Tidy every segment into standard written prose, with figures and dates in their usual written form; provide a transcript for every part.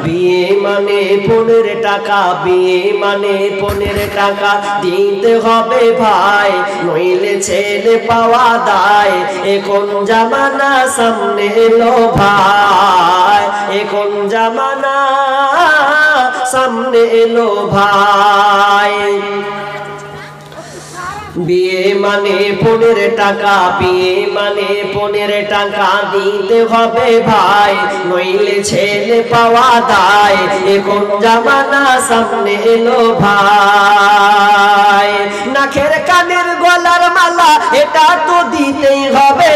বিয়ে মানে 15 টাকা, বিয়ে মানে 15 টাকা দিতে হবে ভাই, নইলে ছেলে পাওয়া দায়। এখন জামানা সামনে এলো ভাই, এখন জামানা সামনে এলো ভাই। বিয়ে মানে 15 টাকা, বিয়ে মানে 15 টাকা দিতে হবে ভাই, নইলে ছেলে পাওয়া দায়। এখন জামানা সামনে এলো ভাই। নাকের কানের গলার মালা এটা তো দিতেই হবে,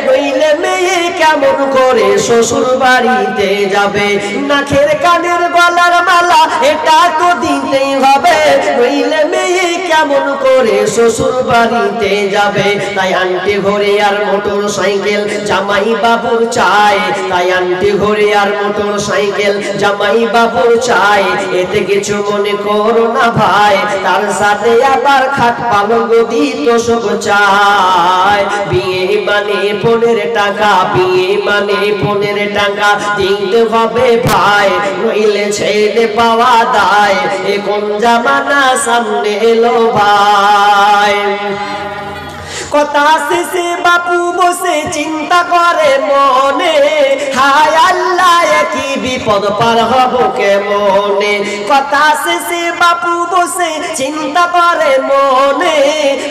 নইলে মেয়ে কেমন করে শ্বশুর বাড়িতে যাবে। নাকের কানের গলার মালা এটা তো দিতেই হবে, নইলে মেয়ে কেমন করে শ্বশুর বাড়িতে যাবে। তাই আন্টি ঘরে আর মোটর সাইকেল জামাই বাবুর চাই, তাই আন্টি ঘরে আর মোটর সাইকেল জামাই বাবুর চাই। এতে কিছু মনে করো না ভাই, তার সাথে আবার খাট পালঙ্ক দিত সব চাই। বিয়ে মানে 15 টাকা, বিয়ে মানে 15 টাকা দিতে হবে ভাই, নইলে ছেলে পাওয়া দায়। এখন জামানা সামনে এলো ভাই। কথা শেষে বাপু বসে চিন্তা করে মনে, হায় আল্লাহ কি বিপদ পার হব কেমনে। কথা শেষে বাপু বসে চিন্তা করে মনে,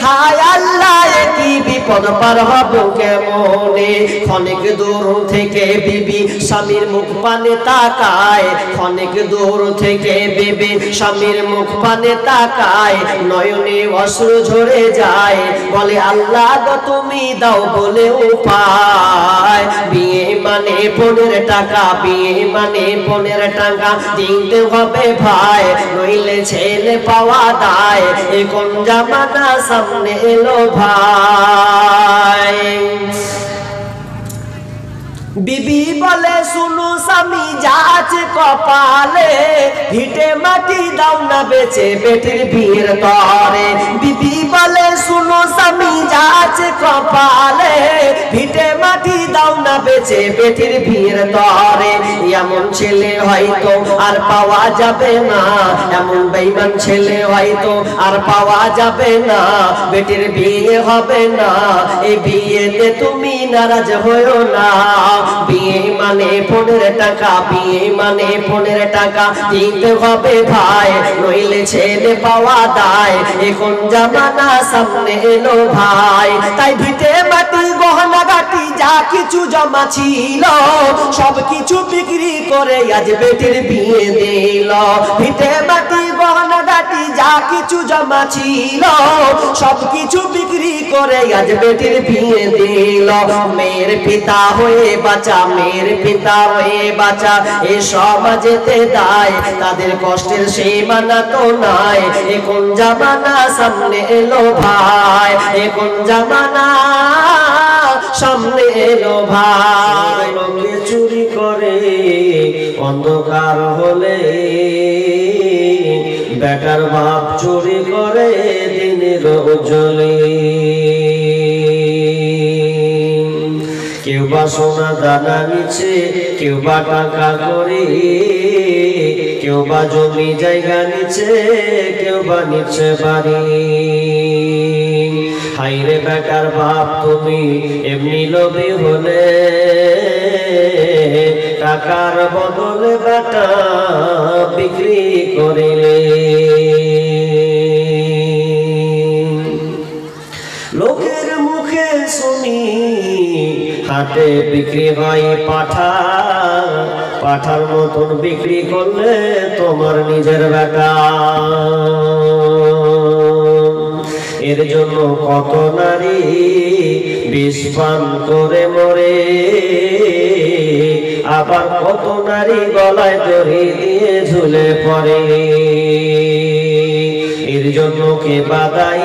হায় আল্লাহ কি বিপদ পার হব কেমনে। অনেক দূর থেকে বিবি স্বামীর মুখ পানে তাকায়, অনেক দূর থেকে বিবি স্বামীর মুখ পানে তাকায়, নয়নে অশ্রু ঝরে যায়, বলে আল্লাহ গো তুমি দাও বলে উপায়। বিয়ে মানে 15 টাকা, বিয়ে মানে 15 টাকা দিতে হবে ভাই, নইলে ছেলে পাওয়া দায়। এখন জামানা সামনে এলো ভাই। বিবি বলে শুনো স্বামী যাচ্ছে কপালে, ভিটে মাটি দাও না বেচে বেটির বিয়ের তরে। বিবি বলে শুনো স্বামী যাচ্ছে কপালে, ভিটে মাটি দাও না বেচে বেটির বিয়ের তরে। এমন ছেলে হয়তো আর পাওয়া যাবে না, এমন বেঈমান ছেলে হয়তো আর পাওয়া যাবে না, বেটির বিয়ে হবে না। এই বিয়েতে তুমি নারাজ হয়ো না। বিয়ে মানে 15 টাকা, বিয়ে মানে 15 টাকা দিতে হবে ভাই, নইলে ছেলে পাওয়া দায়। এখন জামানা সামনে এলো ভাই। তাই ভিটে মাটি গহনা গাটি যা কিছু জমা ছিল, সব কিছু বিক্রি করে আজ বেটির বিয়ে দিল। ভিটে মাটি গহনা গাটি যা কিছু জমা ছিল, সব কিছু বিক্রি করে আজ বেটির বিয়ে দিল। মেয়ের পিতা হয়ে বাঁচা, মেয়ের পিতা হয়ে বাঁচা, এ সমাজেতে দায়, তাদের কষ্টের সীমানা তো নাই। এখন জামানা সামনে এলো ভাই, এখন জামানা সামনে এলো ভাই। লোকে চুরি করে অন্ধকার হলে, বেটার বাপ চুরি করে দিনের উজ্জ্বলে। কেউ বা সোনা দানা নিচ্ছে, কেউ বা টাকা করে, কেউ বা জমি জায়গা নিচ্ছে, কেউ বা নিচ্ছে বাড়ি। হাইরে বেটার বাপ তুমি এমনি লোভী হলে, টাকার বদলে বেটা বিক্রি করিলে। লোকের মুখে শুনি হাটে বিক্রি হয় পাঠা, পাঠার মতন বিক্রি করলে তোমার নিজের বেটা। এর জন্য কত নারী বিষ পান করে মরে, আবার কত নারী গলায় দড়ি দিয়ে ঝুলে পড়ে। এর জন্য কে বাদাই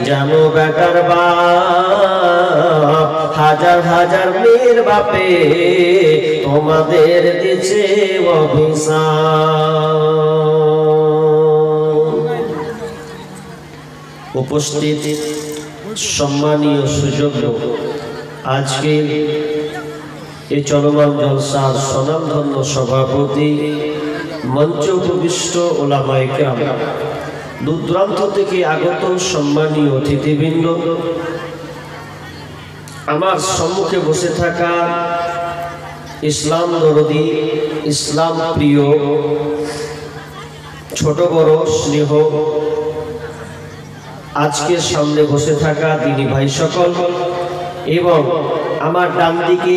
জানো বেটার বাপ, হাজার হাজার মেয়ের বাপে তোমাদের দিচ্ছে অভিশাপ। উপস্থিত সম্মানীয় সুযোগ্য আজকে এই চলমান জলসার স্বনামধন্য সভাপতি মঞ্চে উপবিষ্ট ওলামায়ে কেরাম, দূর দূরান্ত থেকে আগত সম্মানীয় অতিথিবৃন্দ, আমার সম্মুখে বসে থাকা ইসলাম দরদি, ইসলাম প্রিয়, ছোট বড় স্নেহ, আজকে সামনে বসে থাকা দিনী ভাই সকল, এবং আমার ডান দিকে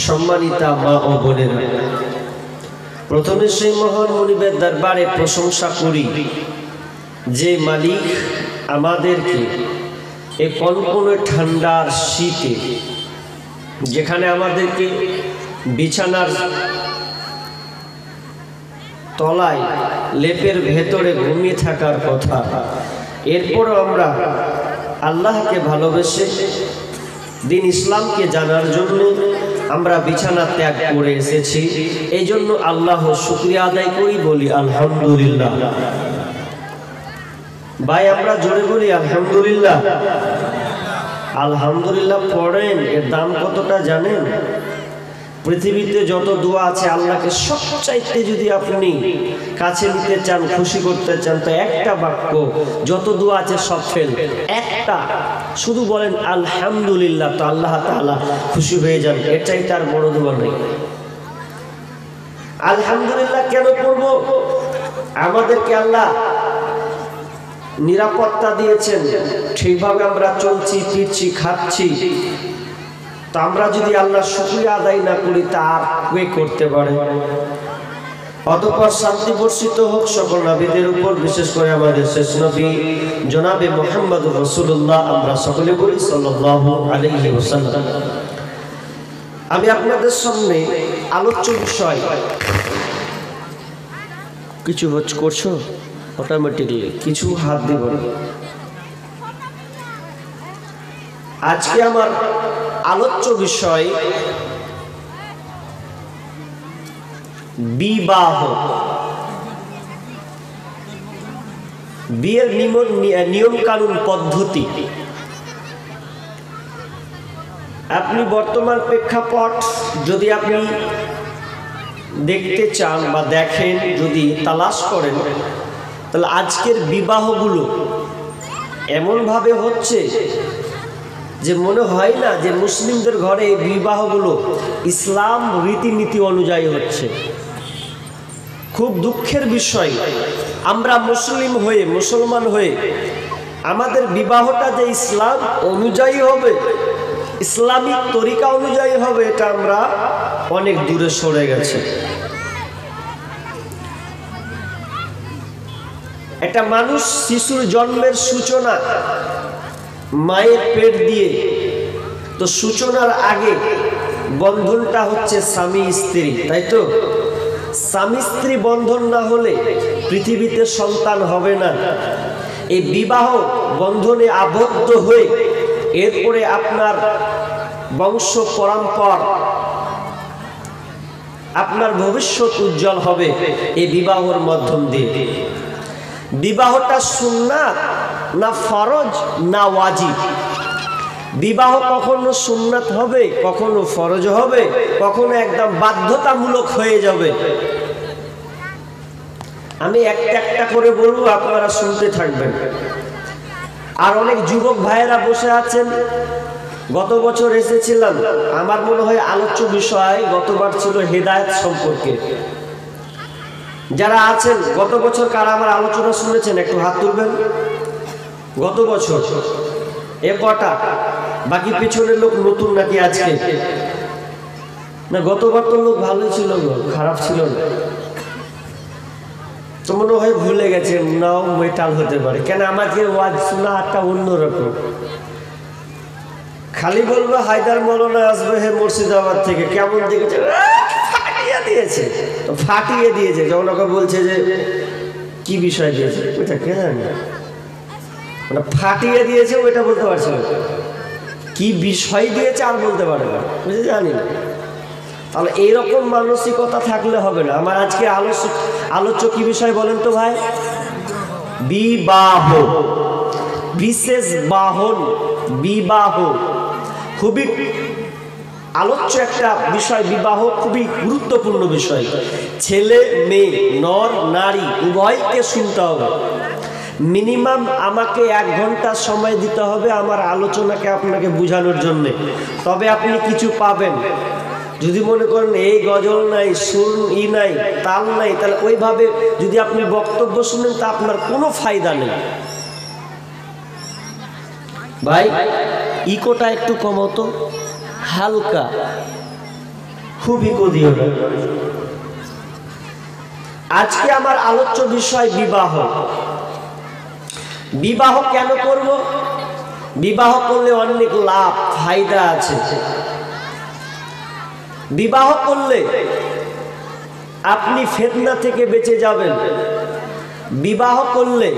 সম্মানিতা মা ও বোনেরা, প্রথমে সেই মহান মুনিবের দরবারে প্রশংসা করি যে মালিক আমাদেরকে এই কনকনে ঠান্ডার শীতে, যেখানে আমাদেরকে বিছানার তলায় লেপের ভেতরে ঘুমিয়ে থাকার কথা, এরপরও আমরা আল্লাহকে ভালোবেসে দিন ইসলামকে জানার জন্য আমরা বিছানা ত্যাগ করে এসেছি। এই জন্য আল্লাহ শুকরিয়া আদায় করি, বলি আলহামদুলিল্লাহ। ভাই আমরা জোরে বলি আলহামদুলিল্লাহ। আলহামদুলিল্লাহ পড়েন, এর দাম কতটা জানেন? পৃথিবীতে যত দোয়া আছে আল্লাহকে সবচাইতে যদি আপনি কাছে নিতে চান, খুশি করতে চান, তো একটা বাক্য, যত দোয়া আছে সব ফেল, একটা শুধু বলেন আলহামদুলিল্লাহ, তো আল্লাহ তাআলা খুশি হয়ে যান। এটাই তার বড় দোয়া নেই। আলহামদুলিল্লাহ কেন করব? আমাদেরকে আল্লাহ নিরাপত্তা দিয়েছেন, ঠিকভাবে আমরা চলছি, ফিরছি, খাচ্ছি। তো আমরা যদি আল্লাহ শুকরিয়া আদায় না করি, তা আর কে করতে পারে? অতঃপর শান্তি বর্ষিত হোক সকল নবীদের উপর, বিশেষ করে আমাদের শেষ নবী জনাবে মুহাম্মদুর রাসূলুল্লাহ, আমরা সকলে বলি সাল্লাল্লাহু আলাইহি ওয়াসাল্লাম। আমি আপনাদের সামনে আলোচ্য বিষয় কিছু করছো, অটোমেটিকলি কিছু হাত দিব না। আজকে আমার আলোচ্য বিষয় বিবাহ। বিয়ের নিয়ম কানুন পদ্ধতি। আপনি বর্তমান প্রেক্ষাপট যদি আপনি দেখতে চান বা দেখেন, যদি তালাশ করেন, তাহলে আজকের বিবাহগুলো এমনভাবে হচ্ছে যে মনে হয় না যে মুসলিমদের ঘরে এই বিবাহগুলো ইসলাম রীতিনীতি অনুযায়ী হচ্ছে। খুব দুঃখের বিষয়, আমরা মুসলিম হয়ে, মুসলমান হয়ে আমাদের বিবাহটা যে ইসলাম অনুযায়ী হবে, ইসলামিক তরিকা অনুযায়ী হবে, এটা আমরা অনেক দূরে সরে গেছে। একটা মানুষ শিশুর জন্মের সূচনা মায়ের পেট দিয়ে, তো সূচনার আগে বন্ধনটা হচ্ছে স্বামী স্ত্রী, তাই তো? স্বামী স্ত্রী বন্ধন না হলে পৃথিবীতে সন্তান হবে না। এই বিবাহ বন্ধনে আবদ্ধ হয়ে এরপরে আপনার বংশ পরম্পর, আপনার ভবিষ্যৎ উজ্জ্বল হবে এই বিবাহের মাধ্যম দিয়ে। বিবাহটা সুন্নাত না ফরজ না ওয়াজিব? বিবাহ কখনো সুন্নাত হবে, কখনো ফরজ হবে, কখনো একদম বাধ্যতামূলক হয়ে যাবে। আমি একটা একটা করে বলবো, আপনারা শুনতে থাকবেন। আর অনেক যুবক ভাইয়েরা বসে আছেন, গত বছর এসেছিলাম, আমার মনে হয় আলোচ্য বিষয় গতবার ছিল হেদায়েত সম্পর্কে। যারা আছেন গত বছর কারা আমার আলোচনা শুনেছেন একটু হাত তুলবেন। গত বছর এ কটা? বাকি পিছনের লোক নতুন নাকি আজকে? না, গতবার তো লোক ভালোই ছিল, খারাপ ছিল না। তো মনে হয় ভুলে গেছে, নাও মেটাল হতে পারে। কেন আমাকে ওয়াজ শোনা একটা অন্যরকম। খালি বলবো হায়দার মৌলানা আসবে হে মুর্শিদাবাদ থেকে, কেমন দেখেছে? ফাটিয়ে দিয়েছে, তো ফাটিয়ে দিয়েছে। যখন ওকে বলছে যে কি বিষয় দিয়েছে, ওইটা কে জানে, মানে ফাটিয়ে দিয়েছে, ওইটা বলতে পারছিল। কি বিষয় দিয়েছে আর বলতে পারে না, বুঝে জানি না। তাহলে এইরকম মানসিকতা থাকলে হবে না। আমার আজকে আলোচ্য কি বিষয় বলেন তো ভাই? বিবাহ, বিশেষ বাহন বিবাহ। খুবই আলোচ্য একটা বিষয়, বিবাহ খুবই গুরুত্বপূর্ণ বিষয়। ছেলে মেয়ে, নর নারী উভয়কে শুনতে হবে। মিনিমাম আমাকে 1 ঘন্টা সময় দিতে হবে আমার আলোচনাকে আপনাকে বোঝানোর জন্য, তবে আপনি কিছু পাবেন। যদি মনে করেন এই গজল নাই, সুর নাই, তাল নাই, তাহলে ওইভাবে যদি আপনি বক্তব্য শুনেন তা আপনার কোনো ফায়দা নেই। ভাই ইকোটা একটু কমাতো, হালকা, খুব ইকো দিও না। আজকে আমার আলোচ্য বিষয় বিবাহ। বিবাহ কেন করব? বিবাহ করলে অনেক লাভ ফায়দা আছে। বিবাহ করলে আপনি ফিতনা থেকে বেঁচে যাবেন। বিবাহ করলে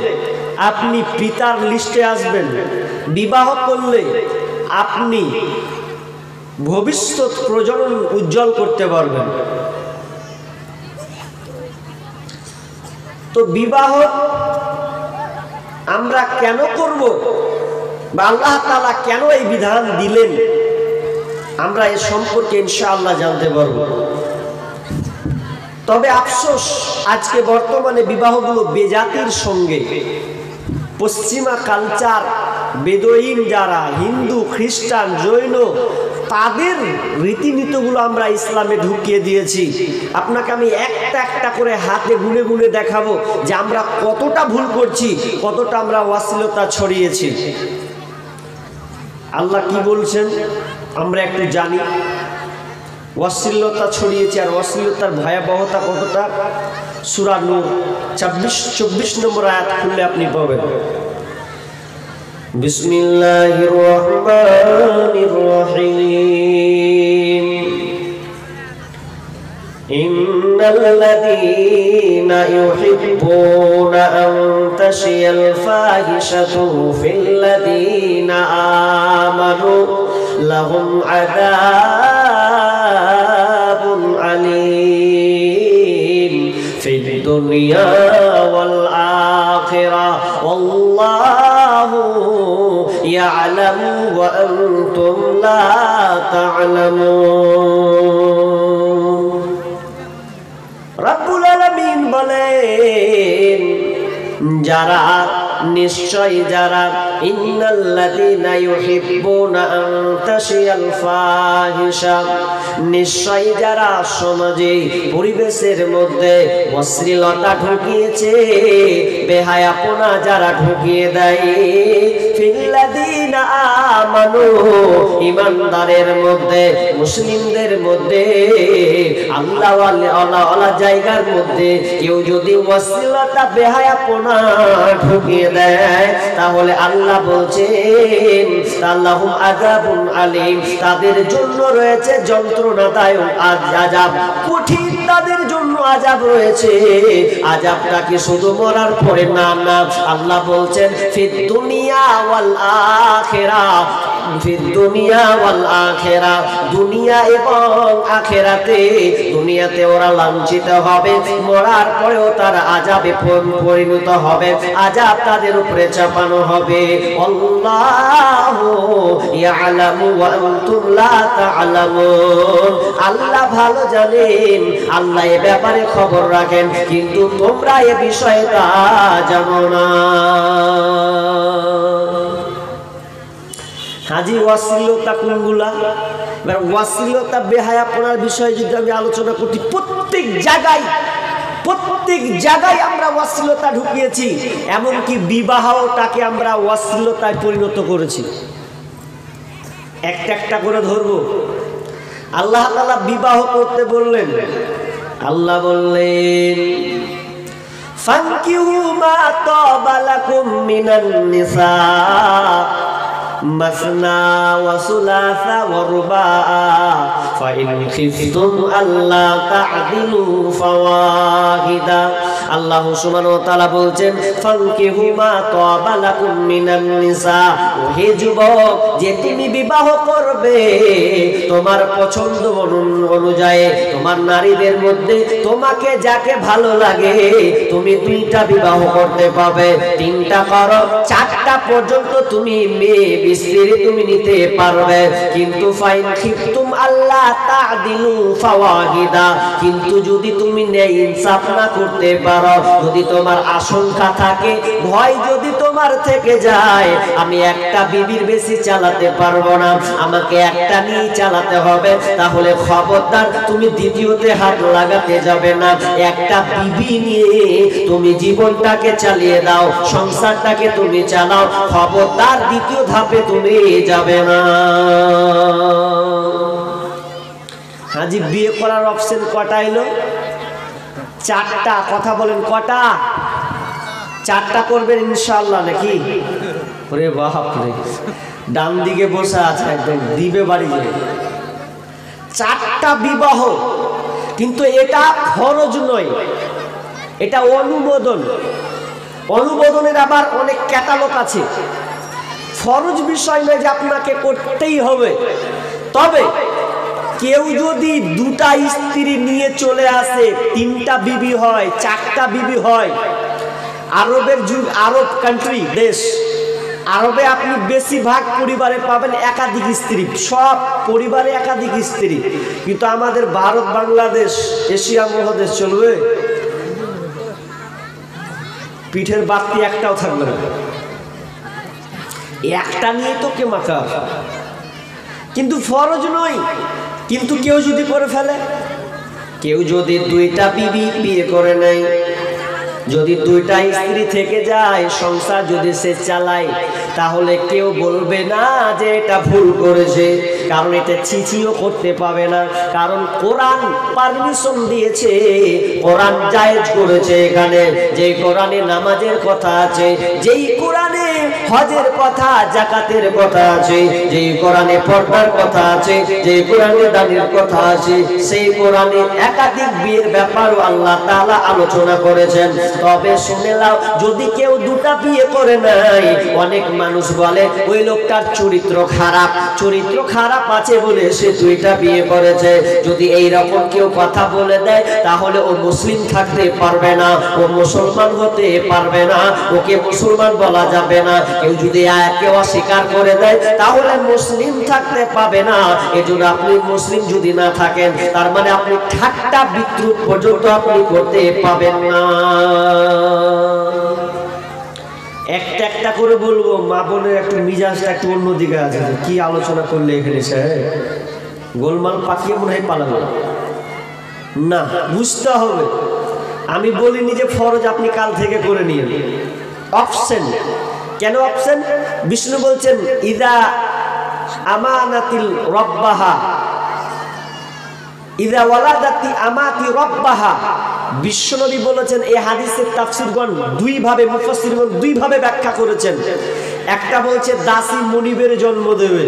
আপনি পিতার লিস্টে আসবেন। বিবাহ করলে আপনি ভবিষ্যৎ প্রজনন উজ্জ্বল করতে পারবেন। তো বিবাহ আমরা কেন করব বা আল্লাহ তাআলা কেন এই বিধান দিলেন, আমরা এ সম্পর্কে ইনশাআল্লাহ জানতে পারব। তবে আফসোস, আজকে বর্তমানে বিবাহগুলো বেজাতির সঙ্গে, পশ্চিমা কালচার, বেদুইন যারা হিন্দু, খ্রিস্টান, জৈন, তাদের রীতিনীতিগুলো আমরা ইসলামে ঢুকিয়ে দিয়েছি। আপনাকে আমি একটা একটা করে হাতে গুনে গুনে দেখাবো যে আমরা কতটা ভুল করছি, কতটা আমরা অশ্লীলতা ছড়িয়েছি। আল্লাহ কি বলছেন আমরা একটু জানি। অশ্লীলতা ছড়িয়েছি, আর অশ্লীলতার ভয়াবহতা কতটা। সূরা নূর 24 নম্বর আয়াত খুললে আপনি পাবেন। বিসমিল্লাহির রহমানির রহিম। ইন্নাল্লাযীনা ইউহিব্বুনা আন তাশিয়াল ফাহিশাতু ফিল্লাযীনা আমানু লাহুম আযাবুন আলীম ফিদ দুনিয়া ওয়াল আখিরাহ ওয়াল্লাহু ইয়ালামু ওয়া আনতুম লা তা'লামুন। রব্বুল আলামিন বলেন, যারা, নিশ্চয় যারা, ইন্নাল্লাযীনা ইউহিব্বুনা আন তাশিয়াল ফাহিশা, নিশ্চয় যারা সমাজে, পরিবেশের মধ্যে অশ্লীলতা ঢুকিয়েছে, বেহায়াপনা যারা ঢুকিয়ে দেয়, ফিল্লাযীনা আমানু, ঈমানদারের মধ্যে, মুসলিমদের মধ্যে, আল্লাহওয়ালা জায়গার মধ্যে কেউ যদি অশ্লীলতা, বেহায়াপনা ঢুকিয়ে দেয়, তাহলে আল্লাহ বলছেন লাহুম আযাবুন আলীম, তাদের জন্য রয়েছে যন্ত্রণাদায়ক আযাব, কঠিন তাদের জন্য আযাব রয়েছে। আযাবটা কি শুধু মরার পরে? না না, আল্লাহ বলছেন ফিদ দুনিয়া ওয়াল আখিরাহ, ফিদ দুনিয়া ওয়াল আখিরাহ, দুনিয়া এবং আখিরাতে। দুনিয়াতে ওরা লাঞ্ছিত হবে, মরার পরেও তারা আযাবে পরিণত হবে, আযাব তাদের উপরে চাপানো হবে। আল্লাহু ইয়ালামু ওয়া আনতুম লা তা'লামুন, আল্লাহ ভালো জানেন, আল্লাহ এ ব্যাপারে খবর রাখেন, কিন্তু তোমরা এ বিষয়টা জানো না। হাজি অশ্লীলতা কোনগুলা? অশ্লীলতা, বেহায়াপনার বিষয়ে যদি আমি আলোচনা করছি, প্রত্যেক জায়গায় আমরা অশ্লীলতা ঢুকিয়েছি। এমনকি বিবাহটাকে আমরা অশ্লীলতায় পরিণত করেছি। একটা একটা করে ধরবো। আল্লাহ তাআলা বিবাহ করতে বললেন, আল্লাহ বললেন ফানকিহু মা তাবা লাকুম মিনান নিসা মাসনা ওয়া সুলাসা ওয়া রুবাআ ফাইন খিফতুম আল্লা তা'দিলু ফাওয়াহিদা। আল্লাহ সুবহানাহু ওয়া তাআলা বলছেন ফানকিহু মা তাবা লাকুম মিনান নিসা, হে যুবক, যে তুমি বিবাহ করবে তোমার পছন্দ অনুযায়ী, তোমার নারীদের মধ্যে তোমাকে যাকে ভালো লাগে তুমি 2টা বিবাহ করতে পাবে। 3টা করো, 4টা পর্যন্ত তুমি মেয়ে স্ত্রী তুমি নিতে পারবে, কিন্তু ফাইন খিফতুম আল্লাহ তা'দিলু ফাওয়াহিদা, কিন্তু যদি তুমি ন্যায় ইনসাফ না করতে পারো, যদি তোমার আশঙ্কা থাকে, ভয় যদি তোমার থেকে যায়, আমি একটা বিবির বেশি চালাতে পারবো না, আমাকে একটা নিয়ে চালাতে হবে, তাহলে খবরদার তুমি দ্বিতীয়তে হাত লাগাতে যাবে না। একটা বিবি নিয়ে তুমি জীবনটাকে চালিয়ে দাও, সংসারটাকে তুমি চালাও, খবরদার দ্বিতীয় ধাপে তুমি যাবে না। হাজি বিয়ে করার অপশন কটা এলো? চারটা। কথা বলেন কটা? চারটা করবেন ইনশাআল্লাহ নাকি? ওরে বাপ রে, ডান দিকে বসে আছে একদম দিবে বাড়ি গিয়ে। চারটা বিবাহ, কিন্তু এটা ফরজ নয়, এটা অনুমোদন। অনুমোদনের আবার অনেক ক্যাটালগ আছে। ফরজ বিষয় নয় যে আপনাকে করতেই হবে। তবে কেউ যদি দুটা স্ত্রী নিয়ে চলে আসে, তিনটা বিবি হয়, চারটা বিবি হয়, আরবের যুগ, আরব কান্ট্রি, দেশ, আরবে আপনি বেশিরভাগ পরিবারে পাবেন একাধিক স্ত্রী, সব পরিবারে একাধিক স্ত্রী। কিন্তু আমাদের ভারত, বাংলাদেশ, এশিয়া মহাদেশ চলবে, পিঠের বাড়তি একটাও থাকবে না। একটা নিয়ে তো কে মাথা, কিন্তু ফরজ নয়। কিন্তু কেউ যদি করে ফেলে, কেউ যদি দুইটা বিবি বিয়ে করে নেয়, যদি দুইটা স্ত্রী থেকে যায়, সংসার যদি সে চালায়, তাহলে কেউ বলবে না যে এটা ভুল করেছে, কারণ এটা চিচিও করতে পাবে না। কারণ কোরআন পারমিশন দিয়েছে, কোরআন জায়েজ করেছে। এখানে যে কোরআনে নামাজের কথা আছে, যেই কোরআনে হজের কথা, যাকাতের কথা আছে, যেই কোরআনে পর্দার কথা আছে, যেই কোরআনে দানের কথা আছে, সেই কোরআনে একাধিক বিয়ের ব্যাপারও আল্লাহ তাআলা আলোচনা করেছেন। তবে শুনে নাও, যদি কেউ দুটা বিয়ে করে নাই, অনেক মানুষ বলে ওই লোকটার চরিত্র খারাপ, চরিত্র খারাপ আছে বলে সে দুইটা বিয়ে করেছে। যদি এই রকম কেউ কথা বলে দেয়, তাহলে ও মুসলিম থাকতে পারবে না, ও মুসলমান হতে পারবে না, ওকে মুসলমান বলা যাবে না। কেউ যদি কেউ অস্বীকার করে দেয়, তাহলে মুসলিম থাকতে পাবে না। এজন্য আপনি মুসলিম যদি না থাকেন, তার মানে আপনি ঠাট্টা বিদ্রুপ পর্যন্ত আপনি করতে পাবেন না। একটা একটা করে বলবো, মা বোনের একটু মিজাজটা একটু অন্যদিকে আছে। কি আলোচনা করলে এখানে সে গোলমাল পাকিয়ে মনে হয় পালাবো না, বুঝতে হবে। আমি বলিনি যে ফরজ আপনি কাল থেকে করে নিয়ে, অপশন। কেন অপশন? বিষ্ণু বলছেন ইদা আমানাতিল রব্বাহা, ইদা ওয়ালাদাতি আমাতি রব্বাহা। বিশ্বনবী বলেছেন, এই হাদিসের তাফসীরগণ দুই ভাবে, মুফাসসিরগণ দুই ভাবে ব্যাখ্যা করেছেন। একটা বলছে দাসী মনিবের জন্ম দেবে,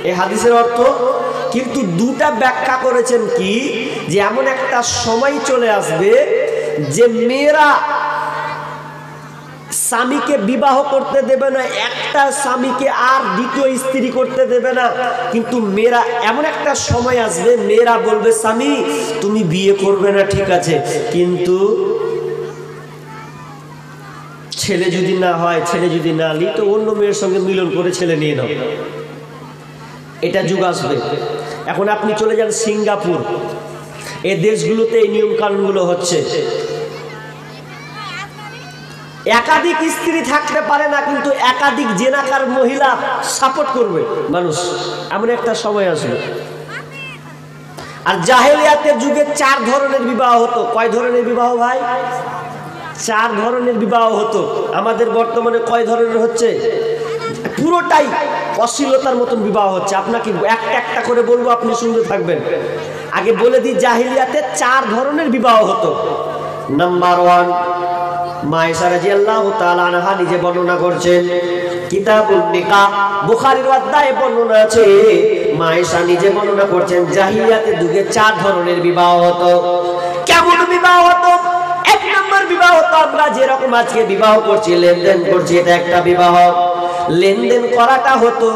এই হাদিসের অর্থ। কিন্তু দুটা ব্যাখ্যা করেছেন কি, যে এমন একটা সময় চলে আসবে যে মেয়েরা স্বামীকে বিবাহ করতে দেবে না, একটা স্বামীকে আর দ্বিতীয় স্ত্রী করতে দেবে না। কিন্তু মেয়েরা, এমন একটা সময় আসবে, মেয়েরা বলবে স্বামী তুমি বিয়ে করবে না, ঠিক আছে, কিন্তু ছেলে যদি না হয়, ছেলে যদি না লি, তো অন্য মেয়ের সঙ্গে মিলন করে ছেলে নিয়ে নাও। এটা যুগ আসবে। এখন আপনি চলে যান সিঙ্গাপুর, এই দেশগুলোতে এই নিয়ম কানুনগুলো হচ্ছে। একাধিক স্ত্রী থাকতে পারে না, কিন্তু একাধিক জেনাকার মহিলা সাপোর্ট করবে মানুষ, এমন একটা সময় আসবে। আর জাহেলিয়াতের যুগে 4 ধরনের বিবাহ হতো। কয় ধরনের বিবাহ ভাই? 4 ধরনের বিবাহ হতো। আমাদের বর্তমানে কয় ধরনের হচ্ছে? পুরোটাই অশ্লীলতার মতন বিবাহ হচ্ছে। আপনাকে একটা একটা করে বলবো, আপনি শুনতে থাকবেন। আগে বলে দিই, জাহেলিয়াতে 4 ধরনের বিবাহ হতো। নাম্বার 1, মা আয়েশা রাদিয়াল্লাহু তাআলা আনহা নিজে বর্ণনা করছেন, কিতাবুন নিকাহ, বুখারীর অধ্যায়ে বর্ণনা আছে। মা আয়েশা নিজে বর্ণনা করছেন, জাহিলিয়াতের যুগে 4 ধরনের বিবাহ হতো। কেমন বিবাহ হতো? 1 নম্বর বিবাহ হতো আমরা যেরকম আজকে বিবাহ করছি, লেনদেন করছি, এটা একটা বিবাহ। লেনদেন করাটা হতো,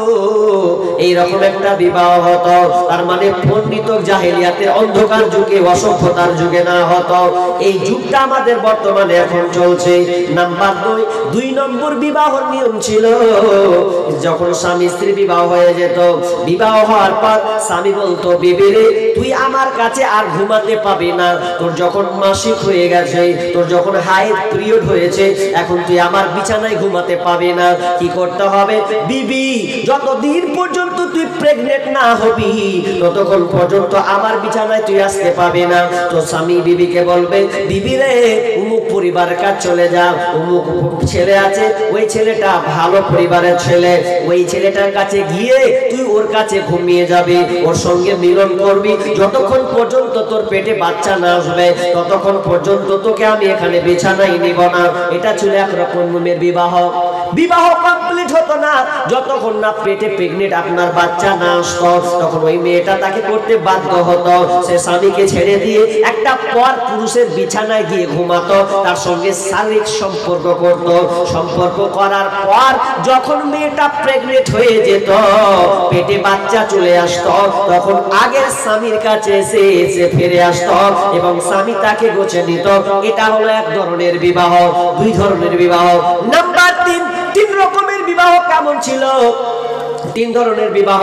এইরকম একটা বিবাহ হতো। তার মানে পণ্ডিত জাহেলিয়াতের অন্ধকার যুগে, অসভ্যতার যুগে না হতো। এই যুগটা আমাদের বর্তমানে এখন চলছে। নাম্বার 2 নম্বর বিবাহের নিয়ম ছিল, যখন স্বামী স্ত্রী বিবাহ হয়ে যেত, বিবাহ হওয়ার পর স্বামী বলতো, বিবি রে তুই আমার কাছে আর ঘুমাতে পাবি না, তোর যখন মাসিক হয়ে গেছে, তোর যখন হাইড পিরিয়ড হয়েছে, এখন তুই আমার বিছানায় ঘুমাতে পাবি না। কি করতে হবে? বিবি যতদিন পর্যন্ত তুই প্রেগনেন্ট না হবি, ততক্ষণ পর্যন্ত আমার বিছানায় তুই আসতে পাবি না। তো স্বামী বিবিকে বলবে, বিবি রে অমুক পরিবারের কাছে চলে যা, অমুক ছেলে আছে, ওই ছেলেটা ভালো পরিবারের ছেলে, ওই ছেলেটার কাছে গিয়ে তুই ওর কাছে ঘুমিয়ে যাবি, ওর সঙ্গে মিলন করবি, যতক্ষণ পর্যন্ত তোর পেটে বাচ্চা না আসবে ততক্ষণ পর্যন্ত তোকে আমি এখানে বিছানায় নিব না। এটা ছিল একরকমের বিবাহ। বিবাহ কমপ্লিট হতো না যতক্ষণ না পেটে প্রেগনেন্ট আপনার বাচ্চা না আসতো, তখন ওই মেয়েটা তাকে করতে বাধ্য হতো। সে স্বামীকে ছেড়ে দিয়ে একটা পর পুরুষের বিছানায় গিয়ে ঘুমাতো, তার সঙ্গে শারীরিক সম্পর্ক করত। সম্পর্ক করার পর যখন মেয়েটা প্রেগনেন্ট হয়ে যেত, পেটে বাচ্চা চলে আসতো, তখন আগের স্বামীর কাছে এসে ফিরে আসতো এবং স্বামী তাকে গোছে নিত। এটা হলো এক ধরনের বিবাহ। 2 ধরনের বিবাহ। নাম্বার 3 রকমের বিবাহ কেমন ছিল? 3 ধরনের বিবাহ।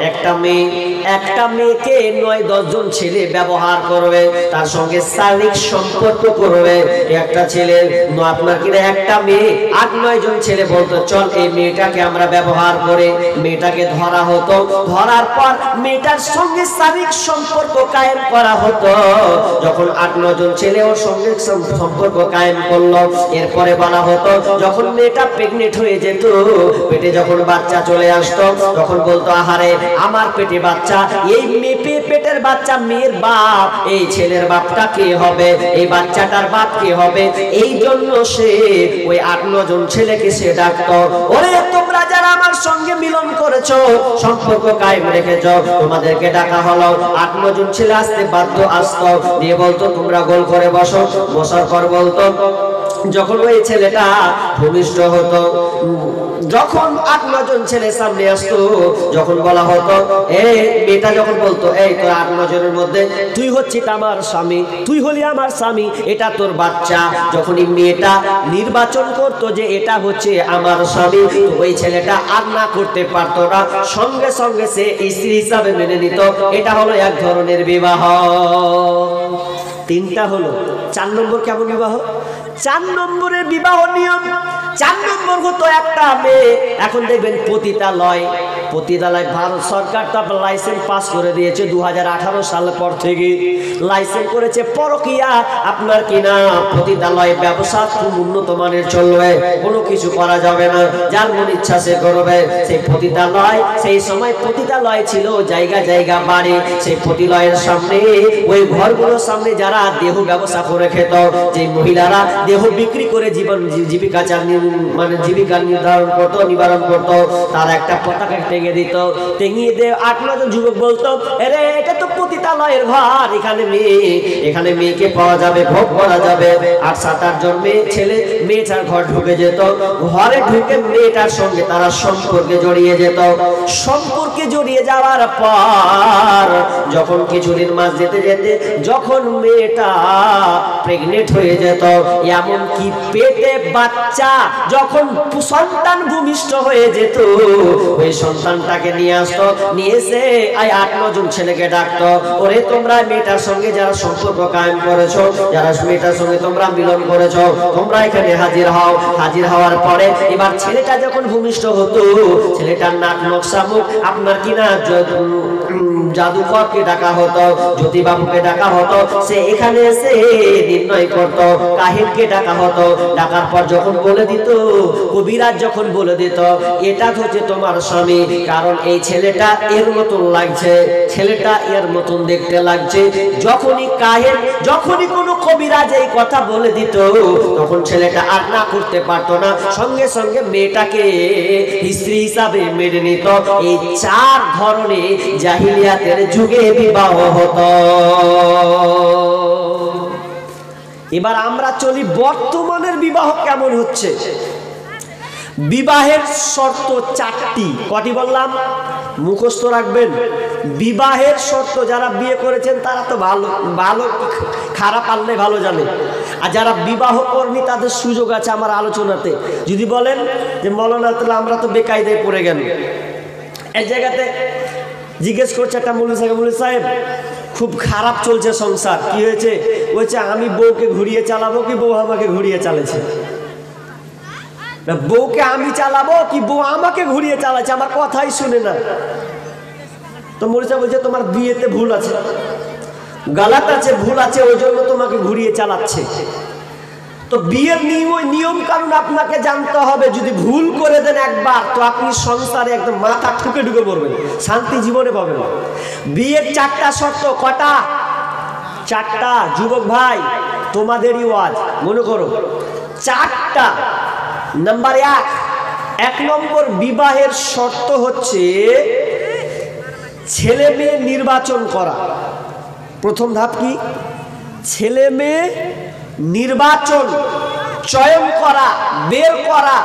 একটা মেয়েকে 9-10 জন ছেলে ব্যবহার করবে, তার সঙ্গে শারীরিক সম্পর্ক করবে। একটা ছেলে আপনার কিনা একটা মেয়ে 8-9 জন ছেলে বলতো, চল এই মেয়েটাকে আমরা ব্যবহার করে, মেয়েটাকে ধরা হতো। ধরার পর মেয়েটার সঙ্গে শারীরিক সম্পর্ক কায়েম করা হতো। যখন 8-9 জন ছেলে ওর সঙ্গে সম্পর্ক কায়েম করলো, এরপরে বলা হতো, যখন মেয়েটা প্রেগনেন্ট হয়ে যেত, পেটে যখন বাচ্চা চলে আসতো, তখন বলতো, আহারে আমার পেটে বাচ্চা, এই পেটের বাচ্চা মেয়ের বাপ, এই ছেলের বাপটা কে হবে, এই বাচ্চাটার বাপ কে হবে। এই জন্য সে ওই 8-9 জন ছেলেকে সে ডাকতো, ওরে তোমরা যারা আমার সঙ্গে মিলন করেছো, সম্পর্ক কায়েম রেখেছো, তোমাদেরকে ডাকা হলো। 8-9 জন ছেলে আসতে বাধ্য, আসতো, দিয়ে বলতো, তোমরা গোল করে বসো। বসার পর বলতো, যখন ওই ছেলেটা ভূমিষ্ঠ হতো, যখন 8-9 জন ছেলে সামনে আসতো, যখন বলা হতো, এই মেয়েটা যখন বলতো, এই তোর 8-9 জনের মধ্যে তুই হচ্ছিস আমার স্বামী, তুই হলি আমার স্বামী, এটা তোর বাচ্চা। যখনই মেয়েটা নির্বাচন করতো যে এটা হচ্ছে আমার স্বামী, ওই ছেলেটা আর না করতে পারতো না, সঙ্গে সঙ্গে সে স্ত্রী হিসাবে মেনে নিত। এটা হলো এক ধরনের বিবাহ। 3টা হলো। 4 নম্বর কেমন বিবাহ? 4 নম্বরের বিবাহ নিয়ম। 4 নম্বর হতো একটা মেয়ে, এখন দেখবেন পতিতালয় ভারত সরকার তো লাইসেন্স পাস করে দিয়েছে 2018 সালের পর থেকে লাইসেন্স করেছে। পরকিয়া আপনার কিনা পতিতালয় ব্যবসা খুব উন্নত মানের চলবে, কোনো কিছু করা যাবে না, যার মন ইচ্ছা সে করবে। সেই পতিতালয়, সেই সময় পতিতালয় ছিল জায়গা জায়গা বাড়ি। সেই পতিতালয়ের সামনে, ওই ঘরগুলোর সামনে যারা দেহ ব্যবসা করে খেত, যে মহিলারা দেহ বিক্রি করে জীবিকা নিবারণ করতো, তার একটা পতাকা টেঙে দিত। টেঙিয়ে দিয়ে 8-9 জন যুবক বলতো, আরে এটা তো পতিতালয়ের ঘর, এখানে মেয়েকে পাওয়া যাবে, ভোগ করা যাবে। 8-7-8 জন ছেলে মেয়েটার ঘর ঢুকে যেত। ঘরে ঢুকে মেয়েটার সঙ্গে তারা সম্পর্কে জড়িয়ে যেত। সম্পর্কে জড়িয়ে যাওয়ার পর যখন কিছুদিন মাস যেতে যেতে যখন মেয়েটা প্রেগনেন্ট হয়ে যেত, এমন কি পেটে বাচ্চা যখন সন্তান ভূমিষ্ঠ হয়ে যেত, ওই সন্তানটাকে নিয়ে আসতো, নিয়ে এসে 8-9 জন ছেলেকে ডাকতো, ওরে তোমরা মেয়েটার সঙ্গে যারা সম্পর্ক কায়েম করেছো, যারা মেয়েটার সঙ্গে তোমরা মিলন করেছো, তোমরা এখানে হাজির হও। হাজির হওয়ার পরে এবার ছেলেটা যখন ভূমিষ্ঠ হতো, ছেলেটার নাক নকশা মুখ আপনার কিনা জাদুকরকে ডাকা হতো, জ্যোতিবাবুকে ডাকা হতো, সে এখানে এসে নির্ণয় করতো। কাহিনকে ডাকা হতো, ডাকার পর যখন বলে দিত, কবিরাজ যখন বলে দিত, এটা হচ্ছে তোমার স্বামী, কারণ এই ছেলেটা এর মতন লাগছে, ছেলেটা এর মতন দেখতে লাগছে। যখনই কোনো কবিরাজ এই কথা বলে দিত, তখন ছেলেটা আর না করতে পারতো না, সঙ্গে সঙ্গে মেয়েটাকে স্ত্রী হিসাবে মেনে নিত। এই 4 ধরনের জাহিলিয়াতের যুগে বিবাহ হতো। এবার আমরা চলি বর্তমানের বিবাহ কেমন হচ্ছে। বিবাহের শর্ত চারটি। কটি বললাম? মুখস্থ রাখবেন। বিবাহের শর্ত যারা বিয়ে করেছেন তারা তো ভালো ভালো খারাপ আল্লাহ ভালো জানে, আর যারা বিবাহ করেনি তাদের সুযোগ আছে আমার আলোচনাতে। যদি বলেন যে মৌলানা তাহলে আমরা তো বেকায়দায় পড়ে গেল, এই জায়গাতে জিজ্ঞেস করছে একটা মৌলভী সাহেব খুব খারাপ চলছে সংসার, কি হয়েছে? বলছে আমি বউকে ঘুরিয়ে চালাবো কি বউ আমাকে ঘুরিয়ে চালাচ্ছে? বউকে আমি চালাবো কি বউ আমাকে ঘুরিয়ে চালাচ্ছে? আমার কথাই শুনে না। তো মৌলভী সাহেব বলছে তোমার বিয়েতে ভুল আছে, গালাত আছে, ভুল আছে, ওই জন্য তোমাকে ঘুরিয়ে চালাচ্ছে। তো বিয়ের নিয়ম কানুন আপনাকে জানতে হবে। যদি ভুল করে দেন একবার তো আপনি সংসারে একদম মাথা ঠুকে ঢুকে পড়বেন, শান্তি জীবনে পাবেন না। বিয়ের চারটা শর্ত। কটা? চারটা। যুবক ভাই তোমাদেরই ওয়াজ, মনে করো চারটা। নাম্বার এক নম্বর বিবাহের শর্ত হচ্ছে ছেলে মেয়ে নির্বাচন করা। প্রথম ধাপ কি? ছেলে মেয়ে নির্বাচন, চয়ন করা, বের করা।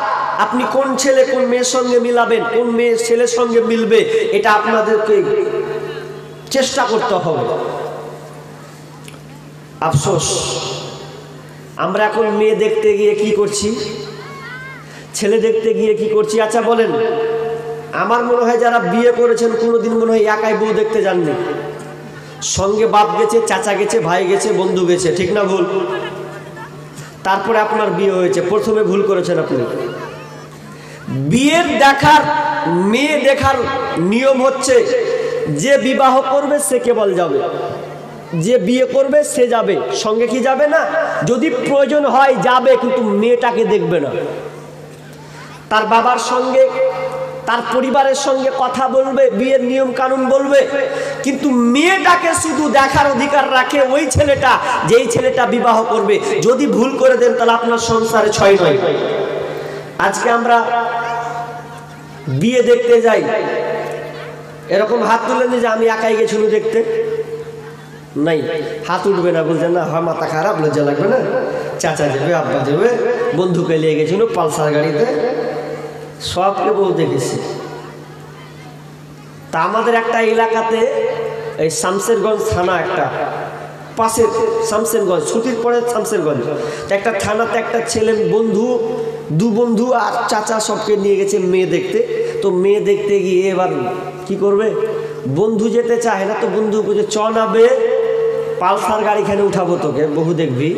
আপনি কোন ছেলে কোন মেয়ের সঙ্গে মিলাবেন, কোন মেয়ে ছেলের সঙ্গে মিলবে, এটা আপনাদেরকে চেষ্টা করতে হবে। আফসোস আমরা এখন মেয়ে দেখতে গিয়ে কি করছি, ছেলে দেখতে গিয়ে কি করছি? আচ্ছা বলেন, আমার মনে হয় যারা বিয়ে করেছেন কোনোদিন মনে হয় একাই বউ দেখতে যাননি, সঙ্গে বাপ গেছে, চাচা গেছে, ভাই গেছে, বন্ধু গেছে, ঠিক না ভুল? তারপরে আপনার বিয়ে হয়েছে, প্রথমে ভুল করেছেন আপনি। বিয়ের দেখার মেয়ে দেখার নিয়ম হচ্ছে যে বিবাহ করবে সে কেবল যাবে, যে বিয়ে করবে সে যাবে, সঙ্গে কি যাবে না? যদি প্রয়োজন হয় যাবে, কিন্তু মেয়েটাকে দেখবে না। তার বাবার সঙ্গে তার পরিবারের সঙ্গে কথা বলবে, বিয়ের নিয়ম কানুন বলবে, কিন্তু মেয়েটাকে শুধু দেখার অধিকার রাখে ওই ছেলেটা, যেই ছেলেটা বিবাহ করবে। যদি ভুল করে দেন তাহলে আপনার সংসারে ছয় নয়। আজকে আমরা বিয়ে দেখতে যাই, এরকম হাত তুলে যে আমি একাই গেছিল দেখতে, নাই হাত উঠবে না, বলছেন না হয় মাথা খারাপ, লজ্জা লাগবে না, চাচা যাবে, আব্বা যাবে, বন্ধুকে নিয়ে গেছিল পালসার গাড়িতে, সবকে বউ দেখেছি। তা আমাদের একটা এলাকাতে এই শামশেরগঞ্জ থানা, একটা পাশে শামশেরগঞ্জ, ছুটির পরে শামশেরগঞ্জ একটা থানাতে একটা ছেলে দু বন্ধু আর চাচা সবকে নিয়ে গেছে মেয়ে দেখতে। তো মেয়ে দেখতে গিয়ে এবার কি করবে, বন্ধু যেতে চায় না, তো বন্ধু বলছে চ নাবে, পালসার গাড়িখানে উঠাবো তোকে, বহু দেখবি,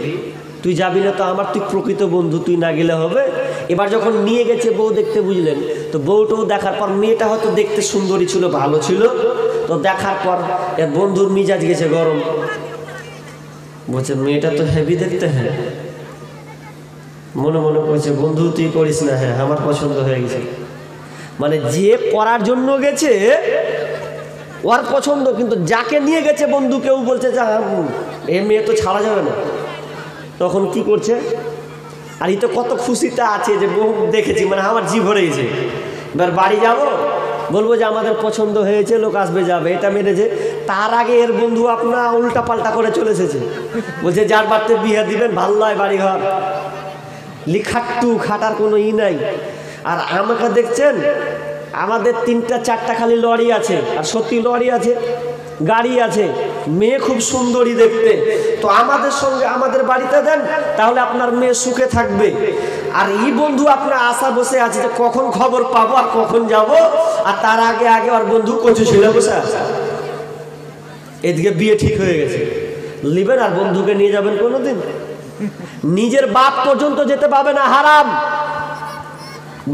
তুই যাবি না তো আমার, তুই প্রকৃত বন্ধু, তুই না গেলে হবে। এবার যখন নিয়ে গেছে বউ দেখতে, বুঝলেন তো বউটাও দেখার পর, মেয়েটা হয়তো দেখতে সুন্দরী ছিল, ভালো ছিল, তো দেখার পর এর বন্ধুর মিজাজ গেছে গরম, বলছে মেয়েটা তো হেভি দেখতে, হ্যাঁ মনে মনে করছে বন্ধু তুই করিস না, হ্যাঁ আমার পছন্দ হয়ে গেছে। মানে যে করার জন্য গেছে ওর পছন্দ, কিন্তু যাকে নিয়ে গেছে বন্ধু কেউ বলছে যে এ মেয়ে তো ছাড়া যাবে না। তখন কি করছে, আর এই তো কত খুশিটা আছে যে বউ দেখেছি, মানে আমার জি ভরে গেছে। এবার বাড়ি যাব, বলবো যে আমাদের পছন্দ হয়েছে, লোক আসবে যাবে, এটা মেরেছে। তার আগে এর বন্ধু আপনার উল্টা পাল্টা করে চলে এসেছে, বলছে যার বাড়িতে বিয়ে দিবেন ভাল নয়, বাড়ি ঘর লিখাট্টু, খাটার কোনো ই নাই। আর আমাকে দেখছেন, আমাদের 3-4টা খালি লরি আছে, আর সত্যি লরি আছে, গাড়ি আছে, মেয়ে খুব সুন্দরী দেখতে। তো আমাদের সঙ্গে আমাদের বাড়িতে দেন, তাহলে আপনার মেয়ে সুখে থাকবে। আর এই বন্ধু আপনার আশা বসে আছে যে কখন খবর পাবো আর কখন যাব, আর তার আগে আগে আর বন্ধু কচু ছেলে বসে আছে। এদিকে বিয়ে ঠিক হয়ে গেছে, লিবেন আর বন্ধুকে নিয়ে যাবেন কোনোদিন? নিজের বাপ পর্যন্ত যেতে পাবে না, হারাম।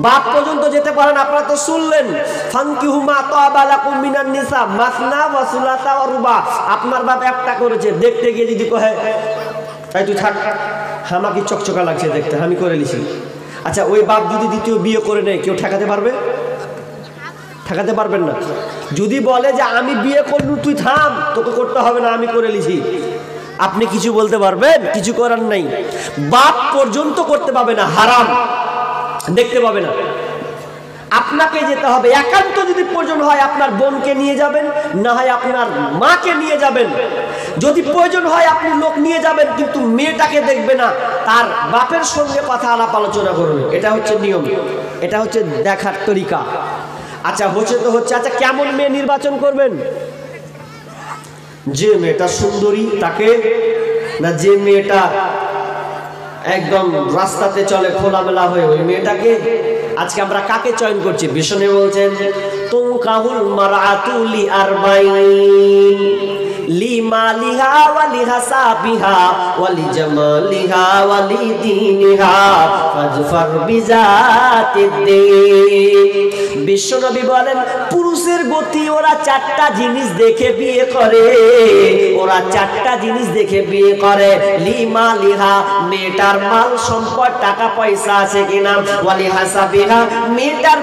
বাপ পর্যন্ত যেতে পারেন। আপনারা তো শুনলেন, ফানকিহু মা তাবা লাকুম মিনান নিসা মাসনা ওয়া সুলাসা ওয়া রুবা। আপনার বাপ একটা করেছে, দেখতে গিয়ে যদি কহে তাই তুই থাক, আমাকে চকচকা লাগছে দেখতে, আমি করে নিছি। আচ্ছা ওই বাপ যদি দ্বিতীয় বিয়ে করে নেয়, কেউ ঠেকাতে পারবে? ঠেকাতে পারবেন না। যদি বলে যে আমি বিয়ে করলু, তুই থাম, তোকে করতে হবে না, আমি করে নিছি, আপনি কিছু বলতে পারবেন? কিছু করার নাই। বাপ পর্যন্ত করতে পাবে না, হারাম, দেখতে পাবে না। আপনাকে যেতে হবে। একান্ত যদি প্রয়োজন হয় আপনার বোনকে নিয়ে যাবেন, না হয় আপনার মাকে নিয়ে যাবেন। যদি প্রয়োজন হয় আপনি লোক নিয়ে যাবেন, কিন্তু মেয়েটাকে দেখবে না, তার বাপের সঙ্গে কথা আলাপ আলোচনা করবে। এটা হচ্ছে নিয়ম, এটা হচ্ছে দেখার তরিকা। আচ্ছা হচ্ছে তো হচ্ছে, আচ্ছা কেমন মেয়ে নির্বাচন করবেন? যে মেয়েটা সুন্দরী তাকে, না যে মেয়েটা একদম রাস্তাতে চলে খোলামেলা হয়ে ওই মেয়েটাকে? আজকে আমরা কাকে চয়ন করছি? বিষ্ণু বলছেন তুনকাহুল মারআতু লিআরবাঈন লিমালিহা ওয়া লিহাসাবিহা ওয়া লিজামালিহা ওয়া লিদীনিহা ফাজফার বিজাতিদ্দীন। বিশ্বনবী বলেন পুরুষের গতি ওরা চারটা জিনিস দেখে বিয়ে করে, ওরা চারটা জিনিস দেখে বিয়ে করে। লিমালিহা মেয়েটার মাল সম্পদ টাকা পয়সা আছে কিনা, ওয়া লিহাসাবিহা মেয়েটার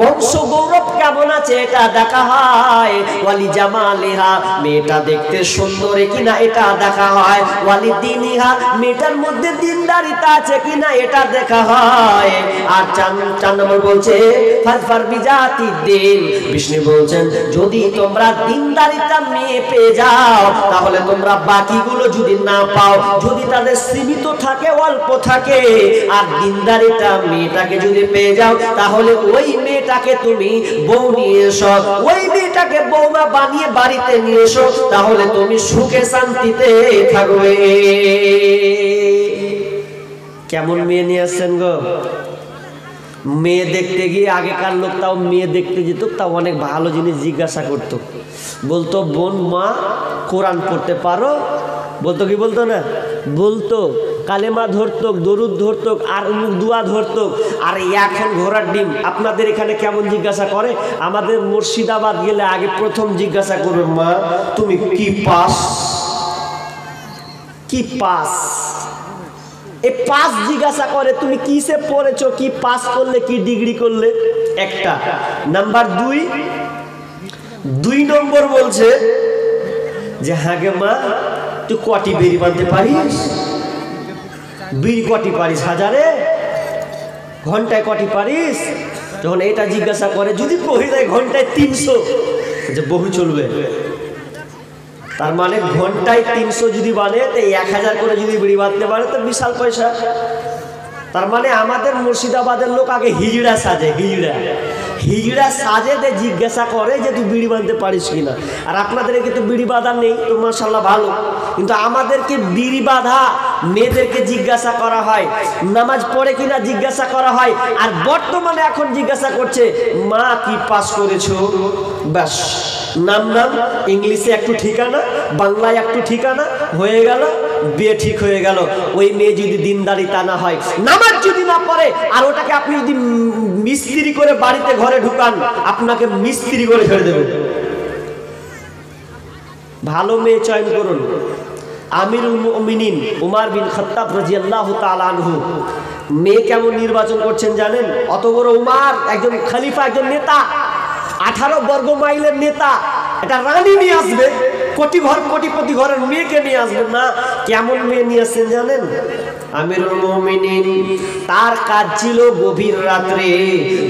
বংশ গৌরব কেমন আছে এটা দেখা হয়, ওয়ালি জামালিহা মেয়েটা দেখতে সুন্দরী কিনা এটা দেখা হয়, ওয়ালি দিনিহা মেয়েটার মধ্যে দিনদারিতা আছে কিনা এটা দেখা হয়। আর চার নম্বর বলছে ফাজফার বিজাতিদ্দীন। বিষ্ণু বলছেন যদি তোমরা দিনদারিতা মেয়ে পেয়ে যাও তাহলে তোমরা বাকিগুলো যদি না পাও, যদি তাদের সীমিত থাকে অল্প থাকে, আর দিনদারিতা মেয়েটাকে যদি পেয়ে যাও তাহলে ওই মেয়েটাকে তুমি বউ নিয়ে এসো, ওই মেয়েটাকে বৌমা বানিয়ে বাড়িতে নিয়ে এসো, তাহলে তুমি সুখে শান্তিতে থাকবে। কেমন মেয়ে নিয়ে আসছেন গো? মেয়ে দেখতে গিয়ে আগেকার লোক তাও মেয়ে দেখতে যেত, তাও অনেক ভালো জিনিস জিজ্ঞাসা করতো, বলতো বোন মা কোরআন পড়তে পারো? বলতো কি বলতো না? বলতো কালেমা ধরতক, দরুদ ধরতক, আর অমুক দুয়া ধরতক। আর এখন ঘোড়ার ডিম আপনাদের এখানে কেমন জিজ্ঞাসা করে? আমাদের মুর্শিদাবাদ গেলে আগে প্রথম জিজ্ঞাসা করবে মা তুমি কি পাস, কি পাস? এই পাস জিজ্ঞাসা করে, তুমি কিসে পড়েছো, কি পাস করলে, কি ডিগ্রি করলে? একটা নাম্বার। দুই নম্বর বলছে যে হ্যাঁ গে মা তুই কটি বেরি বাঁধতে পারিস? বিড়ি কটি পারিস? হাজারে? ঘন্টায় কটি পারিস? যখন এটা জিজ্ঞাসা করে, যদি কহি যায় ঘন্টায় 300, যে বহু চলবে। তার মানে ঘন্টায় 300 যদি বানে, তো 1000 করে যদি বিড়ি বাঁধতে পারে তো বিশাল পয়সা। তার মানে আমাদের মুর্শিদাবাদের লোক আগে হিজড়া সাজে, হিজড়া সাজে দে জিজ্ঞাসা করে যে তুই বিড়ি বাঁধতে পারিস কিনা। আর আপনাদের কিন্তু বিড়ি বাঁধা নেই তো মাশাআল্লাহ ভালো, কিন্তু আমাদেরকে বিড়ি বাঁধা মেয়েদেরকে জিজ্ঞাসা করা হয়, নামাজ পড়ে কিনা জিজ্ঞাসা করা হয়। আর বর্তমানে এখন জিজ্ঞাসা করছে মা কি পাস করেছো? ব্যাস নাম ইংলিশে একটু ঠিকানা, বাংলায় একটু ঠিকানা, হয়ে গেল বিয়ে ঠিক হয়ে গেল। ওই মেয়ে যদি দিনদারিতা না হয়, নামাজ যদি না পড়ে, আর ওটাকে আপনি যদি মিস্ত্রি করে বাড়িতে ঘরে ঢুকান, আপনাকে মিস্ত্রি করে ছেড়ে দেবে। ভালো মেয়ে চয়ন করুন। আমিরুল মুমিনিন উমর বিন খাত্তাব রাদিয়াল্লাহু তাআলা আনহু মেয়ে কেমন নির্বাচন করছেন জানেন? অত বড় উমর, একজন খলিফা, একজন নেতা, 18 বর্গ মাইলের নেতা, এটা রানী নিয়ে আসবে, কোটিপতি ঘরের মেয়েকে নিয়ে আসবেন না। কেমন মেয়ে নিয়ে আসছেন জানেন? আমিরুল মুমিনিন তার কাজ ছিল গভীর রাত্রে,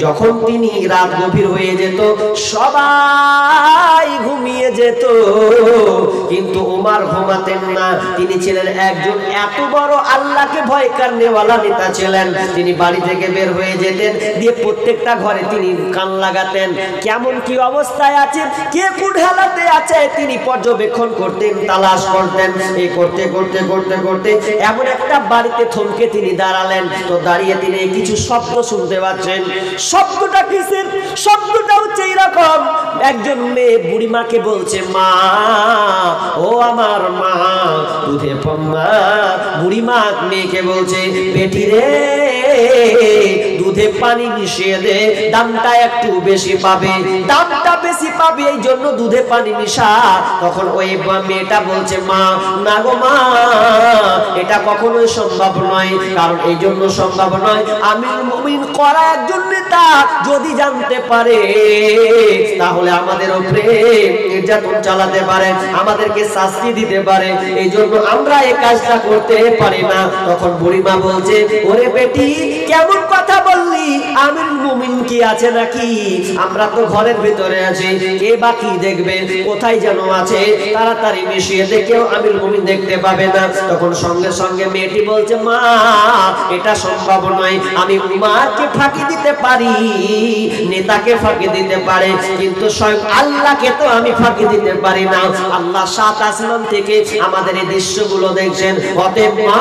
যখন তিনি রাত গভীর হয়ে যেত সবাই ঘুমিয়ে যেত, কিন্তু ওমর ঘুমাতেন না। তিনি ছিলেন একজন এত বড় আল্লাহকে ভয় করনেওয়ালা নেতা ছিলেন। তিনি বাড়ি থেকে বের হয়ে যেতেন, দিয়ে প্রত্যেকটা ঘরে তিনি কান লাগাতেন, কেমন কি অবস্থায় আছে, কে কোন হালাতে আছে তিনি পর্যবেক্ষণ করতেন, তালাশ করতেন। এই করতে করতে করতে করতে এমন একটা বাড়িতে থমকে তিনি দাঁড়ালেন। তো দাঁড়িয়ে তিনি কিছু শব্দ শুনতে পাচ্ছেন। শব্দটা কিসের? শব্দটা হচ্ছে এরকম, একজন মেয়ে বুড়িমাকে বলছে মা, ও আমার মা দুধে পম্মা। বুড়িমা মেয়েকে বলছে বেটি রে দুধে পানি মিশিয়ে দে, দামটা একটু বেশি পাবে, দামটা বেশি পাবে এই জন্য দুধে পানি মিশা। তখন ওই মেয়েটা বলছে মা না গো মা, এটা কখনোই সম্ভব নয়। কারণ এই জন্য সম্ভব নয়, আমিরুল মুমিনিন করা একজন নেতা যদি জানতে পারে তাহলে আমাদের উপরে নির্যাতন চালাতে পারে, আমাদেরকে শাস্তি দিতে পারে, এই জন্য আমরা এই কাজটা করতে পারি না। তখন বুড়িমা বলছে ওরে বেটি কেমন কথা বললি, আমিরুল মুমিন কি আছে নাকি? আমরা তো ঘরের ভিতরে আছি, কে বাকি দেখবে, কোথায় যেন আছে, তাড়াতাড়ি মিশিয়ে দেখেও আমিরুল মুমিন দেখতে পাবে না। তখন সঙ্গে সঙ্গে মেয়েটি বলছে, মা এটা সম্ভব নয়, আমি উমারকে ফাঁকি দিতে পারি, নেতাকে ফাঁকি দিতে পারে, কিন্তু স্বয়ং আল্লাহকে তো আমি ফাঁকি দিতে পারি না। আল্লাহ সাত আসমান থেকে আমাদের এই দৃশ্যগুলো দেখছেন, অতএব মা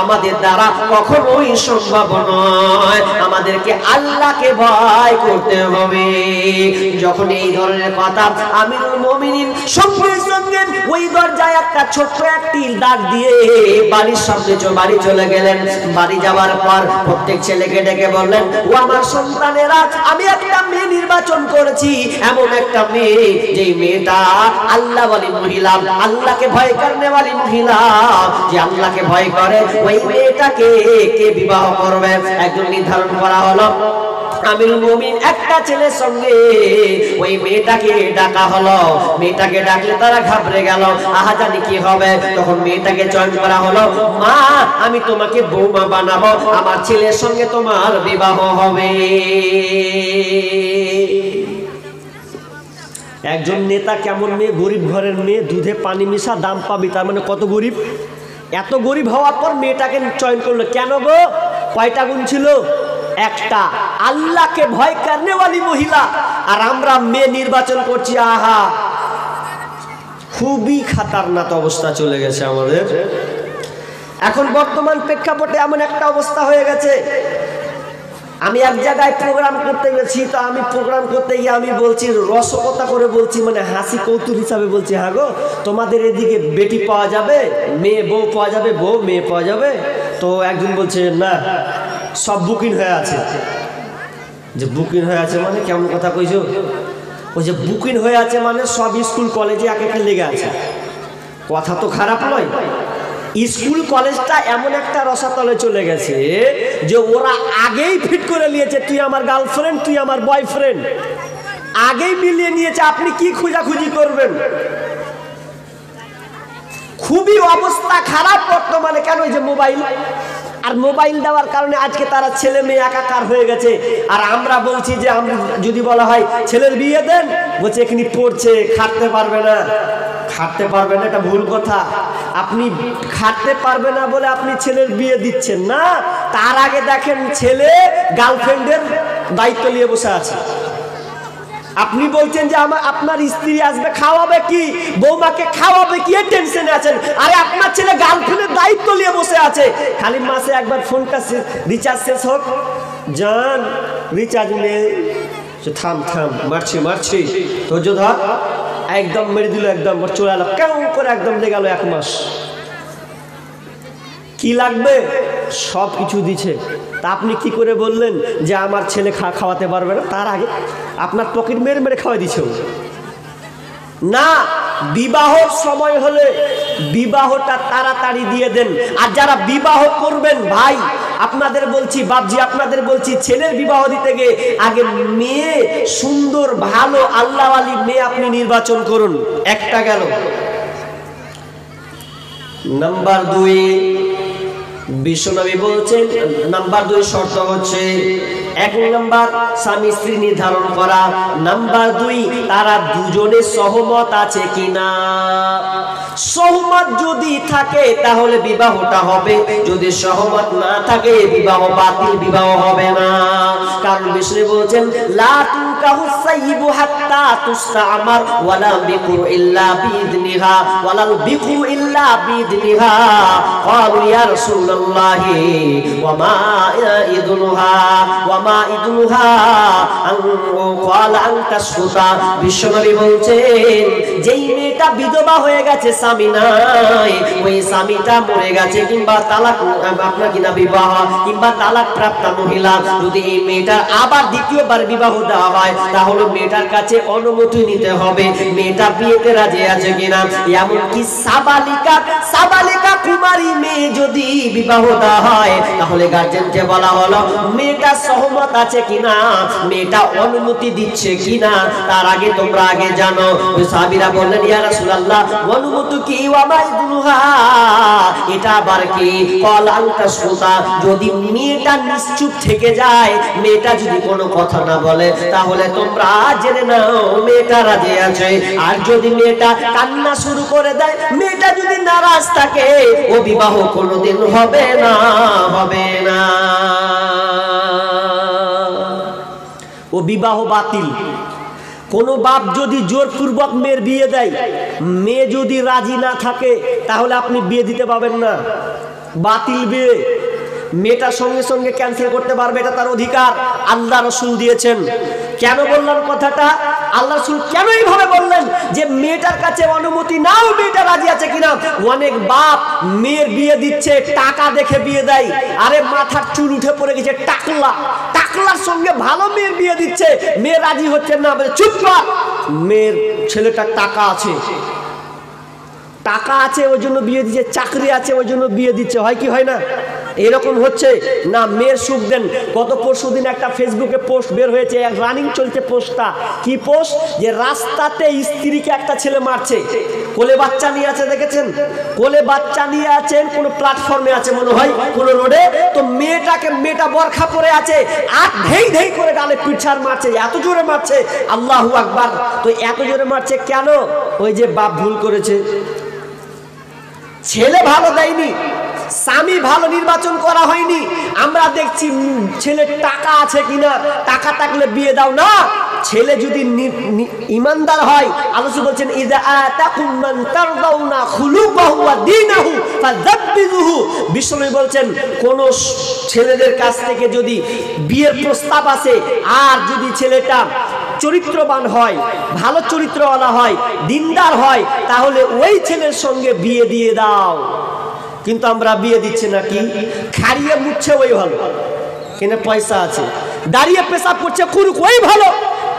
আমাদের দ্বারা কখনোই সম্ভব নয়, আমাদেরকে আল্লাহকে ভয় করতে হবে। যখন এই ধরনের কথা আমিরুল মুমিনিন সঙ্গে সঙ্গে ওই দরজায় একটা ছোট্ট একটি দাগ দিয়ে বাড়ির সামনে বাড়ি চলে গেলেন। বাড়ি যাওয়ার পর প্রত্যেক ছেলেকে ডেকে বললেন, ও আমার সন্তানেরা, আমি একটা মেয়ে নির্বাচন করেছি, এমন একটা মেয়ে যেই মেয়েটা আল্লাহ ওয়ালি মহিলা, আল্লাহকে ভয় করনে ওয়ালি মহিলা, যে আল্লাহকে ভয় করে, ওই মেয়েটাকে কে বিবাহ করবে। একজন নির্ধারণ করা হলো। আমিরুল মুমিন একটা ছেলের সঙ্গে ওই মেয়েটাকে ডাকা হলো। মেয়েটাকে ডাকলে তারা ঘাবড়ে গেল, আহা জানি কি হবে। তখন মেয়েটাকে চয়ন করা হলো, মা আমি তোমাকে বৌমা বানাবো, আমার ছেলের সঙ্গে তোমার বিবাহ হবে। একজন নেতা কেমন মেয়ে, গরিব ঘরের মেয়ে, দুধে পানি মিশা দাম পাবি, তার মানে কত গরিব। এত গরিব হওয়ার পর মেয়েটাকে চয়ন করলো। কেন গো? কয়টা গুণ ছিল? একটা, আল্লাহকে ভয় করনেওয়ালি মহিলা। আর আমরা মেয়ে নির্বাচন করছি, আহা খুবই খাতারনাক অবস্থা চলে গেছে আমাদের। এখন বর্তমান প্রেক্ষাপটে এমন একটা অবস্থা হয়ে গেছে, আমি এক জায়গায় প্রোগ্রাম করতে গেছি, তো আমি প্রোগ্রাম করতে গিয়ে আমি বলছি, রসকথা করে বলছি, মানে হাসি কৌতুক হিসাবে বলছি, হ্যাঁ গো তোমাদের এদিকে বেটি পাওয়া যাবে, মেয়ে বউ পাওয়া যাবে, বউ মেয়ে পাওয়া যাবে? তো একজন বলছে, না সব বুকিং হয়ে আছে। যে বুকিং হয়ে আছে মানে কেমন কথা কইছো? ওই যে বুকিং হয়ে আছে মানে সব স্কুল কলেজে এক একটা লেগে আছে। কথা তো খারাপ নয়। স্কুল কলেজটা এমন একটা রসাতলে চলে গেছে যে ওরা আগেই ফিট করে নিয়েছে, তুই আমার গার্লফ্রেন্ড, তুই আমার বয়ফ্রেন্ড, আগেই মিলিয়ে নিয়েছে। আপনি কি খোঁজাখুঁজি করবেন? খুবই অবস্থা খারাপ বর্তমানে। কেন? এই যে মোবাইল, আর মোবাইল দেওয়ার কারণে আজকে তারা ছেলে মেয়ে একাকার হয়ে গেছে। আর আমরা বলছি যে আমরা যদি বলা হয় ছেলের বিয়ে দেন, বলছে এখানে পড়ছে, খাটতে পারবে না। খাটতে পারবে না এটা ভুল কথা। আপনি খাটতে পারবে না বলে আপনি ছেলের বিয়ে দিচ্ছেন না, তার আগে দেখেন ছেলে গার্লফ্রেন্ডের দায়িত্ব নিয়ে বসে আছে। আপনি বলছেন যে আপনার স্ত্রী আসবে, খাওয়াবে কি, বৌমাকে খাওয়াবে কি, এই টেনশনে আছেন। আরে আপনার ছেলে গার্লফ্রেন্ডের দায়িত্ব নিয়ে বসে আছে। খালি মাসে একবার ফোনটা রিচার্জ শেষ হোক, জান রিচার্জ নেই, থাম থাম, মারছি মারছি, ধৈর্য ধর, একদম মেরে দিল, একদম চলে এলো, কেমন করে একদম লেগে গেল 1 মাস। কি লাগবে? সব কিছু দিচ্ছে। তা আপনি কি করে বললেন যে আমার ছেলে খাওয়াতে পারবে না? তার আগে আপনার পকেট মেরে মেরে খাওয়াই দিচ্ছে না। বিবাহর সময় হলে বিবাহটা তাড়াতাড়ি দিয়ে দেন। আর যারা বিবাহ করবেন ভাই, আপনাদের বলছি, বাপজি আপনাদের বলছি, ছেলের বিবাহ দিতে গিয়ে আগে মেয়ে সুন্দর ভালো আল্লাহওয়ালি মেয়ে আপনি নির্বাচন করুন। একটা গেল। নাম্বার 2, বিশ্বনবী বলছেন, নাম্বার 2 শর্ত হচ্ছে, 1 নাম্বার স্বামী স্ত্রী নির্ধারণ করা, নাম্বার 2 তারা দুজনে সহমত আছে কিনা। সহমত যদি থাকে তাহলে বিবাহটা হবে, যদি সহমত না থাকে বিবাহ বাতিল, বিবাহ হবে না। কারণ বিষ্ণু বলছেন, লা তুনকাহু সাইয়্যিবু হাত্তা তুস্তামার ওয়ালা বিকরু ইল্লা বিইذনিহা ওয়ালাল বিকরু ইল্লা বিইذনিহা। ক্বালু ইয়া রাসূলুল্লাহি ওয়া মা ইদনুহা ওয়া মা ইদনুহা আন ক্বালা আন তাসকুতা। বিশ্বনবী বলছেন, যেই মেয়েটা বিধবা হয়ে গেছে, স্বামী নাই, ওই স্বামীটা মরে গেছে, কিংবা তালাক, আপনার কিনা বিবাহ কিংবা তালাক প্রাপ্ত মহিলা, যদি এই মেয়েটার আবার দ্বিতীয়বার বিবাহ দেওয়া হয়, তাহলে মেয়েটার কাছে অনুমতি নিতে হবে মেয়েটা বিয়েতে রাজি আছে কিনা। এমনকি সাবালিকা কুমারী মেয়ে মেয়ে যদি বিবাহ দেওয়া হয় তাহলে গার্জেনকে বলা হলো মেয়েটা সহমত আছে কিনা, মেয়েটা অনুমতি দিচ্ছে কিনা, তার আগে তোমরা আগে জানো। ওই সাহাবীরা বললেন ইয়া রাসূলুল্লাহ অনুমতি কি ওয়া মাইদুহা, এটা আবার কি? কল আনতা সুতা, যদি মেয়েটা নিশ্চুপ থেকে যায়, মেয়েটা যদি কোনো কথা না বলে তাহলে তোমরা জেনে নাও মেয়েটা রাজি আছে। আর যদি মেয়েটা কান্না শুরু করে দেয়, মেয়েটা যদি নারাজ থাকে, ও বিবাহ কোনোদিন হবে না, হবে না, ও বিবাহ বাতিল। কোন বাপ যদি জোরপূর্বক মেয়ের বিয়ে দেয়, মেয়ে যদি রাজি না থাকে, তাহলে আপনি বিয়ে দিতে পারবেন না, বাতিল বিয়ে। মেয়েটা সঙ্গে সঙ্গে ক্যান্সেল করতে পারবে, এটা তার অধিকার, আল্লাহ রাসূল দিয়েছেন। কেন বললাম কথাটা? আল্লাহ রাসূল কেন এইভাবে বললেন যে মেয়েটার কাছে অনুমতি নাও, মেয়েটা রাজি আছে কিনা। অনেক বাপ মেয়ের বিয়ে দিচ্ছে, টাকা দেখে বিয়ে দেয়। আরে মাথার চুল উঠে পড়ে গেছে, টাকলার সঙ্গে ভালো মেয়ের বিয়ে দিচ্ছে, মেয়ে রাজি হচ্ছে না, বলে চুপ কর, মেয়ের ছেলেটার টাকা আছে, টাকা আছে ওই জন্য বিয়ে দিচ্ছে, চাকরি আছে ওই জন্য বিয়ে দিচ্ছে, হয় কি হয় না? এরকম হচ্ছে না। মেয়ের সুখ দেন। গত পরশুদিন একটা ফেসবুকে পোস্ট বের হয়েছে, রানিং চলছে পোস্টটা। কি পোস্ট? যে রাস্তাতে স্ত্রীকে একটা ছেলে মারছে, কোলে বাচ্চা নিয়ে আছে, দেখেছেন? কোলে বাচ্চা নিয়ে আছেন, কোনো প্ল্যাটফর্মে আছে মনে হয়, কোনো রোডে। তো মেয়েটা বরখা পরে আছে, আর ধেই ধেই করে গালে পিঠার মারছে, এত জোরে মারছে, আল্লাহু আকবার। তো এত জোরে মারছে কেন? ওই যে বাপ ভুল করেছে, ছেলে ভালো দেয়নি, স্বামী ভালো নির্বাচন করা হয়নি। আমরা দেখছি ছেলে টাকা আছে কিনা, টাকা থাকলে বিয়ে দাও না। ছেলে যদি ইমানদার হয়, আল্লাহ বলছেন ইযা আতাকুম মান তারদাউনা খুলুকাহু ওয়া দীনাহু ফাযাব্বিজুহু। বিশ্বনবী বলছেন কোন ছেলেদের কাছ থেকে যদি বিয়ের প্রস্তাব আসে, আর যদি ছেলেটা চরিত্রবান হয়, ভালো চরিত্রওয়ালা হয়, দিনদার হয়, তাহলে ওই ছেলের সঙ্গে বিয়ে দিয়ে দাও। কিন্তু আমরা বিয়ে দিচ্ছি না, কি খাইয়ে মুচ্ছে ওই ভালো, কেন পয়সা আছে, দাঁড়িয়ে পেশাব করছে করুক ওই ভালো,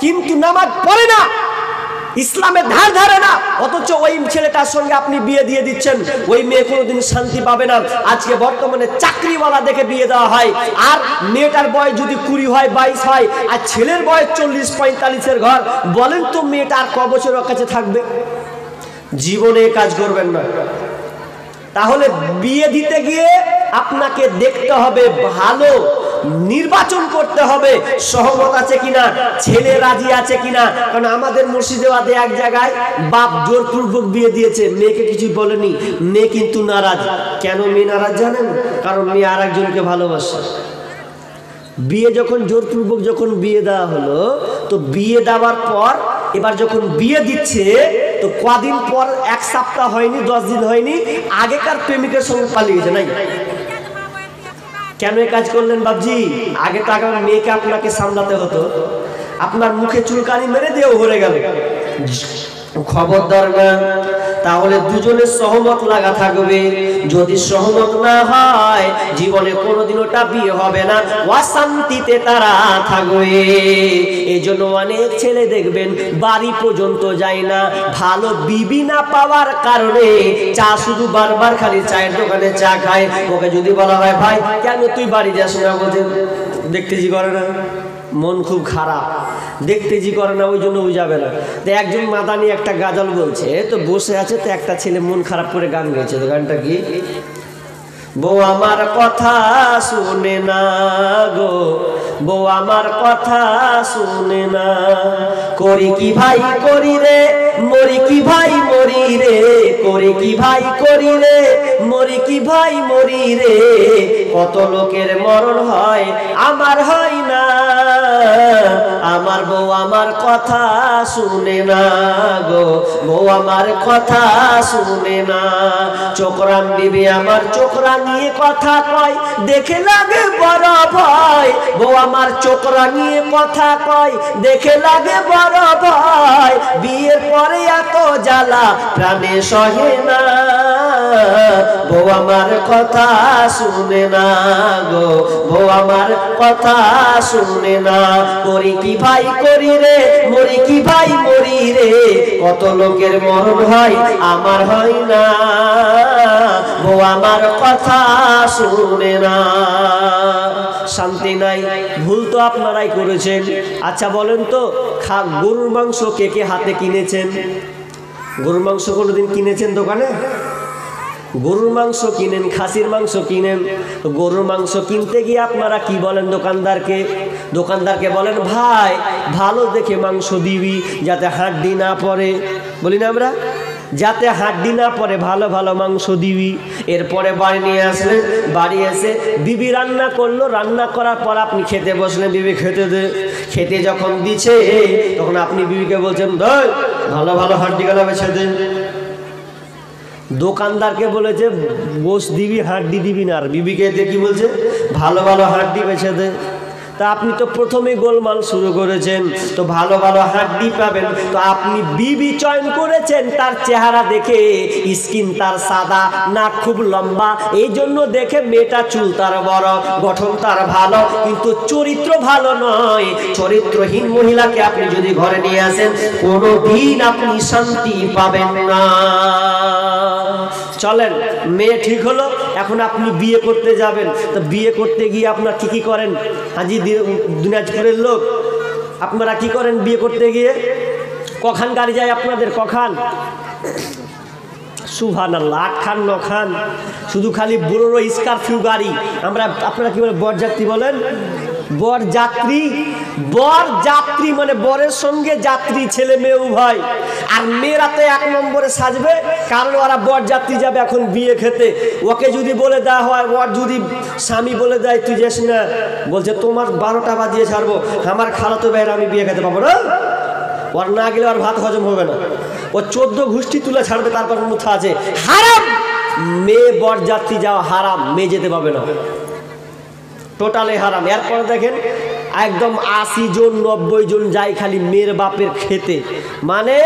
কিন্তু নামাজ পড়ে না, ইসলামের ধার ধারে না, অথচ ওই ছেলেটার সঙ্গে আপনি বিয়ে দিয়ে দিচ্ছেন। ওই মেয়ে কোনোদিন শান্তি পাবে না। আজকে বর্তমানে চাকরিওয়ালা দেখে বিয়ে দেওয়া হয়, আর মেয়েটার বয়স যদি 20 হয়, 22 হয়, আর ছেলের বয়স 40-45-এর ঘর। বলেন তো মেয়েটা আর ক বছর ওর কাছে থাকবে? জীবনে কাজ করবেন না। তাহলে বিয়ে দিতে গিয়ে আপনাকে দেখতে হবে, ভালো নির্বাচন করতে হবে, সহমত আছে কিনা, ছেলে রাজি আছে কিনা। কারণ আমাদের মুর্শিদাবাদে এক জায়গায় বাপ জোরপূর্বক বিয়ে দিয়েছে, মেয়েকে কিছু বলেনি, মেয়ে কিন্তু নারাজ। কেন মেয়ে নারাজ জানেন? কারণ মেয়ে আর একজনকে ভালোবাসে। বিয়ে যখন জোরপূর্বক যখন বিয়ে দেওয়া হলো, তো বিয়ে দেওয়ার পর এবার যখন বিয়ে দিচ্ছে, তো কদিন পর, 1 সপ্তাহ হয়নি, 10 দিন হয়নি, আগেকার প্রেমিকের সঙ্গে পালিয়ে গেছে। নাই কেন এই কাজ করলেন বাবজি? আগে তো আগে মেয়েকে আপনাকে সামলাতে হতো, আপনার মুখে চুলকানি মেরে দিয়েও ঘুরে গেল। খবরদার না, তাহলে দুজনের সহমত লাগা থাকবে। যদি সহমত না হয়, জীবনে কোনোদিন ওটা বিয়ে হবে না, অশান্তিতে তারা থাকবে। এই জন্য অনেক ছেলে দেখবেন বাড়ি পর্যন্ত যায় না, ভালো বিবি না পাওয়ার কারণে চা শুধু বারবার খালি চায়ের দোকানে চা খায়। ওকে যদি বলা হয় ভাই কেন তুই বাড়ি যাস না, বলছে দেখতে জি করে না, মন খুব খারাপ, দেখতে জি করে না, ওই জন্য ও যাবে না। তো একজন মাদানি একটা গাজাল বলছে, তো বসে আছে, তো একটা ছেলে মন খারাপ করে গান গেছে। তো গানটা কি? বউ আমার কথা শুনে না গো, বউ আমার কথা শুনে না, করি কি ভাই করি রে, মরি কি ভাই মরি রে, করি কি ভাই করি রে, মরি কি ভাই মরি রে, কত লোকের মরণ হয় আমার হয় না, আমার বউ আমার কথা শুনে না গো, বউ আমার কথা শুনে না। চোখরাম বিবি আমার চোখরা নিয়ে কথা কয়, দেখে লাগে বড় ভয়, বউ আমার চোখরা নিয়ে কথা কয়, দেখে লাগে বড় ভয়, বিয়ের পরে এত জ্বালা প্রাণে সহে না, বউ আমার কথা শুনে না গো, বউ আমার কথা শুনে না, করি কি ভাই করি রে, মরি কি ভাই মরি রে, কত লোকের মরণ হয় আমার হয় না, বউ আমার কথা শুনে না। শান্তি নাই। ভুল তো আপনারাই করেছেন। আচ্ছা বলেন তো, গরুর মাংস কে কে হাতে কিনেছেন? গরুর মাংস কোনোদিন কিনেছেন দোকানে? গরুর মাংস কিনেন, খাসির মাংস কিনেন। গরুর মাংস কিনতে গিয়ে আপনারা কি বলেন দোকানদারকে? দোকানদারকে বলেন, ভাই ভালো দেখে মাংস দিবি, যাতে হাড্ডি না পড়ে। বলি না আমরা? যাতে হাড্ডি না পড়ে ভালো ভালো মাংস দিবি। এরপরে বাড়ি নিয়ে আসলেন, বাড়ি এসে বিবি রান্না করলো, রান্না করার পর আপনি খেতে বসলেন, বিবি খেতে দে। খেতে যখন দিচ্ছে তখন আপনি বিবিকে বলছেন, ভালো ভালো হাড্ডি গলা বেছে দে। দোকানদারকে বলেছে গোশ দিবি, হাড্ডি দিবি না, আর বিবিকে দিয়ে কি বলছে, ভালো ভালো হাড্ডি বেছে দে। তা আপনি তো প্রথমেই গোলমাল শুরু করেছেন। তো ভালো ভালো হাড্ডি পাবেন, তো আপনি বিবি চয়ন করেছেন তার চেহারা দেখে, স্কিন তার সাদা, নাক খুব লম্বা, এই জন্য দেখে মেয়েটা চুল তার বড়, গঠন তার ভালো, কিন্তু চরিত্র ভালো নয়। চরিত্রহীন মহিলাকে আপনি যদি ঘরে নিয়ে আসেন, কোনোদিন আপনি শান্তি পাবেন না। চলেন, মেয়ে ঠিক হলো, এখন আপনি বিয়ে করতে যাবেন। তো বিয়ে করতে গিয়ে আপনার কি কি করেন? হাজি দিনাজপুরের লোক, আপনারা কি করেন বিয়ে করতে গিয়ে? কখান গাড়ি যায় আপনাদের? কখান? সুবহানাল্লাহ, 8 খান 9 খান, শুধু খালি বুড়ো স্করপিও গাড়ি। আপনারা কি বলেন? বরযাত্রী বলেন? বরযাত্রী, বরযাত্রী মানে বরের সঙ্গে যাত্রী, ছেলে মেয়ে উভয়। আর মেয়েরা তো 1 নম্বরে সাজবে, কারণ ওরা বরযাত্রী যাবে এখন বিয়ে খেতে। ওকে যদি বলে দেওয়া হয়, ওর যদি স্বামী বলে দেয় তুই যাস না, বলছে তোমার 12টা বাজিয়ে ছাড়বো, আমার খালাতো ভাইয়ের আমি বিয়ে খেতে পাবো না। ওর না গেলে আর ভাত হজম হবে না, ও 14 গোষ্ঠী তুলে ছাড়বে, তারপর মুথা আছে। হারাম, মেয়ে বরযাত্রী যাওয়া হারাম, মেয়ে যেতে পাবে না, টোটালি হারাম। এরপর দেখেন একদম 80 জন 90 জন যায় খালি মেয়ের বাপের খেতে, মানে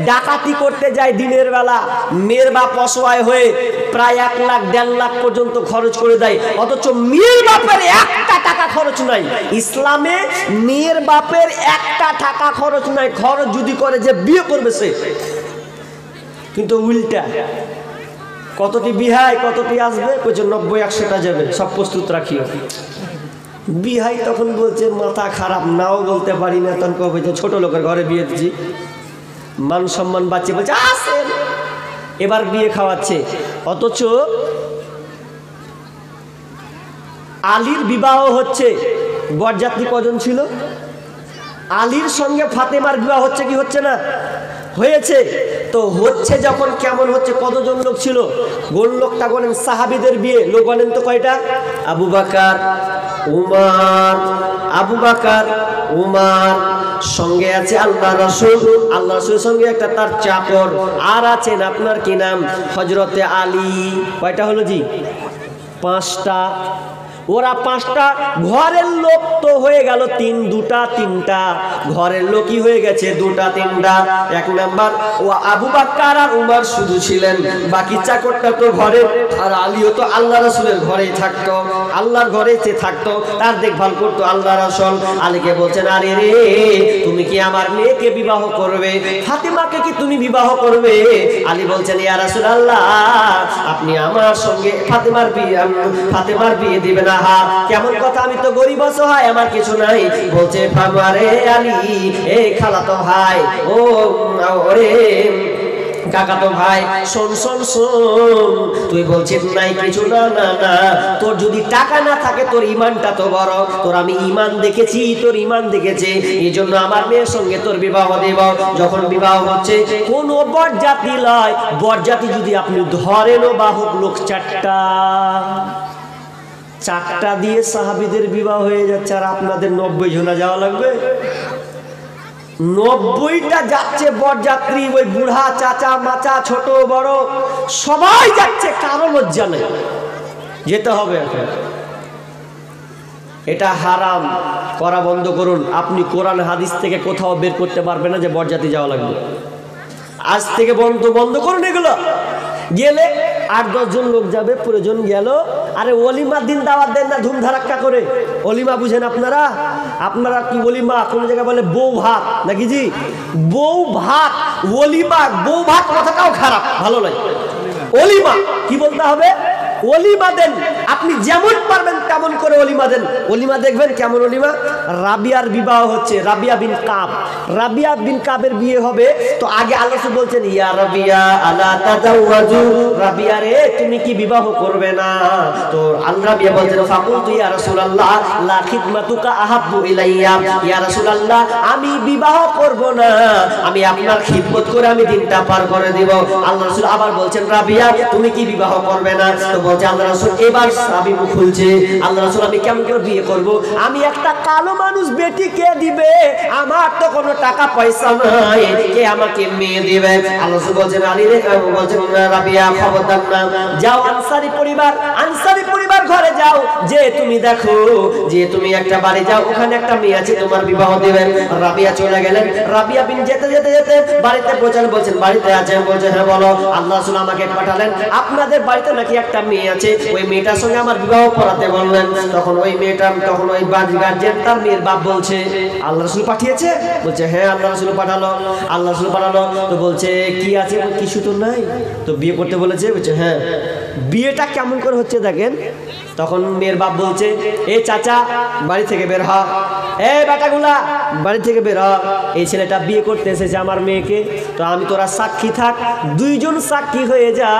ডাকাতি করতে যায় দিনের বেলা। মেয়ের বাপ অসহায় হয়ে প্রায় 1 লাখ 1.5 লাখ পর্যন্ত খরচ করে দেয়, অথচ মেয়ের বাপের 1টা টাকা খরচ নাই। ইসলামে মেয়ের বাপের 1টা টাকা খরচ নাই। খরচ যদি করে যে বিয়ে করবে সে, কিন্তু উল্টা কতটি বিহাই কতটি আসবে, 90-100টা যাবে, সব প্রস্তুত রাখিও। বিহাই তখন বলছে মাথা খারাপ, নাও বলতে পারি না, তখন কবে যে ছোট লোকের ঘরে বিয়ে দিচ্ছি, মান সম্মান বাঁচে, বলছে আসেন, এবার বিয়ে খাওয়াচ্ছে। অথচ আলীর বিবাহ হচ্ছে, বরযাত্রী কজন ছিল? আলীর সঙ্গে ফাতেমার বিবাহ হচ্ছে কি হচ্ছে না? হয়েছে। তো হচ্ছে যখন কেমন হচ্ছে, কতজন লোক ছিল? গোল লোকটা গণেন, সাহাবীদের বিয়ে লোক গণেন তো কয়টা? আবু বকর, উমর, আবু বকর, উমর, সঙ্গে আছে আল্লাহ রাসূল, আল্লাহ রাসূলের সঙ্গে একটা তার চাকর, আর আছেন আপনার কি নাম, হযরতে আলী। কয়টা হলো জি? 5টা। ওরা 5টা, ঘরের লোক তো হয়ে গেল 2টা 3টা, ঘরের লোকই হয়ে গেছে 2টা 3টা। 1 নাম্বার ও আবু বকর আর উমর শুধু ছিলেন, বাকি চাকরটা তো ঘরে, আর আলীও তো আল্লাহ রাসূলের ঘরেই থাকতো, আল্লাহর ঘরেই থাকতো, তার দেখভাল করতো আল্লাহ রাসূল। আলীকে বলছেন, আরে রে তুমি কি আমার মেয়েকে বিবাহ করবে? ফাতেমাকে কি তুমি বিবাহ করবে? আলী বলছেন, ইয়া রাসূলুল্লাহ আপনি আমার সঙ্গে ফাতেমার বিয়ে দিবেন? কেমন কথা, আমি তো গরিব অসহায়, আমার কিছু নাই। বলছে ফাগরে আলী, এ খালাতো ভাই, ও ওরে কাকাতো ভাই, শোন শোন শোন, তুই বলছিস নাই কিছু, না না না, তোর যদি টাকা না থাকে তোর ইমানটা তো বড়, তোর আমি ইমান দেখেছি, তোর ইমান দেখেছে, এই জন্য আমার মেয়ের সঙ্গে তোর বিবাহ দেব। যখন বিবাহ হচ্ছে, কোন বরযাত্রী লয়, বরযাত্রী যদি আপনি ধরেনও বাহক লোক 4টা দিয়ে সাহাবীদের বিবাহ হয়ে যাচ্ছে, আর আপনাদের 90 জনা যাওয়া লাগবে। 90টা যাচ্ছে বরযাত্রী, ওই বুড়া চাচা মাচা ছোট বড় সবাই যাচ্ছে, কারো লজ্জা নেই, যেতে হবে। এখন এটা হারাম, করা বন্ধ করুন। আপনি কোরআন হাদিস থেকে কোথাও বের করতে পারবেন না যে বরযাত্রী যাওয়া লাগবে। আজ থেকে বন্ধ করুন এগুলো। গেলে 8-10 জন লোক যাবে, প্রয়োজন গেল। আরে ওলিমার দিন দাওয়াত দেন না ধুমধারাক্কা করে? ওলিমা বুঝেন আপনারা? আপনারা কি ওলিমা কোন জায়গায় বলে বউ ভাত নাকি জি? বউ ভাত, ওলিমা, বউ ভাত কথাটাও খারাপ, ভালো নয়। ওলিমা কি বলতে হবে? ওলিমা দেন, আপনি যেমন পারবেন তেমন করে ওলিমা দেন। ওলিমা দেখবেন কেমন ওলিমা? রাবিয়ার বিবাহ হচ্ছে, রাবিয়া বিন কাব, রাবিয়া বিন কাবের বিয়ে হবে। তো আগে আল্লাহ রাসূল বলছেন, ইয়া রাবিয়া আলা তাজাওয়াজু, রাবিয়া রে তুমি কি বিবাহ করবে না? তো আল্লাহ রাবিয়া বলছেন, ফাকুলতু ইয়া রাসূলুল্লাহ লা খিদমাতুকা আহাব্বু ইলাইয়া, ইয়া রাসূলুল্লাহ আমি বিবাহ করব না, আমি আপনার খিদমত করে আমি দিনটা পার করে দিব। আল্লাহ রাসূল আবার বলছেন, রাবিয়া তুমি কি বিবাহ করবে না? তো বলছে আল্লাহ রাসূল, এবার সাবি মুখ খুলছে, আল্লাহ রাসূল আমি কেমন করে বিয়ে করব? আমি একটা কালো মানুষ বেটি কে দিবে? আমার তো কোনো টাকা পয়সা নাই, কে আমাকে মেয়ে দিবে? আল্লাহ রাসূল বলছেন, আলী রে, বলছেন রাবিয়া খবরদার না, যাও আনসারী পরিবার ঘরে যাও, যে তুমি দেখো যে তুমি একটা বাড়ি যাও, ওখানে একটা মেয়ে আছে তোমার বিবাহ দিবে। রাবিয়া চলে গেলেন। রাবিয়া বিন যেতে বাড়িতে পৌঁছালেন, বলছেন বাড়িতে আছেন? বলছে হ্যাঁ বলো। আল্লাহ রাসূল আমাকে পাঠালেন, আপনাদের বাড়িতে নাকি একটা মেয়ে আছে, ওই মেয়েটার সঙ্গে আমার বিবাহ পড়াতে বললেন। তখন ওই গার্জিয়ান তার মেয়ের বাপ বলছে, আল্লাহ রাসূল পাঠিয়েছে? বলছে হ্যাঁ আল্লাহ রাসূল পাঠালো। আল্লাহ রাসূল পাঠালো। তো বলছে কি আছে? কিছু তো নাই। তো বিয়ে করতে বলেছে? বলছে হ্যাঁ। বিয়েটা কেমন করে হচ্ছে দেখেন। তখন মেয়ের বাপ বলছে, এ চাচা বাড়ি থেকে বের হ, এ বেটাগুলা বাড়ি থেকে বের হ, এই ছেলেটা বিয়ে করতে এসেছে আমার মেয়েকে। তো আমি তোরা সাক্ষী থাক, দুইজন সাক্ষী হয়ে যা,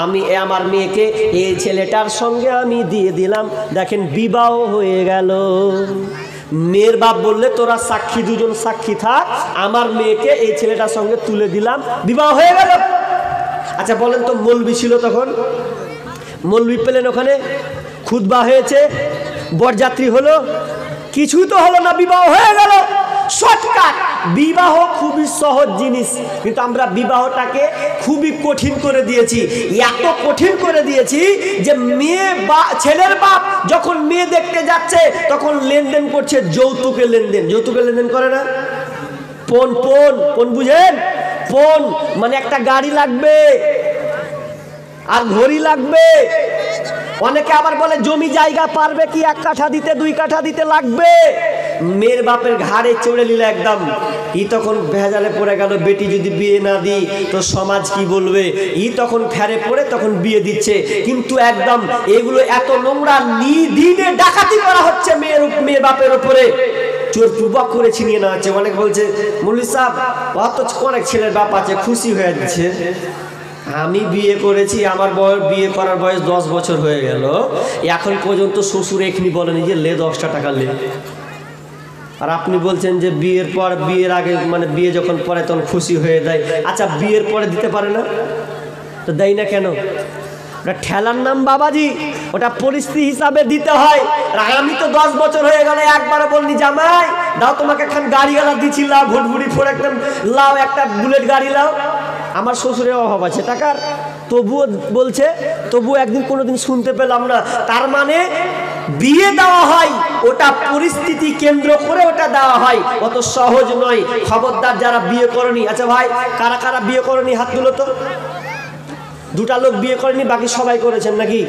আমি আমার মেয়েকে এই ছেলেটার সঙ্গে আমি দিয়ে দিলাম। দেখেন বিবাহ হয়ে গেল। মেয়ের বাপ বললে তোরা সাক্ষী, দুজন সাক্ষী থাক, আমার মেয়েকে এই ছেলেটার সঙ্গে তুলে দিলাম, বিবাহ হয়ে গেল। আচ্ছা বলেন তো, মৌলবি ছিল তখন, মৌলবি পেলেন ওখানে, খুতবা হয়েছে, বরযাত্রী হলো, কিছু তো হলো না, বিবাহ হয়ে গেল। শর্টকাট। বিবাহ খুবই সহজ জিনিস, কিন্তু আমরা বিবাহটাকে খুবই কঠিন করে দিয়েছি। এত কঠিন করে দিয়েছি যে মেয়ে বা ছেলের বাপ যখন মেয়ে দেখতে যাচ্ছে তখন লেনদেন করছে, যৌতুকের লেনদেন। যৌতুকের লেনদেন করে না? পণ বুঝেন? পণ মানে একটা গাড়ি লাগবে আর ঘড়ি লাগবে। অনেকে আবার বলে জমি জায়গা পারবে কি 1 কাঠা দিতে, 2 কাঠা দিতে লাগবে। মেয়ের বাপের ঘাড়ে চড়ে নিল একদম। তখন ভেজালে পড়ে গেল, বেটি যদি বিয়ে না দিই তো সমাজ কি বলবে। তখন ফেরে পড়ে তখন বিয়ে দিচ্ছে। কিন্তু একদম এগুলো এত নোংরা, দিনে ডাকাতি করা হচ্ছে মেয়ের বাপের উপরে, চোর পূর্বক করে ছিনিয়ে নেওয়া হচ্ছে। অনেক বলছে মৌলভী সাহেব অত অনেক ছেলের বাপ আছে, খুশি হয়ে যাচ্ছে। আমি বিয়ে করেছি, আমার বিয়ে করার বয়স 10 বছর হয়ে গেল, এখন পর্যন্ত শ্বশুর এখনি বলেনি যে লে 10টা টাকা লে। আর আপনি বলছেন যে বিয়ের পর, বিয়ের আগে মানে বিয়ে যখন পরে তখন খুশি হয়ে দেয়। আচ্ছা বিয়ের পরে দিতে পারে না? তো দেয় না কেন? ওটা ঠেলার নাম বাবাজি, ওটা পরিস্থিতি হিসাবে দিতে হয়। আমি তো 10 বছর হয়ে গেল একবারও বলনি জামাই দাও তোমাকে এখন গাড়ি গালা দিচ্ছিলাম, ভুটভুটি ফোড়ে একদম লাও, একটা বুলেট গাড়ি লাও। আমার শ্বশুরের অভাব আছে টাকার, তবুও বলছে, তবুও একদিন কোনোদিন শুনতে পেলাম না। তার মানে বিয়ে দেওয়া হয় ওটা পরিস্থিতি কেন্দ্র করে ওটা দেওয়া হয়, অত সহজ নয়। খবরদার যারা বিয়ে করেনি। আচ্ছা ভাই, কারা কারা বিয়ে করেনি হাত তুলো তো। 2টা লোক বিয়ে করেনি, বাকি সবাই করেছেন নাকি?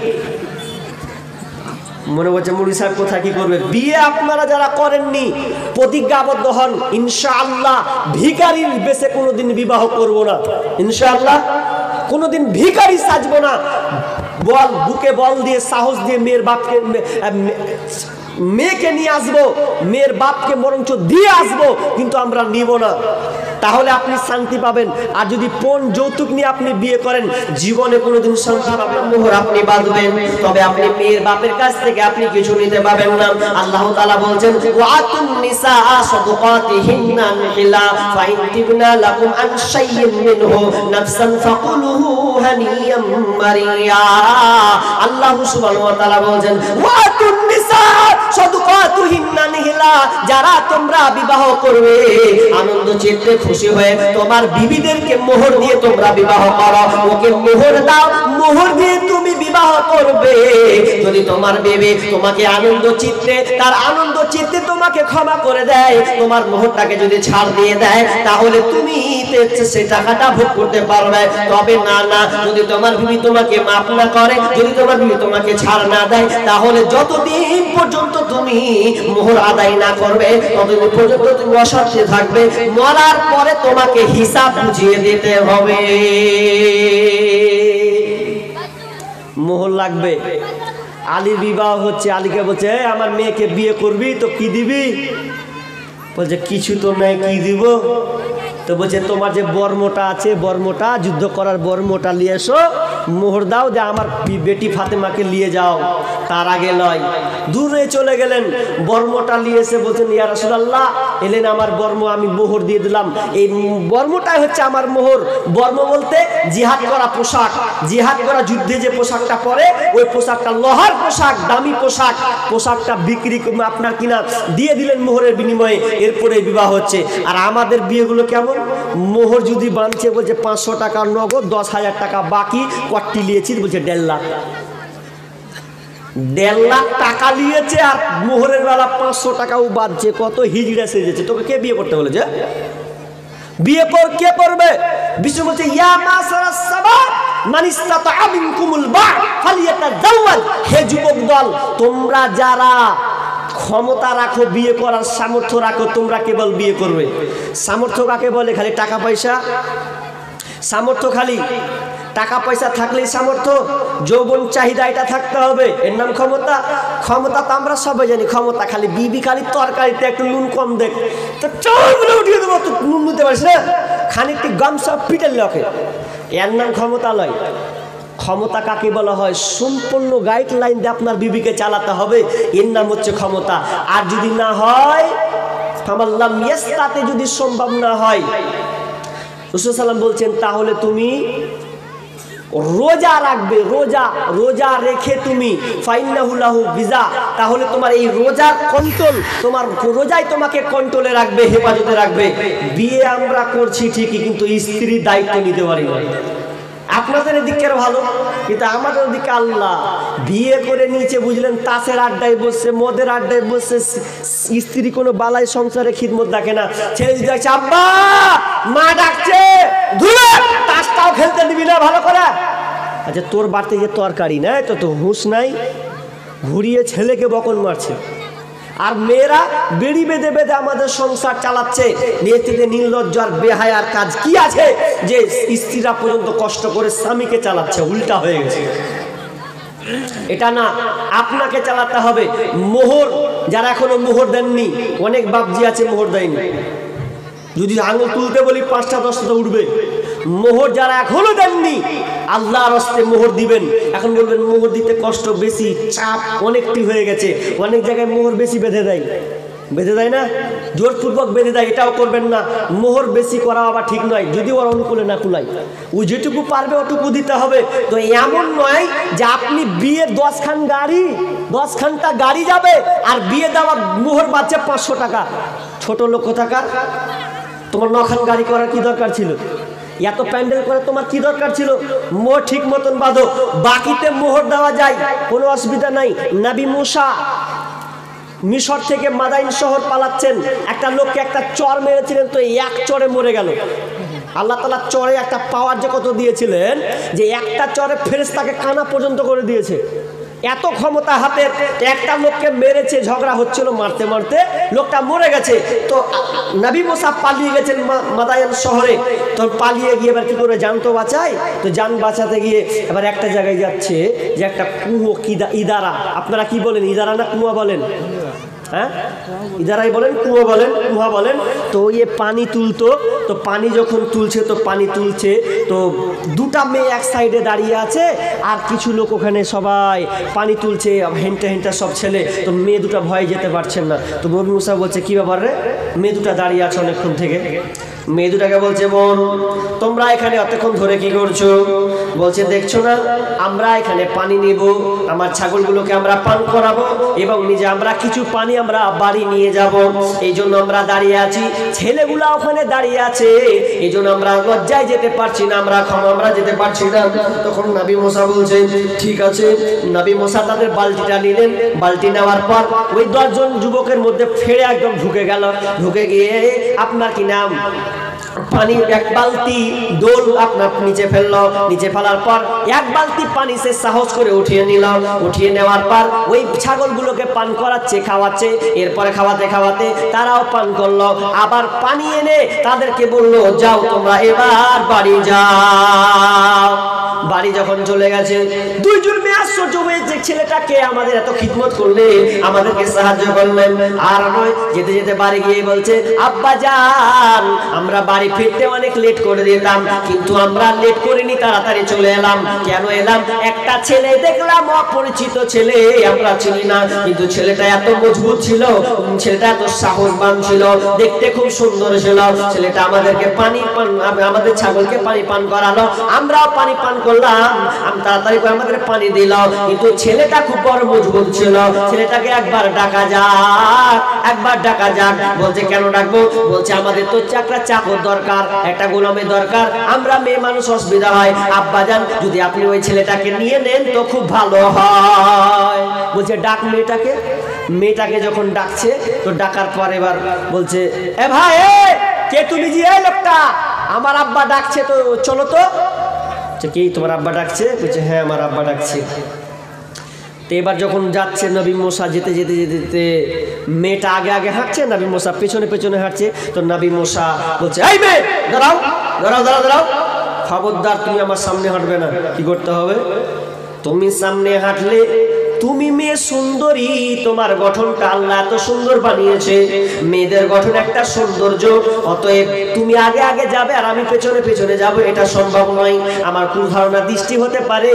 মনে হচ্ছে মৌলভী সাহেব কোথায় কি করবে। বিয়ে আপনারা যারা করেননি প্রতিজ্ঞাবদ্ধ হন, ইনশাআল্লাহ ভিখারির বেশে কোনোদিন বিবাহ করব না। ইনশাআল্লাহ কোনোদিন ভিখারি সাজবো না। বল বুকে বল দিয়ে, সাহস দিয়ে মেয়ের বাপকে, মেয়েকে নিয়ে আসবো, মেয়ের বাপকে বরঞ্চ দিয়ে আসবো, কিন্তু আমরা নিব না। তাহলে আপনি শান্তি পাবেন। আর যদি পণ যৌতুক নিয়ে আপনি বিয়ে করেন, জীবনে কোনোদিন শান্তি পাবেন। মোহর আপনি বাঁধবেন, তবে আপনি মেয়ের বাপের কাছ থেকে আপনি কিছু নিতে পাবেন না। আল্লাহ তাআলা বলছেন, ওয়াতুন নিসা সাদকাতিহিন্না নিহিলা ফাইন তিবনা লাকুম আন শাইইন মিনহু নাফসান ফাকুলুহু হানিয়াম মারিয়া। আল্লাহ সুবহানাহু ওয়া তাআলা বলছেন, ওয়াতুন নিসা সাদকাতিহিন্না নিহিলা, যারা তোমরা বিবাহ করবে আনন্দ চিত্তে খুশি হয়ে তোমার বিবিদেরকে মোহর দিয়ে তোমরা বিবাহ করো। ওকে মোহর দাও, মোহর দিয়ে তুমি বিবাহ করবে। যদি তোমার বিবি তোমাকে আনন্দ চিত্তে, তার আনন্দ চিত্তে তোমাকে ক্ষমা করে দেয়, তোমার মোহরটাকে যদি ছাড় দিয়ে দেয়, তাহলে তুমি সে টাকাটা ভোগ করতে পারবে। তবে না, যদি তোমার বিবি তোমাকে মাফ না করে, যদি তোমার বিবি তোমাকে ছাড় না দেয়, তাহলে যতদিন পর্যন্ত তুমি মোহর আদায় না করবে ততদিন পর্যন্ত তুমি অশান্তি থাকবে। মরার পরে তোমাকে হিসাব বুঝিয়ে দিতে হবে। মোহর লাগবে। আলীর বিবাহ হচ্ছে, আলীকে বলছে আমার মেয়েকে বিয়ে করবি তো কি দিবি? বলছে কিছু তো নেই, কি দিব? তো বলছে তোমার যে বর্মটা আছে, বর্মটা যুদ্ধ করার বর্মটা নিয়ে এসো, মোহর দাও যে আমার বেটি ফাতেমাকে নিয়ে যাও। তার আগে নয়, দূরে চলে গেলেন, বর্মটা নিয়ে এসে বলছেন ইয়া রাসূলুল্লাহ, এলেন আমার বর্ম, আমি মোহর দিয়ে দিলাম। এই বর্মটাই হচ্ছে আমার মোহর। বর্ম বলতে জিহাদ করা পোশাক, জিহাদ করা যুদ্ধে যে পোশাকটা পরে ওই পোশাকটা লোহার পোশাক, দামি পোশাক। পোশাকটা বিক্রি আপনার কিনা দিয়ে দিলেন মোহরের বিনিময়ে, এরপরে বিবাহ হচ্ছে। আর আমাদের বিয়েগুলো কেমন? মোহর যদি বানছে বলছে 500 টাকা নগদ, 10,000 টাকা বাকি, কট্টি নিয়েছি বলছে 1.5 লাখ। 1.5 লাখ টাকা নিয়েছে আর মোহরের বেলা 500 টাকাও বাঁধছে। কত হিজড়া সেজেছে। তোকে কে বিয়ে করতে বলেছে? বিয়ে পর কে করবে? বিষ্ণু বলছে ইয়া মাসারাস সাবাব মান ইসতাতা মিনকুমুল বা'দ ফালিয়াতাজাওয়াজ। হে যুবক দল, তোমরা যারা ক্ষমতা রাখো, বিয়ে করার সামর্থ্য রাখো, তোমরা কেবল বিয়ে করবে। সামর্থ্য কাকে বলে? খালি টাকা পয়সা? সামর্থ্য খালি টাকা পয়সা থাকলেই সামর্থ্য? যৌবন চাহিদা এটা থাকতে হবে, এর নাম ক্ষমতা? ক্ষমতা তো আমরা সবাই জানি, ক্ষমতা খালি বিবি খালি তরকারিতে একটু নুন কম দেখ তো চোখগুলো উঠিয়ে দেবো, তো নুন নিতে পারিস না, খানিকটি গামছা পিটের লোকে, এর নাম ক্ষমতা নয়। ক্ষমতা কাকে বলা হয়? সম্পূর্ণ গাইডলাইন দিয়ে আপনার বিবিকে চালাতে হবে, এর নাম হচ্ছে ক্ষমতা। আর যদি না হয়, ফামাল্লাম ইয়াস্তাতে, যদি সম্ভব না হয়, রাসূল সাল্লাল্লাহু আলাইহি ওয়াসাল্লাম বলছেন তাহলে তুমি রোজা রাখবে। রোজা, রোজা রেখে তুমি ফাইন্নাহু লাহু বিজা, তাহলে তোমার এই রোজার কন্ট্রোল, তোমার রোজাই তোমাকে কন্ট্রোলে রাখবে, হেফাজতে রাখবে। বিয়ে আমরা করছি ঠিকই, কিন্তু স্ত্রীর দায়িত্ব নিতে পারি না। আপনাদের এদিকে ভালো, কিন্তু আমাদের ওদিকে আল্লাহ বিয়ে করে নিচে বুঝলেন তাসের আড্ডায় বসছে, মদের আড্ডায় বসছে, স্ত্রী কোনো বালাই সংসারে খিদমত দেখে না। ছেলে যদি দেখছে আব্বা মা ডাকছে, ধুলে তাসটাও খেলতে দিবি না ভালো করে? আচ্ছা তোর বাড়িতে যে তরকারি নাই, তো তো হুঁশ নাই, ঘুরিয়ে ছেলেকে বকন মারছে। আর মেয়েরা বেড়ি বেঁধে বেঁধে আমাদের সংসার চালাচ্ছে। মেয়েদের নির্লজ্জ আর বেহায়ার কাজ কি আছে যে স্ত্রীরা পর্যন্ত কষ্ট করে স্বামীকে চালাচ্ছে? উল্টা হয়ে গেছে। এটা না, আপনাকে চালাতে হবে। মোহর, যারা এখনো মোহর দেননি, অনেক বাপজি আছে মোহর দেয়নি, যদি আঙুল তুলতে বলি 5টা 10টা উঠবে। মোহর যারা এখনো দেননি, আল্লাহর রাস্তে মোহর দিবেন। এখন বলবেন মোহর দিতে কষ্ট বেশি, চাপ অনেকটি হয়ে গেছে। অনেক জায়গায় মোহর বেশি বেঁধে দেয়, বেঁধে দেয় না, জোরপূর্বক বেঁধে দেয়, এটাও করবেন না। মোহর বেশি করা আবার ঠিক নয়, যদি ওর অনুকূলে না কুলায়, ও যেটুকু পারবে ওটুকু দিতে হবে। তো এমন নয় যে আপনি বিয়ের 10খান গাড়ি, 10খানটা গাড়ি যাবে, আর বিয়ে দেওয়া মোহর পাচ্ছে 500 টাকা। ছোট লোক কোথাকার, তোমার 9খান গাড়ি করার কি দরকার ছিল? এত প্যান্ডেল করে তোমার কি দরকার ছিল? মোহর ঠিক মতন বাঁধো। বাকিতে মোহর দেওয়া যায়, কোনো অসুবিধা নাই। নবী মুসা মিশর থেকে মাদাইন শহর পালাচ্ছেন, একটা লোককে একটা চর মেরেছিলেন, তো এক চরে মরে গেল। আল্লাহ তাআলা চরে একটা পাওয়ার যে কত দিয়েছিলেন, যে একটা চরে ফেরেশতাকে কানা পর্যন্ত করে দিয়েছে। এত ক্ষমতা হাতের। একটা লোককে মেরেছে, ঝগড়া হচ্ছিল, মারতে মারতে লোকটা মরে গেছে। তো নবী মুসা পালিয়ে গেছেন মাদায়ান শহরে। তো পালিয়ে গিয়ে এবার কি করে জান তো বাঁচায়? তো জান বাঁচাতে গিয়ে এবার একটা জায়গায় যাচ্ছে, যে একটা কুয়ো, ইদারা, আপনারা কি বলেন, ইদারা না কুয়া বলেন? হ্যাঁ, ইদারাই বলেন, কুয়ো বলেন, কুয়া বলেন। তো ইয়ে পানি তুলতো, তো পানি যখন তুলছে, তো পানি তুলছে, তো দুটা মেয়ে এক সাইডে দাঁড়িয়ে আছে, আর কিছু লোক ওখানে সবাই পানি তুলছে, হেঁটে হেঁটে সব ছেলে। তো মেয়ে দুটা ভয়ে যেতে পারছেন না। তো নবী মুসা বলছে কি ব্যাপার রে, মেয়ে দুটা দাঁড়িয়ে আছে অনেকক্ষণ থেকে। মেয়ে দুটাকে বলছে বোন তোমরা এখানে অতক্ষণ ধরে কি করছো? বলছে দেখছো না আমরা এখানে পানি নিব, আমার ছাগলগুলোকে আমরা পান করাবো, এবং নিজে আমরা কিছু পানি আমরা বাড়ি নিয়ে যাব, এই জন্য আমরা দাঁড়িয়ে আছি। ছেলেগুলা ওখানে দাঁড়িয়ে আছে, এই জন্য আমরা লজ্জায় যেতে পারছি না, আমরা যেতে পারছি না। তখন নবী মুসা বলছে ঠিক আছে। নবী মুসা তাদের বালতিটা নিলেন, বালতি নেওয়ার পর ওই 10 জন যুবকের মধ্যে ফেরে একদম ঢুকে গেল। ঢুকে গিয়ে আপনার কি নাম, পানি এক বালতি ডোল আপনার নিচে ফেললো। নিচে ফেলার পর এক বালতি পানি সে সাহস করে উঠিয়ে নিল। উঠিয়ে নেওয়ার পর ওই ছাগলগুলোকে পান করাচ্ছে, খাওয়াচ্ছে। এরপরে খাওয়াতে খাওয়াতে তারাও পান করলো। আবার পানি এনে তাদেরকে বললো যাও তোমরা এবার বাড়ি যাও। বাড়ি যখন চলে গেছে, দুইজন মেয়ে আশ্চর্য হয়েছে, ছেলেটাকে আমাদের এত খিদমত করলে, আমাদেরকে সাহায্য করলেন। আর নয়, যেতে যেতে বাড়ি গিয়ে বলছে, আব্বা জান আমরা বাড়ি ফিরতে অনেক লেট করে দিতাম, কিন্তু আমরা লেট করিনি, তাড়াতাড়ি চলে এলাম। কেন এলাম? একটা ছেলে দেখলাম, অপরিচিত ছেলে, আমরা চিনি না, কিন্তু ছেলেটা এত মজবুত ছিল, ছেলেটা এত সাহসবান ছিল, দেখতে খুব সুন্দর ছিল। ছেলেটা আমাদেরকে পানি পান, আমাদের ছাগলকে পানি পান করালো, আমরাও পানি পান করলাম, আমি তাড়াতাড়ি করে আমাদের পানি দিল, কিন্তু ছেলেটা খুব বড় মজবুত ছিল। ছেলেটাকে একবার ডাকা যাক, একবার ডাকা যাক। বলছে কেন ডাকবো? বলছে আমাদের তো একটা চাকর দরকার, একটা গোলামের দরকার, আমরা মেয়ে মানুষ, অসুবিধা হয়। আব্বাজান যদি আপনি ওই ছেলেটাকে নিয়ে নেন তো খুব ভালো হয়। বলছে ডাক মেয়েটাকে। মেয়েটাকে যখন ডাকছে, তো ডাকার পর এবার বলছে, এ ভাই, কে তুমি? জি, এই লোকটা, আমার আব্বা ডাকছে, তো চলো তো। কি তোমার আব্বা ডাকছে? বলছে হ্যাঁ আমার আব্বা ডাকছে। তো এবার যখন যাচ্ছে নবী মুসা, যেতে যেতে যেতে যেতে মেয়েটা আগে আগে হাঁটছে, নবী মুসা পেছনে পেছনে হাঁটছে। তো নবী মুসা বলছে, এই মেয়ে দাঁড়াও দাঁড়াও দাঁড়াও দাঁড়াও, খবরদার তুমি আমার সামনে হাঁটবে না। কি করতে হবে? তুমি সামনে হাঁটলে, তুমি মেয়ে সুন্দরী, তোমার গঠনটা আল্লাহ এত সুন্দর বানিয়েছে, মেয়েদের গঠন একটা সৌন্দর্য, অতএব তুমি আগে আগে যাবে আর আমি পেছনে পেছনে যাব, এটা সম্ভব নয়। আমার কোন ধারণা দৃষ্টি হতে পারে,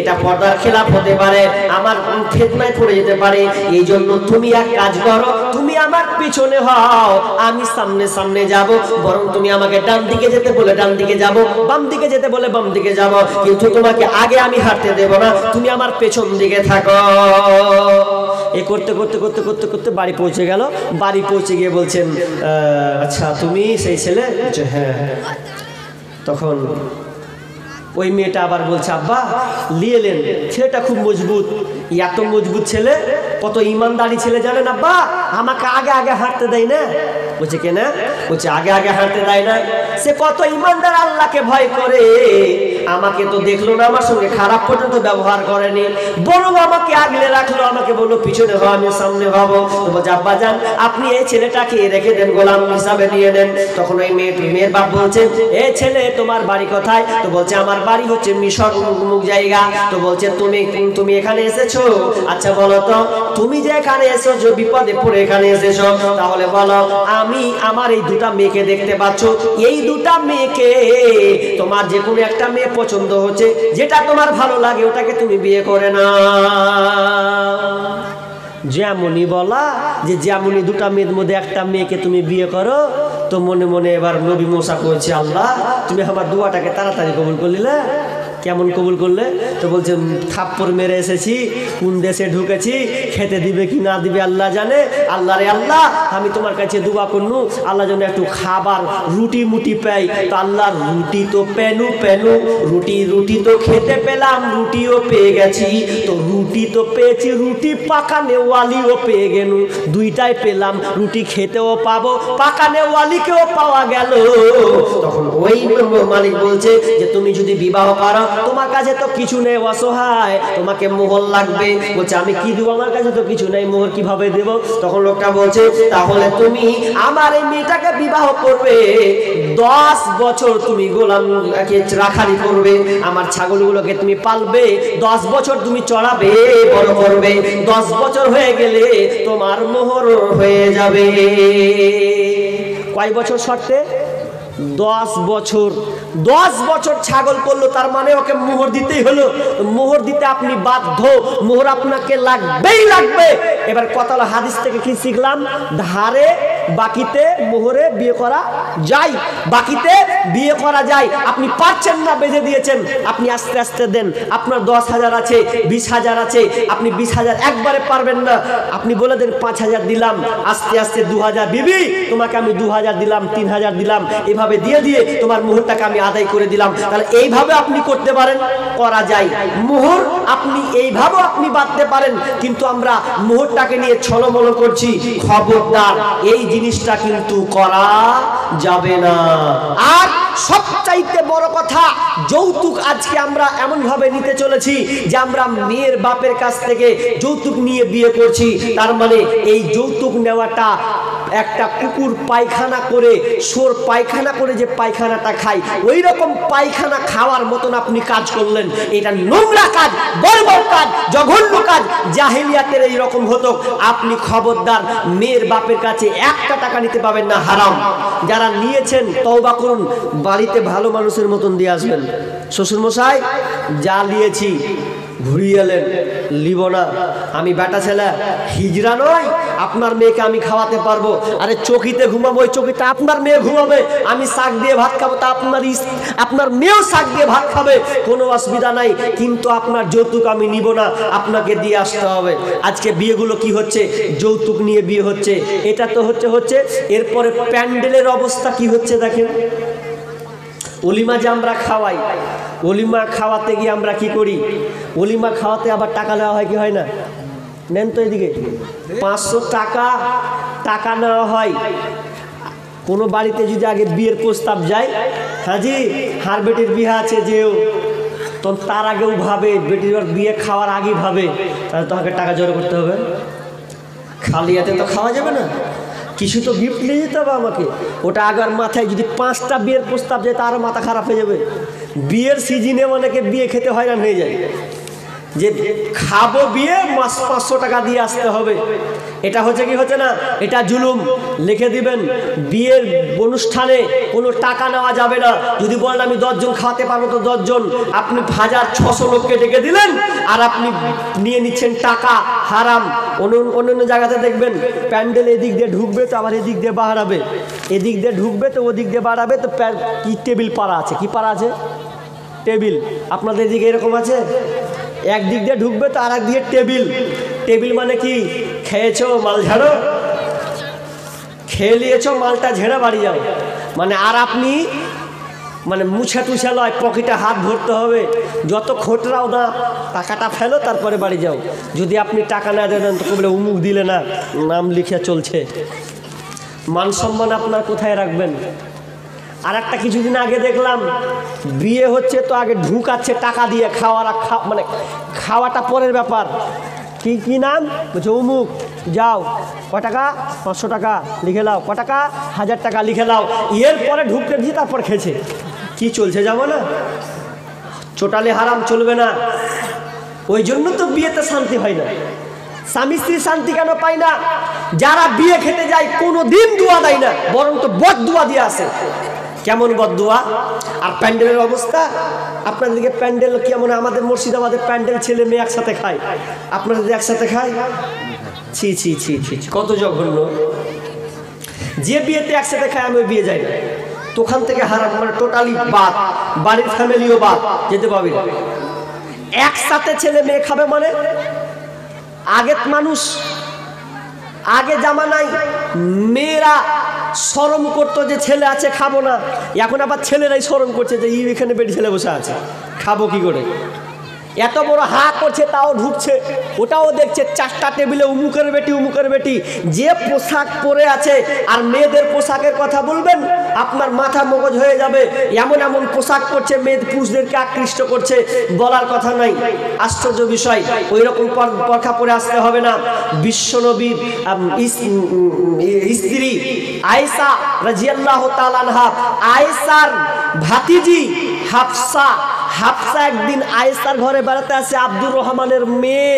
এটা পর্দার খেলাফ হতে পারে, আমার ফিতনায় পড়ে যেতে পারে। এই জন্য তুমি এক কাজ করো, তুমি আমার পিছনে হও, আমি সামনে সামনে যাব। বরং তুমি আমাকে ডান দিকে যেতে বলে ডান দিকে যাব, বাম দিকে যেতে বলে বাম দিকে যাব, কিন্তু তোমাকে আগে আমি হাঁটতে দেব না, তুমি আমার পেছন দিকে থাকো। এ করতে করতে করতে করতে করতে বাড়ি পৌঁছে গেল। বাড়ি পৌঁছে গিয়ে বলছেন, আচ্ছা তুমি সেই ছেলে? হ্যাঁ। তখন ওই মেয়েটা আবার বলছে, আব্বা নিয়ে এলেন, ছেলেটা খুব মজবুত, এত মজবুত ছেলে, কত ইমানদারি ছেলে জানেন আব্বা, আমাকে আগে আগে হাঁটতে দেয় না। বলছে কেন? বলছে আগে আগে হাঁটতে দেয় না, সে কত ইমানদার, আল্লাহকে ভয় করে, আমাকে তো দেখলো না, আমার সঙ্গে খারাপ পর্যন্ত ব্যবহার করেনি, বরং আমাকে আগলে রাখলো, আমাকে বললো পিছনে হও, আমি সামনে হবো। তো বলছে আব্বা যান আপনি এই ছেলেটাকে রেখে দেন, গোলাম হিসাবে নিয়ে নেন। তখন ওই মেয়ের বাপ বলছে, এ ছেলে তোমার বাড়ি কোথায়? তো বলছে আমার বাড়ি হচ্ছে মিশর মুখ জায়গা। তো বলছে তুমি এখানে এসেছো? আচ্ছা বলো তো, তুমি যে এখানে এসেছো বিপদে পড়ে এখানে এসেছো, তাহলে বলো আমি আমার এই দুটা মেয়েকে দেখতে পাচ্ছ, এই দুটা মেয়েকে তোমার যে কোনো একটা মেয়ে পছন্দ হচ্ছে, যেটা তোমার ভালো লাগে ওটাকে তুমি বিয়ে করে না। যেমনই বলা যে যেমনই দুটা মেয়ের মধ্যে একটা মেয়েকে তুমি বিয়ে করো। তো মনে মনে এবার নবী মুসা কইছে, আল্লাহ তুমি আমার দোয়াটাকে তাড়াতাড়ি কবুল করলিলে। কেমন কবুল করলে? তো বলছে থাপ্পড় মেরে এসেছি, কোন দেশে ঢুকেছি, খেতে দিবে কি না দিবে আল্লাহ জানে। আল্লাহ রে আল্লাহ, আমি তোমার কাছে দোয়া করনু, আল্লাহ যেন একটু খাবার রুটি মুটি পাই। তো আল্লাহ রুটি তো পেনু পেনু, রুটি তো খেতে পেলাম, রুটিও পেয়ে গেছি। তো রুটি তো পেয়েছি, রুটি পাকানে ওয়ালিও পেয়ে গেল, দুইটাই পেলাম, রুটি খেতেও পাবো, পাকানে ওয়ালিকেও পাওয়া গেল। তখন ওই মালিক বলছে যে তুমি যদি বিবাহ করো, তোমার কাছে তো কিছু নেই, অসহায়, তোমাকে মোহর লাগবে। বলছে আমি কি দেবো, আমার কাছে তো কিছু নেই, মোহর কিভাবে দেব? তখন লোকটা বলছে তাহলে তুমি আমার এই মেয়েটাকে বিবাহ করবে, 10 বছর তুমি গোলামকে রাখালি করবে, আমার ছাগলগুলোকে তুমি পালবে, 10 বছর তুমি চড়াবে, বড় করবে, 10 বছর হয়ে গেলে তোমার মোহর হয়ে যাবে। কয় বছর শর্তে? 10 বছর। 10 বছর ছাগল করলো, তার মানে ওকে মোহর দিতেই হলো। মোহর দিতে আপনি বাধ্য, মোহর আপনাকে লাগবেই লাগবে। এবার কথা হলো, হাদিস থেকে কি শিখলাম? ধারে বাকিতে মোহরে বিয়ে করা যায়, বাকিতে বিয়ে করা যায়। আপনি পারছেন না, বেঁধে দিয়েছেন, আপনি আস্তে আস্তে দেন। আপনার 10,000 আছে, 20,000 আছে, আপনি 20,000 একবারে পারবেন না, আপনি বলে দেন 5,000 দিলাম, আস্তে আস্তে 2,000, বিবি তোমাকে আমি 2,000 দিলাম, 3,000 দিলাম, এভাবে দিয়ে দিয়ে তোমার মোহরটাকে আমি আদায় করে দিলাম। তাহলে এইভাবে আপনি করতে পারেন, করা যায়। মোহর আপনি এইভাবে আপনি বাঁধতে পারেন, কিন্তু আমরা মোহরটাকে নিয়ে ছলমল করছি, খবরদার এই জিনিসটা কিন্তু করা যাবে না। আর সবচাইতে বড় কথা, যৌতুক আজকে আমরা এমন ভাবে নিতে চলেছি যে আমরা মেয়ের বাপের কাছ থেকে যৌতুক নিয়ে বিয়ে করছি। তার মানে এই যৌতুক নেওয়াটা একটা কুকুর পায়খানা করে সোর পায়খানা করে যে পায়খানাটা খায় ওই রকম পায়খানা খাওয়ার মতন আপনি কাজ করলেন। এটা নোংরা কাজ, বর্বর কাজ, জঘন্য কাজ। জাহেলিয়াতের এই রকম হতো। আপনি খবরদার মেয়ের বাপের কাছে একটা টাকা নিতে পাবেন না, হারাম। যারা নিয়েছেন তওবা করুন, বাড়িতে ভালো মানুষের মতন দিয়ে আসবেন। শ্বশুর মশাই যা নিয়েছি ঘুরিয়ে এলেন, লিব না। আমি বেটা ছেলে, হিজড়া নয়, আপনার মেয়েকে আমি খাওয়াতে পারবো। আরে চকিতে ঘুমাবো, ওই চকিতে আপনার মেয়ে ঘুমাবে। আমি শাক দিয়ে ভাত খাবো, তা আপনার মেয়েও শাক দিয়ে ভাত খাবে, কোনো অসুবিধা নাই। কিন্তু আপনার যৌতুক আমি নিব না, আপনাকে দিয়ে আসতে হবে। আজকে বিয়েগুলো কি হচ্ছে, যৌতুক নিয়ে বিয়ে হচ্ছে। এটা তো হচ্ছে। এরপরে প্যান্ডেলের অবস্থা কি হচ্ছে দেখেন। অলিমা যে আমরা খাওয়াই, অলিমা খাওয়াতে গিয়ে আমরা কি করি, অলিমা খাওয়াতে আবার টাকা নেওয়া হয় কি হয় না? নেন তো এদিকে 500 টাকা নেওয়া হয়। কোনো বাড়িতে যদি আগে বিয়ের প্রস্তাব যায়, হাজি হার বেটির বিয়ে আছে যেও, তো তার আগেও ভাবে, বেটির বিয়ে খাওয়ার আগেই ভাবে, তাহলে তোমাকে টাকা জোগাড় করতে হবে। খালি হাতে তো খাওয়া যাবে না, কিছু তো গিফট নিয়ে যেতে হবে আমাকে। ওটা আগের মাথায় যদি 5টা বিয়ের প্রস্তাব যায় তারও মাথা খারাপ হয়ে যাবে। বিয়ের সিজনে অনেকে বিয়ে খেতে হয়রান হয়ে যায়, যে খাবো বিয়ে, মাস 500 টাকা দিয়ে আসতে হবে। এটা হচ্ছে কি হচ্ছে না? এটা জুলুম। লিখে দিবেন, বিয়ের অনুষ্ঠানে কোনো টাকা নেওয়া যাবে না। যদি বলেন আমি 10 জন খাওয়াতে পারবো, তো 10 জন, আপনি 1600 লোককে ডেকে দিলেন আর আপনি নিয়ে নিচ্ছেন টাকা, হারাম। অন্য জায়গাতে দেখবেন প্যান্ডেল এদিক দিয়ে ঢুকবে তো আবার এদিক দিয়ে বাড়াবে, এদিক দিয়ে ঢুকবে তো ওদিক দিয়ে বাড়াবে, তো কি টেবিল পাড়া আছে, কি পাড়া আছে? টেবিল। আপনাদের এদিকে এরকম আছে? একদিক দিয়ে ঢুকবে তো আর এক দিকে টেবিল মানে কি? খেয়েছো মাল ঝাড়ো, খেয়ে নিয়েছো মালটা ঝেড়ে বাড়ি যাও মানে। আর আপনি মানে মুছে টুছে লয়, পকেটে হাত ভরতে হবে, যত খোটরাও না, টাকাটা ফেলো তারপরে বাড়ি যাও। যদি আপনি টাকা না দেন তো বলে উমুক দিলে না, নাম লিখে চলছে। মান সম্মান আপনার কোথায় রাখবেন? আর একটা কিছুদিন আগে দেখলাম বিয়ে হচ্ছে তো আগে ঢুকাচ্ছে টাকা দিয়ে, মানে খাওয়াটা পরের ব্যাপার। কি নাম বলছে? অমুক। যাও, ক টাকা? 500 টাকা লিখে লাও। ক টাকা? 1000 টাকা লিখে লাও। এরপরে ঢুকতে দিয়েছি, তারপর খেয়েছে। কি চলছে যাবো না? টোটালি হারাম, চলবে না। ওই জন্য তো বিয়েতে শান্তি হয় না। স্বামী স্ত্রী শান্তি কেন পায় না? যারা বিয়ে খেতে যায় কোনো দিন দোয়া দেয় না, বরং তো বদদুয়া দিয়ে আসে। কেমন বদদুয়া? আর প্যান্ডেলের অবস্থা আপনাদের দিকে প্যান্ডেল কেমন? আমাদের মুর্শিদাবাদের প্যান্ডেল ছেলে মেয়ে একসাথে খায়, আপনাদের একসাথে খায়? ছি ছি ছি ছি, কত জঘন্য। যে বিয়েতে একসাথে খায় আমি ওই বিয়ে যাই না, তো ওখান থেকে হারাম, মানে টোটালি বাদ। বাড়ির ফ্যামিলিও বাদ, যেতে পারবি না। একসাথে ছেলে মেয়ে খাবে মানে? আগে জামানায় মেয়েরা শরম করতো যে ছেলে আছে খাবো না, এখন আবার ছেলেরাই শরম করছে যে এখানে বেটি ছেলে বসে আছে, খাবো কি করে? এত বড় হা করছে তাও ঢুকছে, ওটাও দেখছে। 4টা টেবিলে উমুকের বেটি। যে পোশাক পরে আছে, আর মেয়েদের পোশাকের কথা বলবেন আপনার মাথা মগজ হয়ে যাবে। এমন পোশাক পরছে, মেয়ে পুরুষদেরকে আকৃষ্ট করছে, বলার কথা নাই। আশ্চর্য বিষয়। ওই রকম পরখা পরে আসতে হবে না। বিশ্বনবীর স্ত্রী আয়েশা রাদিয়াল্লাহু তাআলা আনহা, আয়েশার ভাতিজি হাফসা একদিন আয়েশার ঘরে বেড়াতে আসে। আব্দুর রহমানের মেয়ে,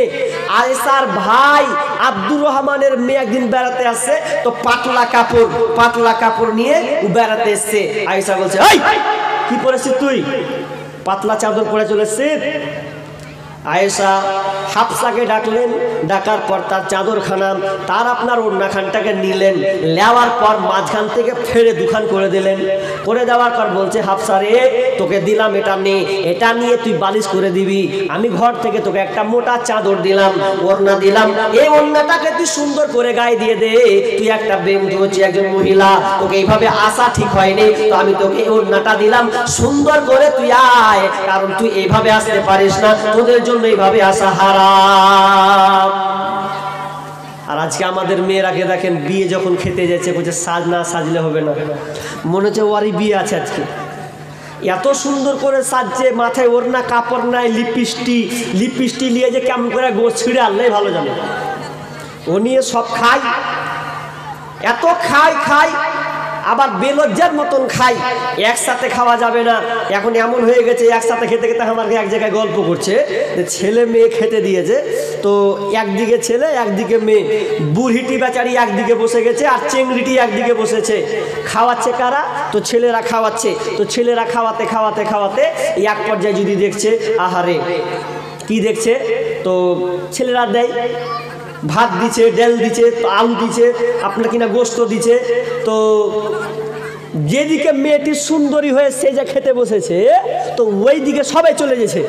আয়েশার ভাই আব্দুর রহমানের মেয়ে একদিন বেড়াতে আসে, তো পাতলা কাপড় নিয়ে বেড়াতে এসছে। আয়েশা বলছে, এই কি পরেছিস তুই? পাতলা চাদর পরে চলে এসছে। আয়েশা হাফসাকে ডাকলেন, ডাকার পর তার চাদরখানা, তার আপনার ওড়নাখানটাকে নিলেন, নেওয়ার পর মাঝখান থেকে ফেড়ে দুখান করে দিলেন। করে দেওয়ার পর বলছে, হাফসা রে, তোকে দিলাম, এটা নিয়ে তুই বালিশ করে দিবি। আমি ঘর থেকে তোকে একটা মোটা চাদর দিলাম, ওড়না দিলাম, এই ওড়নাটাকে তুই সুন্দর করে গায়ে দিয়ে দে। তুই একটা তুই হচ্ছে একজন মহিলা, তোকে এইভাবে আসা ঠিক হয়নি, তো আমি তোকে ওড়নাটা দিলাম, সুন্দর করে তুই আয়, কারণ তুই এইভাবে আসতে পারিস না, তোদের জন্য এইভাবে আসা হারাম। আর আজকে আমাদের মেয়েরাকে দেখেন, বিয়ে যখন খেতে যাচ্ছে বলছে সাজ না সাজলে হবে না, মনে হচ্ছে ওরই বিয়ে আছে আজকে। এত সুন্দর করে সাজছে, মাথায় ওড়না, কাপড় নাই, লিপস্টিক নিয়ে যে কেমন করে গোছ ছিঁড়ে আনলেই ভালো জানে। ও নিয়ে সব খায়, এত খাই খাই আবার বেলজ্জার মতন খাই, একসাথে খাওয়া যাবে না। এখন এমন হয়ে গেছে একসাথে খেতে খেতে আমাকে এক জায়গায় গল্প করছে যে ছেলে মেয়ে খেতে দিয়েছে, তো একদিকে ছেলে একদিকে মেয়ে, বুড়িটি বেচারি একদিকে বসে গেছে আর চেংড়িটি একদিকে বসেছে। খাওয়াচ্ছে কারা? তো ছেলেরা খাওয়াচ্ছে। তো ছেলেরা খাওয়াতে খাওয়াতে খাওয়াতে এক পর্যায়ে যদি দেখছে, আহারে কি দেখছে, তো ছেলেরা দেয় ভাত দিচ্ছে, ডাল দিচ্ছে, আলু দিচ্ছে, আপনার কিনা গোস্ত দিচ্ছে। তো যেদিকে মেয়েটি সুন্দরী হয়ে সে যা খেতে বসেছে, তো ওই দিকে সবাই চলে গেছে,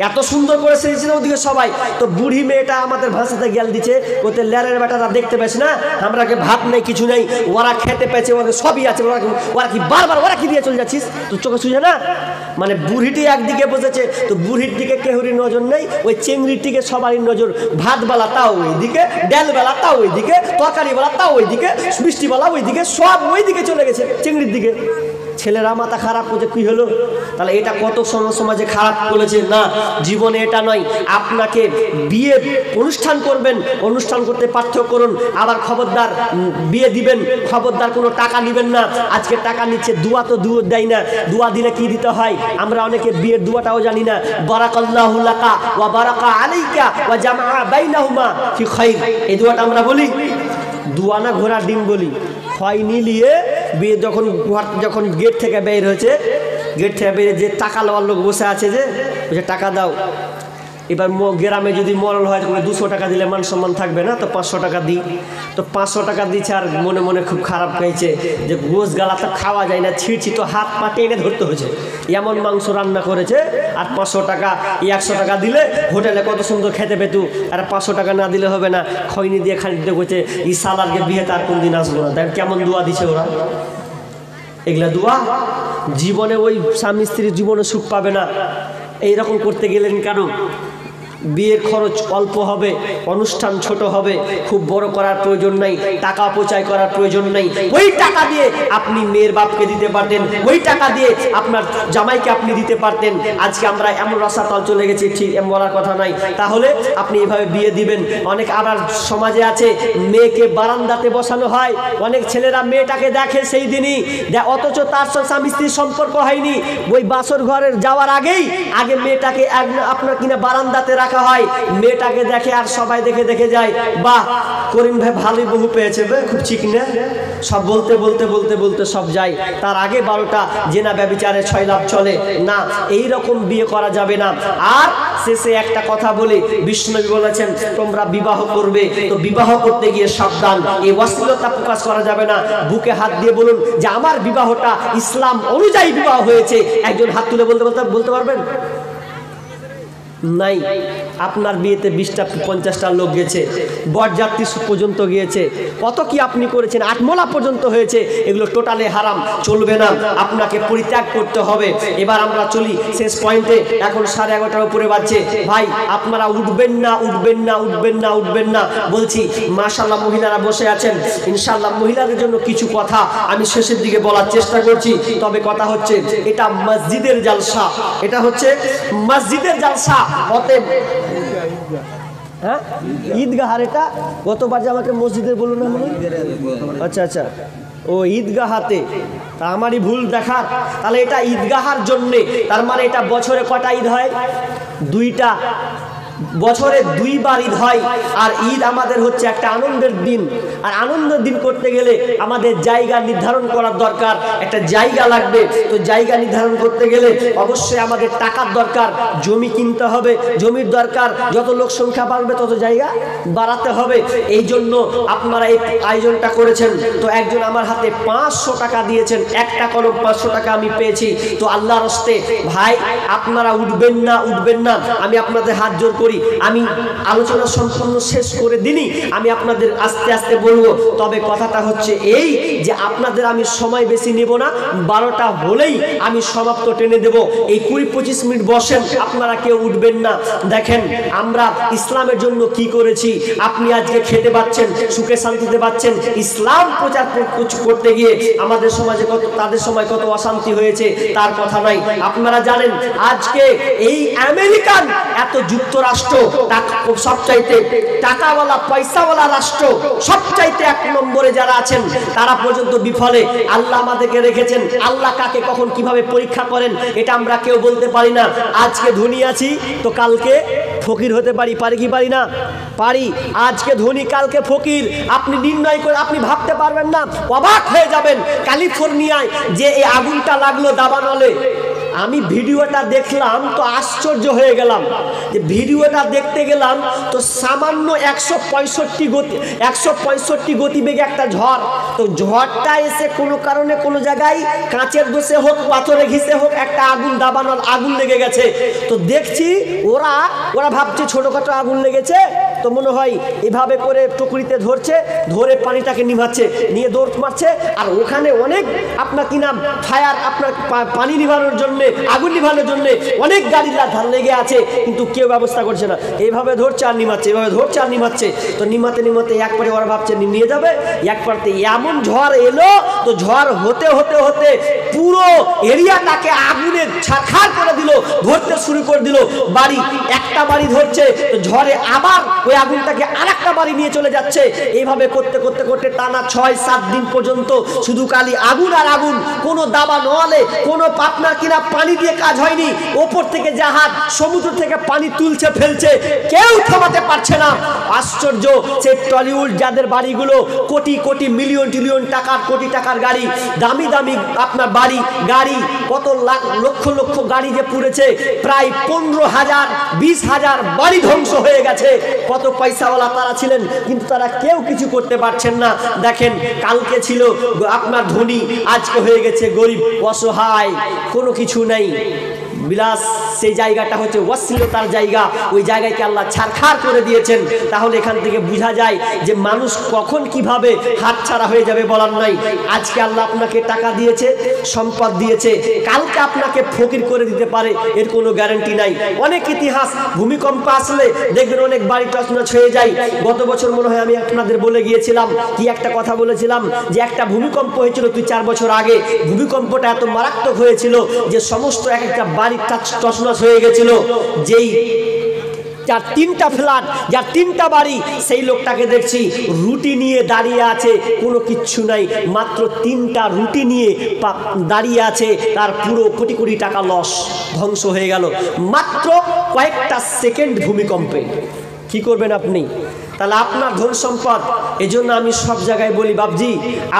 এত সুন্দর করে সেজেছে ওদিকে সবাই। তো বুড়ি মেয়েটা আমাদের ভাষাতে জ্ঞান দিচ্ছে, ওতে ল্যারের বেটারা দেখতে পাস না, আমরাকে ভাত নেই কিছু নেই, ওরা খেতে পেয়েছে, ওদের সবই আছে, ওরা কি বারবার ওরা কি দিয়ে চলে যাচ্ছিস, তো চোখে সুঝে না। মানে বুড়িটি একদিকে বসেছে, তো বুড়ির দিকে কেহুরি নজর নেই, ওই চেংড়ির দিকে সবারই নজর, ভাতবেলা তাও ওই দিকে, ডালবেলা তাও ওই দিকে, তরকারিবেলা তাও ওই দিকে, মিষ্টিবেলা ওই দিকে, সব ওই দিকে চলে গেছে চেংড়ির দিকে। ছেলেরা মাথা খারাপ করছে, কি হলো? তাহলে এটা কত সমাজে খারাপ করেছে না, জীবনে এটা নয়। আপনাকে বিয়ে অনুষ্ঠান করবেন, অনুষ্ঠান করতে পার্থক্য করুন, আবার খবরদার বিয়ে দিবেন, খবরদার কোনো টাকা নেবেন না। আজকে টাকা নিচ্ছে, দুয়া তো দুয়া দেয় না, দুয়া দিলে কি দিতে হয় আমরা অনেকে বিয়ের দুয়াটাও জানি না। বারাকাল্লাহু লাকা ওয়া বারাকা আলাইকা ওয়া জামা বাইনাহুমা ফি খাইর, এই দুয়াটা আমরা বলি, দুয়া না ঘোড়ার ডিম বলি। হয় নিলিয়ে বিয়ে যখন গেট থেকে বের হয়েছে, গেট থেকে বেরিয়ে যে টাকা লওয়ার লোক বসে আছে, যে টাকা দাও। এবার গ্রামে যদি মরল হয় তাহলে 200 টাকা দিলে মান সম্মান থাকবে না, তো 500 টাকা দিই। তো 500 টাকা দিচ্ছে, আর মনে মনে খুব খারাপ হয়েছে যে গোস গালা তো খাওয়া যায় না, ছিঁড়ছি, তো হাত পা টেনে ধরতে হয়েছে, এমন মাংস রান্না করেছে। আর 500 টাকা 100 টাকা দিলে হোটেলে কত সুন্দর খেতে পেতু, আর 500 টাকা না দিলে হবে না, খৈনি দিয়ে খালি দিতে করছে। এই সালারকে বিয়ে তার কোন দিন আসবো না, দেখ কেমন দোয়া দিছে ওরা। এগুলা দোয়া জীবনে ওই স্বামী স্ত্রীর জীবনে সুখ পাবে না। এইরকম করতে গেলেন কেন? বিয়ের খরচ অল্প হবে, অনুষ্ঠান ছোট হবে, খুব বড় করার প্রয়োজন নাই, টাকা অপচয় করার প্রয়োজন নাই। ওই টাকা দিয়ে আপনি মেয়ের বাপকে দিতে পারতেন, ওই টাকা দিয়ে আপনার জামাইকে আপনি দিতে পারতেন। আজকে আমরা এমন রাস্তায় চলে গেছি, ঠিক এমন বলার কথা নাই। তাহলে আপনি এভাবে বিয়ে দিবেন। অনেক আবার সমাজে আছে মেয়েকে বারান্দাতে বসানো হয়, অনেক ছেলেরা মেয়েটাকে দেখে সেই দিনই, অথচ তার সাথে স্বামী স্ত্রীর সম্পর্ক হয়নি। ওই বাসর ঘরের যাওয়ার আগে মেয়েটাকে আপনার কিনা বারান্দাতে রাখা হয়, মেয়েটাকে দেখে আর সবাই দেখে দেখে যায়, বাহ করিম ভাই ভালোই বহু পেয়েছে, খুব চিকনে, সব বলতে বলতে বলতে বলতে সব যায়। তার আগে 12টা জেনা ব্যভিচারে 6 লাভ চলে না। এই রকম বিয়ে করা যাবে না। আর শেষে একটা কথা বলি, বিষ্ণুনবী বলেছেন তোমরা বিবাহ করবে, তো বিবাহ করতে গিয়ে সাবধান, এই অশ্লীলতা প্রকাশ করা যাবে না। বুকে হাত দিয়ে বলুন যে আমার বিবাহটা ইসলাম অনুযায়ী বিবাহ হয়েছে। একজন হাত তুলে বলতে পারবেন? নাই। আপনার বিয়েতে 20টা 50টা লোক গেছে, বরযাত্রী পর্যন্ত গিয়েছে, কত কি আপনি করেছেন, আটমোলা পর্যন্ত হয়েছে। এগুলো টোটালি হারাম, চলবে না, আপনাকে পরিত্যাগ করতে হবে। এবার আমরা চলি শেষ পয়েন্টে। এখন 11:30 উপরে বাজছে। ভাই আপনারা উঠবেন না, উঠবেন না, উঠবেন না, উঠবেন না বলছি। মাশাআল্লাহ মহিলারা বসে আছেন, ইনশাআল্লাহ মহিলাদের জন্য কিছু কথা আমি শেষের দিকে বলার চেষ্টা করছি। তবে কথা হচ্ছে এটা মসজিদের জালসা, এটা হচ্ছে মসজিদের জালসা। অতএব হ্যাঁ ঈদগাহার, এটা গতবার যে আমাকে মসজিদের বলুন না, আচ্ছা আচ্ছা ও ঈদগাহাতে, তা আমারই ভুল দেখার। তাহলে এটা ঈদগাহার জন্যে, তার মানে এটা বছরে কটা ঈদ হয়? 2টা, বছরে 2 বার ঈদ হয়। আর ঈদ আমাদের হচ্ছে একটা আনন্দের দিন, আর আনন্দের দিন করতে গেলে আমাদের জায়গা নির্ধারণ করার দরকার, একটা জায়গা লাগবে। তো জায়গা নির্ধারণ করতে গেলে অবশ্যই আমাদের টাকার দরকার, জমি কিনতে হবে, জমির দরকার, যত লোক সংখ্যা বাড়বে তত জায়গা বাড়াতে হবে। এই জন্য আপনারা এই আয়োজনটা করেছেন। তো একজন আমার হাতে 500 টাকা দিয়েছেন, একটা কলম 500 টাকা আমি পেয়েছি। তো আল্লাহর হস্তে ভাই আপনারা উঠবেন না, উঠবেন না, আমি আপনাদের হাত জোর করি। আমি আলোচনা সম্পূর্ণ শেষ করে দিনই আমি আপনাদের আস্তে আস্তে বলবো। তবে কথাটা হচ্ছে এই যে আপনাদের আমি সময় বেশি নেব না, 12টা হলেই আমি সমাপ্ত টেনে দেব। এই 20-25 মিনিট বসেন, আপনারা কেউ উঠবেন না। দেখেন আমরা ইসলামের জন্য কি করেছি। আপনি আজকে খেতে পাচ্ছেন, সুখে শান্তিতে পাচ্ছেন, ইসলাম প্রচার করতে গিয়ে আমাদের সমাজে কত, তাদের সময় কত অশান্তি হয়েছে তার কথা নাই। আপনারা জানেন আজকে এই আমেরিকান এত যুক্তরাষ্ট্র রাষ্ট্র, সবচাইতে টাকাওয়ালা পয়সাওয়ালা রাষ্ট্র, সবচাইতে 1 নম্বরে যারা আছেন তারা পর্যন্ত বিফলে। আল্লাহ আমাদেরকে রেখেছেন। আল্লাহ কাকে কখন কিভাবে পরীক্ষা করেন এটা আমরা কেউ বলতে পারি না। আজকে ধনী আছি তো কালকে ফকির হতে পারি, পারি কি পারি না? পারি। আজকে ধনী কালকে ফকির আপনি নির্ণয় করে আপনি ভাবতে পারবেন না, অবাক হয়ে যাবেন। ক্যালিফোর্নিয়ায় যে এই আগুনটা লাগলো দাবানলে, আমি ভিডিওটা দেখলাম তো আশ্চর্য হয়ে গেলাম। যে ভিডিওটা দেখতে গেলাম তো সামান্য 165 গতিবেগে একটা ঝড়, তো ঝড়টা এসে কোনো কারণে কোনো জায়গায় কাঁচের দোষে হোক পাথরে ঘিসে হোক একটা আগুন দাবানল আগুন লেগে গেছে। তো দেখছি ওরা ভাবছে ছোটোখাটো আগুন লেগেছে, তো মনে হয় এভাবে করে টুকরিতে ধরছে, ধরে পানিটাকে নিভাচ্ছে, নিয়ে দৌড় মারছে। আর ওখানে অনেক আপনার কি নাম ফায়ার, আপনার পানি নিভানোর জন্য, আগুন নিভানোর জন্য অনেক গাড়ি লেগে আছে, কিন্তু কেউ ব্যবস্থা করছে না। এইভাবে ধরছে আর নিমাচ্ছে, এইভাবে ধরছে আর নিমাচ্ছে। তো নিমাতে নিমাতে একবারে ওরা ভাবছে নিয়ে যাবে, একবারতে এমন ঝড় এলো, তো ঝড় হতে হতে হতে পুরো এরিয়াটাকে আগুনে ছারখার করে দিল, ধরতে শুরু করে দিল। বাড়ি একটা বাড়ি ধরছে, তো ঝড়ে আবার ওই আগুনটাকে আরেকটা বাড়ি নিয়ে চলে যাচ্ছে। এইভাবে করতে করতে করতে টানা 6-7 দিন পর্যন্ত শুধু খালি আগুন আর আগুন। কোনো দাবা নোয়ালে, কোনো পাটনা কিনা পানি দিয়ে কাজ হয়নি। ওপর থেকে জাহাজ, সমুদ্র থেকে পানি তুলছে ফেলছে, কেউ থামাতে পারছে না। আশ্চর্য। সে টলিউড যাদের বাড়িগুলো কোটি কোটি মিলিয়ন টিলিয়ন টাকার, কোটি টাকার গাড়ি, দামি দামি আপনার বাড়ি গাড়ি, কত লাখ লক্ষ লক্ষ গাড়ি যে পুড়েছে, প্রায় 15,000 20,000 বাড়ি ধ্বংস হয়ে গেছে। কত পয়সাওয়ালা তারা ছিলেন, কিন্তু তারা কেউ কিছু করতে পারছেন না। দেখেন কালকে ছিল আপনার ধনী, আজকে হয়ে গেছে গরিব অসহায়, কোনো কিছু নেই। বিলাস সেই জায়গাটা হচ্ছে অশ্লীলতার জায়গা, ওই জায়গাকে আল্লাহ ছারখার করে দিয়েছেন। তাহলে এখান থেকে বোঝা যায় যে মানুষ কখন কিভাবে হাতছাড়া হয়ে যাবে বলার নাই। আজকে আল্লাহ আপনাকে টাকা দিয়েছে, সম্পদ দিয়েছে, কালকে আপনাকে ফকির করে দিতে পারে, এর কোনো গ্যারান্টি নাই। অনেক ইতিহাস, ভূমিকম্প আসলে দেখবেন অনেক বাড়ি তছনছ হয়ে যায়। গত বছর মনে হয় আমি আপনাদের বলে গিয়েছিলাম, কি একটা কথা বলেছিলাম, যে একটা ভূমিকম্প হয়েছিল 2-4 বছর আগে। ভূমিকম্পটা এত মারাত্মক হয়েছিল যে সমস্ত একটা বাড়ি তছনছ হয়ে গেছিল। যেই যার 3টা ফ্ল্যাট, যার 3টা বাড়ি, সেই লোকটাকে দেখছি রুটি নিয়ে দাঁড়িয়ে আছে, কোনো কিচ্ছু নাই, মাত্র 3টা রুটি নিয়ে দাঁড়িয়ে আছে, তার পুরো কোটি কোটি টাকা লস, ধ্বংস হয়ে গেল মাত্র কয়েকটা সেকেন্ড ভূমিকম্পে। কি করবেন আপনি? তাহলে আপনার ধন সম্পদ, এজন্য আমি সব জায়গায় বলি বাবজি,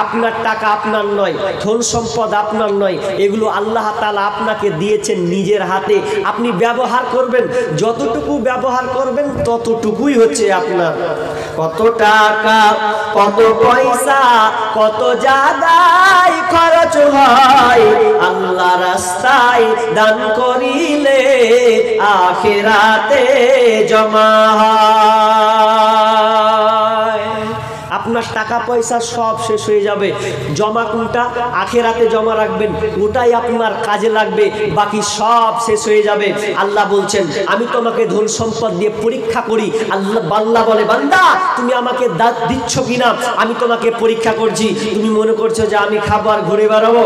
আপনার টাকা আপনার নয়, ধন সম্পদ আপনার নয়, এগুলো আল্লাহ তাআলা আপনাকে দিয়েছেন নিজের হাতে। আপনি ব্যবহার করবেন, যতটুকু ব্যবহার করবেন ততটুকুই হচ্ছে আপনার। কত টাকা, কত পয়সা, কত জায়গায় খরচ হয়, আল্লাহ রাস্তায় দান করিলে আখিরাতে জমা হয়। আপনার টাকা পয়সা সব শেষ হয়ে যাবে, জমা কোনটা? আখিরাতে জমা রাখবেন, ওটাই আপনার কাজে লাগবে, বাকি সব শেষ হয়ে যাবে। আল্লাহ বলছেন আমি তোমাকে ধন সম্পদ দিয়ে পরীক্ষা করি। আল্লাহ বলে বান্দা তুমি আমাকে দাঁত দিচ্ছ কিনা, আমি তোমাকে পরীক্ষা করছি। তুমি মনে করছো যে আমি খাবো আর ঘুরে বেড়াবো?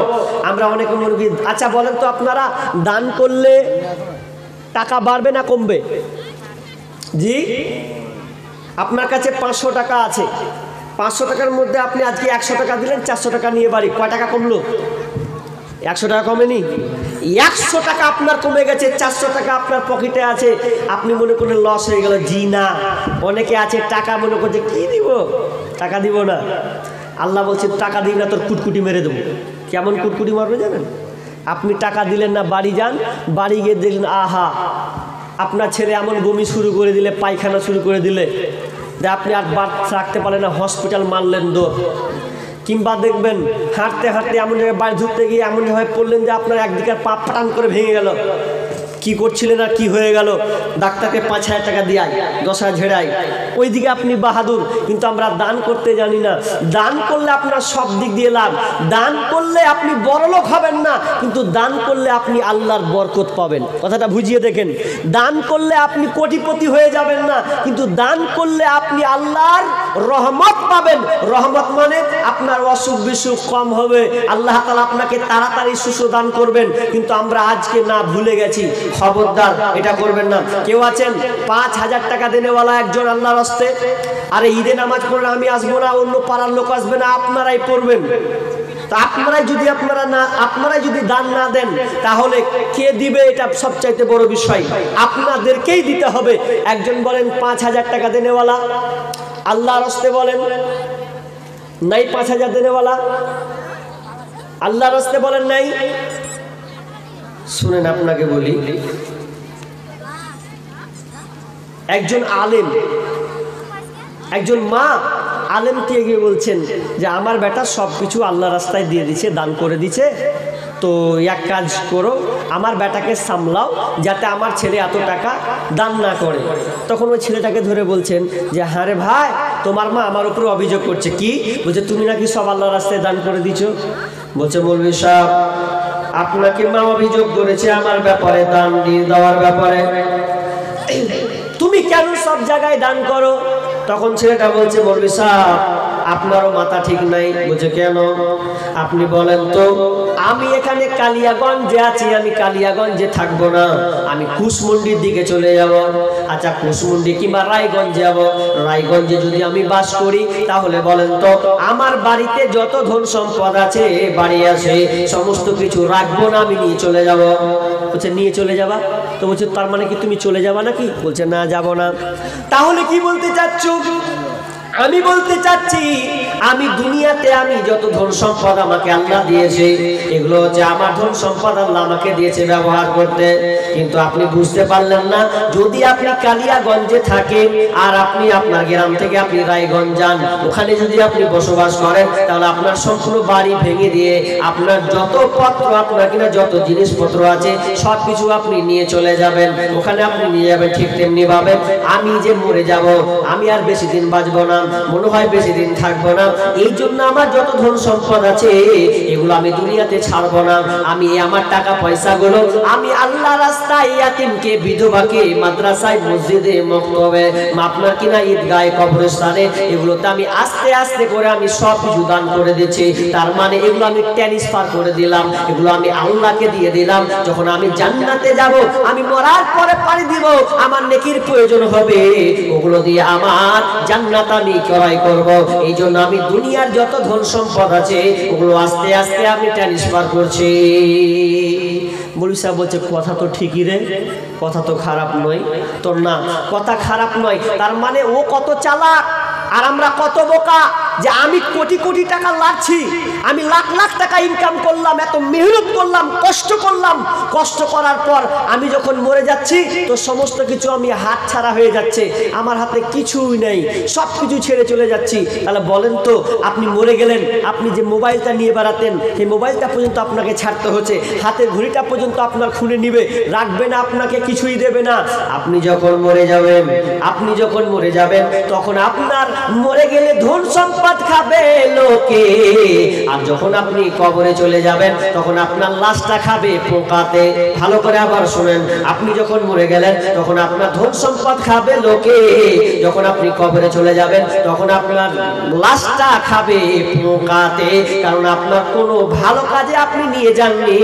আমরা অনেকে মনে করি। আচ্ছা বলেন তো, আপনারা দান করলে টাকা বাড়বে না কমবে? জি, আপনার কাছে 500 টাকা আছে, 500 টাকার মধ্যে আপনি আজকে 100 টাকা দিলেন, 400 টাকা নিয়ে বাড়ি, কয় টাকা কমলো? 100 টাকা কমেনি? 100 টাকা আপনার কমে গেছে, 400 টাকা আপনার পকেটে আছে। আপনি মনে করলেন লস হয়ে গেল। জি না, অনেকে আছে টাকা মনে করছে কি দিব, টাকা দিব না। আল্লাহ বলছে টাকা দিই না তোর কুটকুটি মেরে দেবো। কেমন কুটকুটি মারবে জানেন? আপনি টাকা দিলেন না, বাড়ি যান, বাড়ি গিয়ে দেখলেন আহা আপনার ছেলে এমন বমি শুরু করে দিলে, পায়খানা শুরু করে দিলে যে আপনি আর বাদ রাখতে পারলেন না, হসপিটাল মারলেন দৌড়। কিংবা দেখবেন হাঁটতে হাঁটতে এমন জায়গায় বাড়ি ধরতে গিয়ে এমন জায়গায় পড়লেন যে আপনার একদিকে পা ফাটান করে ভেঙে গেল। কি করছিলেন আর কি হয়ে গেল? ডাক্তারকে 5,000 টাকা দিয়ে 10,000 ঝেড়াই, ওইদিকে আপনি বাহাদুর। কিন্তু আমরা দান করতে জানি না। দান করলে আপনার সব দিক দিয়ে লাভ। দান করলে আপনি বড়লোক হবেন না, কিন্তু দান করলে আপনি আল্লাহর বরকত পাবেন। কথাটা বুঝিয়ে দেখেন। দান করলে আপনি কোটিপতি হয়ে যাবেন না, কিন্তু দান করলে আপনি আল্লাহর রহমত পাবেন। রহমত মানে আপনার অসুখ বিসুখ কম হবে, আল্লাহ তাআলা আপনাকে তাড়াতাড়ি সুস্থ দান করবেন। কিন্তু আমরা আজকে না ভুলে গেছি, খবরদার এটা করবেন না। কেউ আছেন 5000 টাকা দেনেওয়ালা একজন আল্লাহর রাস্তে, আরে ঈদে নামাজ পড়লে আমি আসবো না, অন্য পাড়ার লোক আসবে না, আপনারাই পড়বেন। তা আপনারাই যদি দান না দেন তাহলে কে দিবে? এটা সবচাইতে বড় বিষয়, আপনাদেরকেই দিতে হবে। একজন বলেন 5000 টাকা দেনেওয়ালা আল্লাহর রাস্তে, বলেন নাই 5000 দেনেওয়ালা আল্লাহর রাস্তে, বলেন নাই? শুনেন আপনাকে বলি, একজন আলেম, একজন মা আলেমকে গিয়ে বলছেন যে আমার বেটা সবকিছু আল্লাহ রাস্তায় দিয়ে দিছে, দান করে দিছে, তো এক কাজ করো, আমার বেটাকে সামলাও যাতে আমার ছেলে এত টাকা দান না করে। তখন ওই ছেলেটাকে ধরে বলছেন যে হ্যাঁ রে ভাই, তোমার মা আমার উপরে অভিযোগ করছে। কি বলছে? তুমি নাকি সব আল্লাহ রাস্তায় দান করে দিছো। বলছে মৌলভী সাহেব, আপনাকে মা অভিযোগ করেছে আমার ব্যাপারে, দান দিয়ে দেওয়ার ব্যাপারে, তুমি কেন সব জায়গায় দান করো? তখন ছেলেটা বলছে মৌলভী সাহেব, আপনারও মাথা ঠিক নাই। বলছে কেন? আপনি বলেন তো, আমি এখানে কালিয়াগঞ্জে আছি, আমি কালিয়াগঞ্জে থাকবো না, আমি কুশমন্ডির দিকে চলে যাব। আচ্ছা, কুশমন্ডি কিংবা রায়গঞ্জে যাব। রায়গঞ্জে যদি আমি বাস করি তাহলে বলেন তো আমার বাড়িতে যত ধন সম্পদ আছে, বাড়ি আছে, সমস্ত কিছু রাখবো না, আমি নিয়ে চলে যাব। বলছে নিয়ে চলে যাবা? তো বলছে তার মানে কি তুমি চলে যাবা নাকি? বলছে না, যাব না। তাহলে কি বলতে চাচ্ছ? আমি বলতে চাচ্ছি, আমি দুনিয়াতে আমি যত ধন সম্পদ আমাকে আল্লাহ দিয়েছে, এগুলো হচ্ছে আমার ধন সম্পদ, আল্লাহ আমাকে দিয়েছে ব্যবহার করতে। কিন্তু আপনি বুঝতে পারলেন না, যদি আপনি কালিয়াগঞ্জে থাকেন আর আপনি আপনার গ্রাম থেকে আপনি রায়গঞ্জ যান, ওখানে যদি আপনি বসবাস করেন, তাহলে আপনার সম্পূর্ণ বাড়ি ভেঙে দিয়ে আপনার যত পত্র, আপনার কিনা যত জিনিসপত্র আছে সব কিছু আপনি নিয়ে চলে যাবেন, ওখানে আপনি নিয়ে যাবেন। ঠিক তেমনি ভাবে আমি যে মরে যাব, আমি আর বেশি দিন বাঁচবো না, মনে হয় বেশি দিন থাকবো না, এই জন্য আমার যত ধন সম্পদ আছে এগুলো আমি দুনিয়াতে ছাড়বো না। আমি আমার টাকা পয়সা গুলো আমি আল্লাহ রাস্তায়, ইয়াতিমকে, বিধবাকে, মাদ্রাসায়, মসজিদে, মক্তবে, আপনার কিনা ঈদগাহে, কবরস্থানে, এগুলোতে আমি আস্তে আস্তে করে আমি সব কিছু দান করে দিচ্ছি। তার মানে এগুলো আমি ট্রান্সফার করে দিলাম, এগুলো আমি আল্লাহকে দিয়ে দিলাম। যখন আমি জান্নাতে যাব, আমি মরার পরে পানি দিব, আমার নেকির প্রয়োজন হবে, ওগুলো দিয়ে আমার জান্নাত আমি ক্রয় করব। এই জন্য আমি দুনিয়ার যত ধন সম্পদ আছে ওগুলো আস্তে আস্তে আমি ট্রান্সফার করছি। মৌলভী সাহেব বলছে কথা তো ঠিকই রে, কথা তো খারাপ নয়। তো না, কথা খারাপ নয়, তার মানে ও কত চালাক আর আমরা কত বোকা যে আমি কোটি কোটি টাকা লাগাচ্ছি, আমি লাখ লাখ টাকা ইনকাম করলাম, এত মেহনত করলাম, কষ্ট করলাম, কষ্ট করার পর আমি যখন মরে যাচ্ছি তো সমস্ত কিছু আমি হাত ছাড়া হয়ে যাচ্ছে, আমার হাতে কিছুই নেই, সব কিছু ছেড়ে চলে যাচ্ছি। তাহলে বলেন তো, আপনি মরে গেলেন, আপনি যে মোবাইলটা নিয়ে বেড়াতেন সেই মোবাইলটা পর্যন্ত আপনাকে ছাড়তে হচ্ছে, হাতের ঘড়িটা পর্যন্ত আপনার খুলে নিবে, রাখবে না, আপনাকে কিছুই দেবে না। আপনি যখন মরে যাবেন, তখন আপনার মরে গেলে ধন সম্পদ খাবে লোকে, আর যখন আপনি কবরে চলে যাবেন তখন আপনার লাশটা খাবে পোকাতে। ভালো করে আবার শুনেন, আপনি যখন মরে গেলেন তখন আপনার ধন সম্পদ খাবে লোকে, যখন আপনি কবরে চলে যাবেন তখন আপনার লাশটা খাবে পোকাতে, কারণ আপনার কোনো ভালো কাজে আপনি নিয়ে যাননি।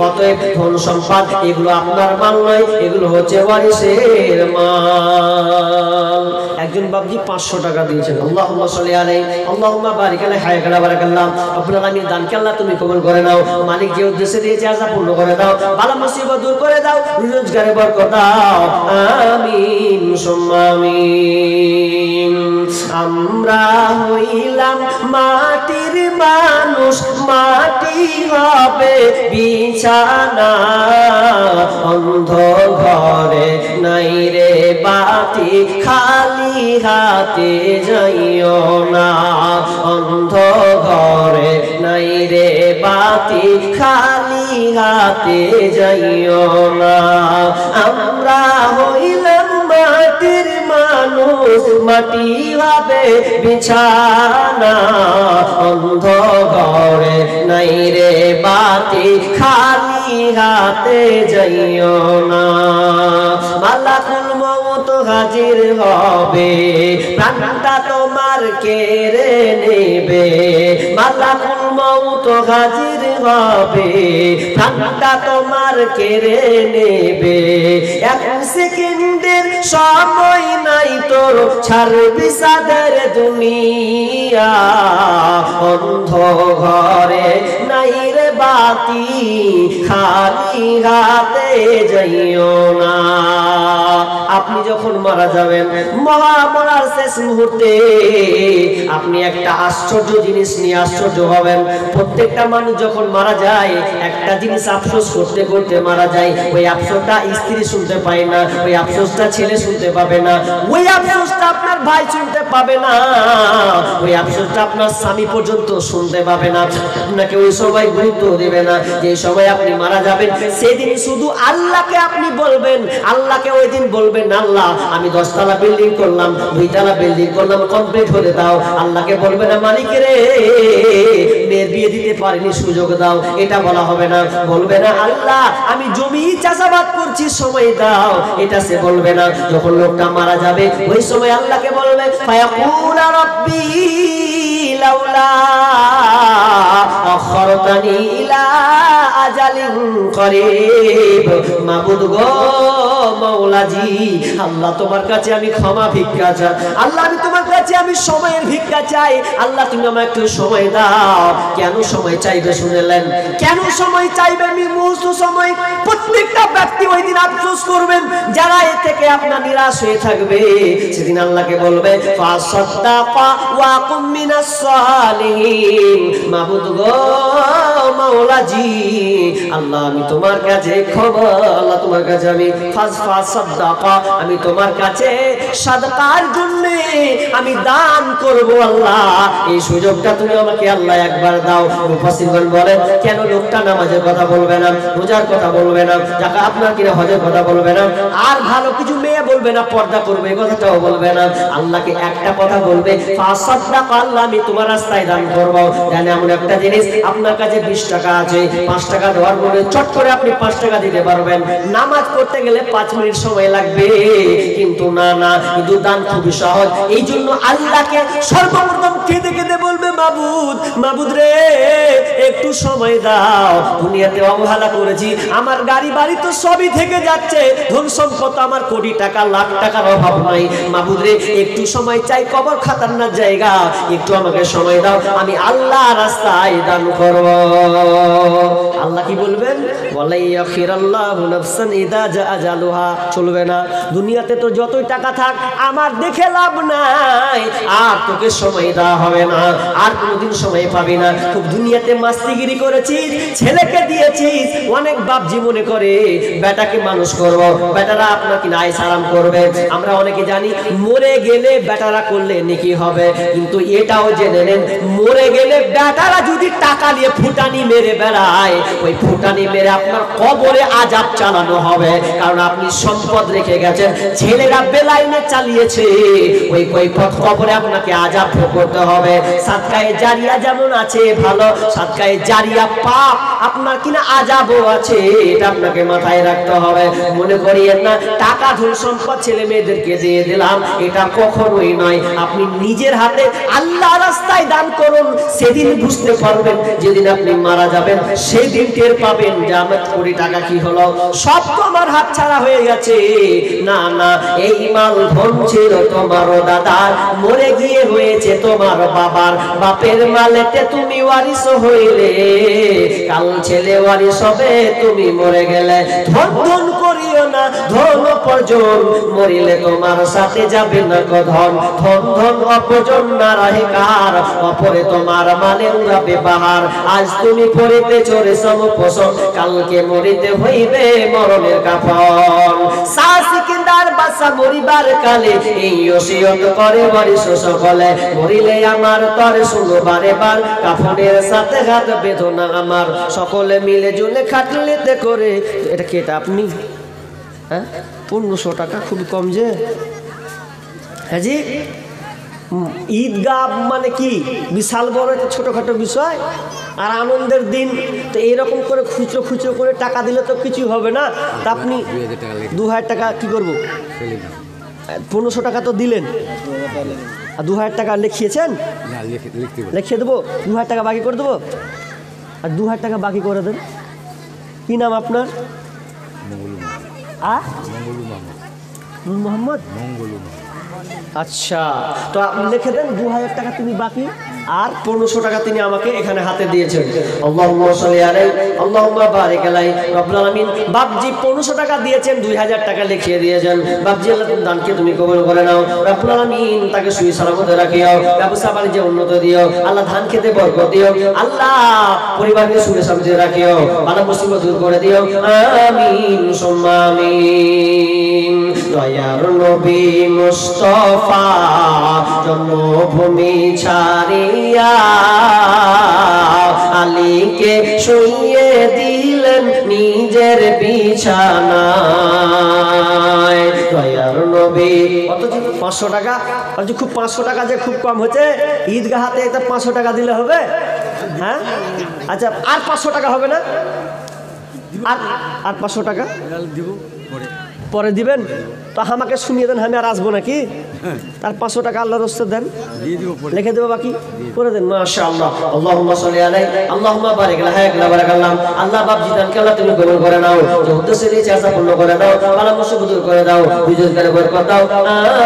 অতএব ধন সম্পদ এগুলো আপনার মাল নয়, এগুলো হচ্ছে ওয়ারিসের মাল। একজন বাবজি 500 টাকা দিয়েছেন, আল্লাহুম্মা সাল্লি আলাইহি, আল্লাহুম্মা বারিক আলাইহি, হায়াকালা বারাকাল্লাহ। রব্বুল আলামিন দানকে আল্লাহ তুমি কবুল করে নাও, মালিক যে উদ্দেশ্যে দিয়েছে আশা পূর্ণ করে দাও, বালা মুসিবত দূর করে দাও, রোজগারে বরকত দাও, আমিন সুম্মা আমিন। আমরা হইলাম মাটির মানুষ, মাটি হবে বিছানা, অন্ধ ঘরে নাই রে বাতি, খালি হাতে যাইও না, অন্ধ ঘরে নাই রে বাতি, খালি হাতে যাইও না। আমরা হইলাম মাটির মানুষ, মাটি হবে বিছানা, অন্ধ ঘরে নাই রে বাতি, খালি হাতে যাইও না। মালাকুল মউত হাজির হবে, প্রাণটা তোমার কেড়ে নেবে, মালাকুল মৌত হাজির হবে, প্রাণটা তোমার কেড়ে নেবে। এক সেকেন্ডের সময় নাই তোর, ছাড়বি সাদের দুনিয়া। অন্ধ ঘরে নাই রে বাতি, খালি হাতে যাইও না। আপনি যখন মারা যাবেন, মরার শেষ মুহূর্তে আপনি একটা আশ্চর্য জিনিস নিয়ে আশ্চর্য হবেন। প্রত্যেকটা মানুষ যখন মারা যায় একটা জিনিস আফসোস করতে করতে মারা যায়। ওই আফসোসটা স্ত্রী শুনতে পায় না, ওই আফসোসটা ছেলে শুনতে পাবে না, ওই আফসোসটা আপনার ভাই শুনতে পাবে না, ওই আফসোসটা আপনার স্বামী পর্যন্ত শুনতে পাবে না। আপনাকে ওই সময় গুরুত্ব দেবে না। যে সময় আপনি মারা যাবেন সেদিন শুধু আল্লাহকে আপনি বলবেন, আল্লাহকে ওই দিন বলবেন, আল্লাহ আমি 10 তলা বিল্ডিং করলাম, 2 তলা বিল্ডিং করলাম, কমপ্লিট হতে দাও। আল্লাহকে বলবে না মালিক রে মেয়ের বিয়ে দিতে পারিনি, সুযোগ দাও, এটা বলা হবে না। বলবে না আল্লাহ আমি জমি চাষাবাদ করছি, সময় দাও, এটা সে বলবে না। যখন লোকটা মারা যাবে ওই সময় আল্লাহকে বলবে ফায়াকুলা রাব্বি লাউলা আখরতানি ইলা আজালিন করিব। মাবুদ গো মাওলাজি, আল্লাহ তোমার কাছে আমি ক্ষমা ভিক্ষা চাই, আল্লাহ আমি তোমার কাছে আমি সময়ের ভিক্ষা চাই, আল্লাহ তুমি আমাকে একটু সময় দাও। কেন সময় চাইবে শুনলেন? কেন সময় চাইবে? আমি মুহূর্ত সময় প্রত্যেকটা ব্যক্তি ওই দিন আফসোস করবেন। যারা এ থেকে আপনার নিরাশ হয়ে থাকবে সেদিন আল্লাহকে বলবে ফাসাদ্দাকা ওয়া কুম মিনাস সালিহিন। মাবুদ গো মাওলাজি, আল্লাহ আমি তোমার কাছে ক্ষমা, আল্লাহ তোমার কাছে আমি ফাসাদ্দাকা, আমি তোমার কাছে সাদকার জন্য আমি দান করব। আল্লাহ এই সুযোগটা তুমি আমাকে আল্লাহ একবার দাও। মুফাসসিরগণ বলেন কেন লোকটা নামাজের কথা বলবে না, রোজার কথা বলবে না, যাকে আপনার কিনা হজের কথা বলবে না, আর ভালো কিছু মেয়ে বলবে না, পর্দা করবে এই কথাটাও বলবে না। আল্লাহকে একটা কথা বলবে ফাসাদ্দাকা, আল্লাহ আমি তোমার রাস্তায় দান করব। জানেন এমন একটা জিনিস, আপনার কাছে 20 টাকা আছে, 5 টাকা দেওয়ার পরে চট করে আপনি 5 টাকা দিতে পারবেন। নামাজ পড়তে গেলে 5 মিনিট সময় লাগবে, কিন্তু না না, কিন্তু দান খুবই সহজ। এই জন্য আল্লাহকে সর্বপ্রথম কেঁদে কেঁদে বলবে মাবুদ, মাবুদ রে একটু সময় দাও, দুনিয়াতে অবহেলা করেছি, আমার গাড়ি বাড়ি তো সবই থেকে যাচ্ছে, ধন সম্পদ আমার কোটি টাকা লাখ টাকার অভাব নাই, মাবুদ রে একটু সময় চাই, কবর খাতারনার জায়গা, একটু আমাকে সময় দাও, আমি আল্লাহ রাস্তায় দান করব। আল্লাহ কি বলবেন? ওয়ালাইয়াখিরাল্লাহু নাফসান ইযা জা আজালুহা। চলবে না, দুনিয়াতে তো যতই টাকা থাক আমার দেখে লাভ নাই, আর তোকে সময় দেওয়া হবে না, আর কোনোদিন সময় পাবি না। খুব দুনিয়াতে মাস্তিগিরি করেছিস, ছেলেকে দিয়েছিস, অনেক বাপ জীবনে করে বেটাকে মানুষ করব, বেটারা আপনাকে নাই সালাম করবে। আমরা অনেকে জানি মরে গেলে বেটারা করলে নেকি হবে, কিন্তু এটাও জেনে নেন মরে গেলে বেটারা যদি টাকা নিয়ে ফুটানি মেরে বেড়ায়, ওই ফুটানি মেরে আপনার কবরে আযাব চালানো হবে। কারণ আপনি সম্পদ রেখে গেছেন, ছেলেরা বেলাইনে চালিয়েছে, ওই কবরে আপনাকে আযাব ভোগ করতে হবে। সাদকায়ে জারিয়া যেমন আছে ভালো, সাদকায়ে জারিয়া পাপ আপনার কিনা আযাবও আছে, এটা আপনাকে মাথায় রাখতে হবে। মনে করিয়েন না টাকা ধন সম্পদ ছেলে মেয়েদেরকে দিয়ে দিলাম, এটা কখনোই নয়। আপনি নিজের হাতে আল্লাহ রাস্তায় দান করুন, সেদিন বুঝতে পারবেন, যেদিন আপনি মারা যাবেন সেদিন টের পাবেন যে আমার কোটি টাকা কি হলো, সব তো আমার হাত ছাড়া হয়ে গেছে। না না, এই মাল ধন ছিল তোমার দাদার, মরে গিয়ে হয়েছে তোমার বাবার, বাপের মালেতে তুমি ওয়ারিস হইলে, কাল ছেলে ওয়ারিস হবে, তুমি মরে গেলে। ধন ধন করিও না, ধন অপর্জন, মরিলে তোমার সাথে যাবে না ধন। ধন ধন অপর্জন না রাহে কার, অপরে তোমার মানে উড়াবে বাহার। আজ তুমি পড়িতে চড়ে সমপোষণ, কালকে মরিতে হইবে মরণের কাফন। সাসিকিন্দার বাসা মরিবার কালে এই ওসিয়ত করে ওয়ারিস সকলে, মরিলে আমার তরে শুনো বারে বার, কাফনের সাথে হাত বেদনা আমার, সকলে মিলে জুলে খাটলিতে করে। এটা কি? এটা আপনি? হ্যাঁ, 1500 টাকা খুবই কম যে। হ্যাঁ জি, ঈদগাহ মানে কি বিশাল বড় একটা ছোটখাটো বিষয়, আর আনন্দের দিন। তো এইরকম করে খুচরো খুচরো করে টাকা দিলে তো কিছু হবে না। তা আপনি 2000 টাকা কি করবো? 1500 টাকা তো দিলেন, আর 2000 টাকা লিখিয়েছেন? লিখিয়ে দেবো, 2000 টাকা বাকি করে দেবো, আর 2000 টাকা বাকি করে দেন। কি নাম আপনার? মোহাম্মদ। আচ্ছা, তো আপনি লিখে দেন 2000 টাকা তিনি বাকি, আর 1500 টাকা তিনি আমাকে এখানে হাতে দিয়েছেন। আল্লাহুম্মা সাল্লি আলাইহি আল্লাহুম্মা বারিক আলাইহি রব্বুল আলামিন। বাপজি 1500 টাকা দিয়েছেন, 2000 টাকা লিখিয়ে দিয়েছেন। বাপজি আল্লাহ দানকে তুমি কবুল করে নাও রব্বুল আলামিন, তাকে সুই সালামতে রাখিও, ব্যবসা বাণিজ্যে উন্নত দিও আল্লাহ, ধান খেতে বরকত দিও আল্লাহ, পরিবারকে সুখে শান্তিতে রাখিও, বালা মুসিবত দূর করে দিও, আমিন সুম্মা আমিন। দয়ার নবী মুস্তাফা জন্মভূমি ছাড়িয়া আলীকে শুইয়ে দিলেন নিজের বিছানায়। দয়ার নবী কত 500 টাকা, খুব 500 টাকা যে খুব কম হচ্ছে, ঈদগাহাতে এটা 500 টাকা দিলে হবে? হ্যাঁ আচ্ছা, আর 500 টাকা হবে না? আর 500 টাকা পরে দিবেন? তো আমাকে শুনিয়ে দেন, আমি আর আসবো নাকি? তার 500 টাকা আল্লাহর রাস্তায় দেন, লিখে দেবো, বাকি করে দেন। মাশাআল্লাহ। আল্লাহুম্মা সাল্লি আলাইহি আল্লাহুম্মা বারিক আলাইহি বারাকাল্লাহ। আল্লাহ বাপজি দানকে আল্লাহ তুমি কবুল করে নাও, যে উদ্দেশ্যে দিয়েছে আশা পূর্ণ করে দাও, বালা মুসিবত দূর করে দাও, বিজয়কারে বরকত দাও,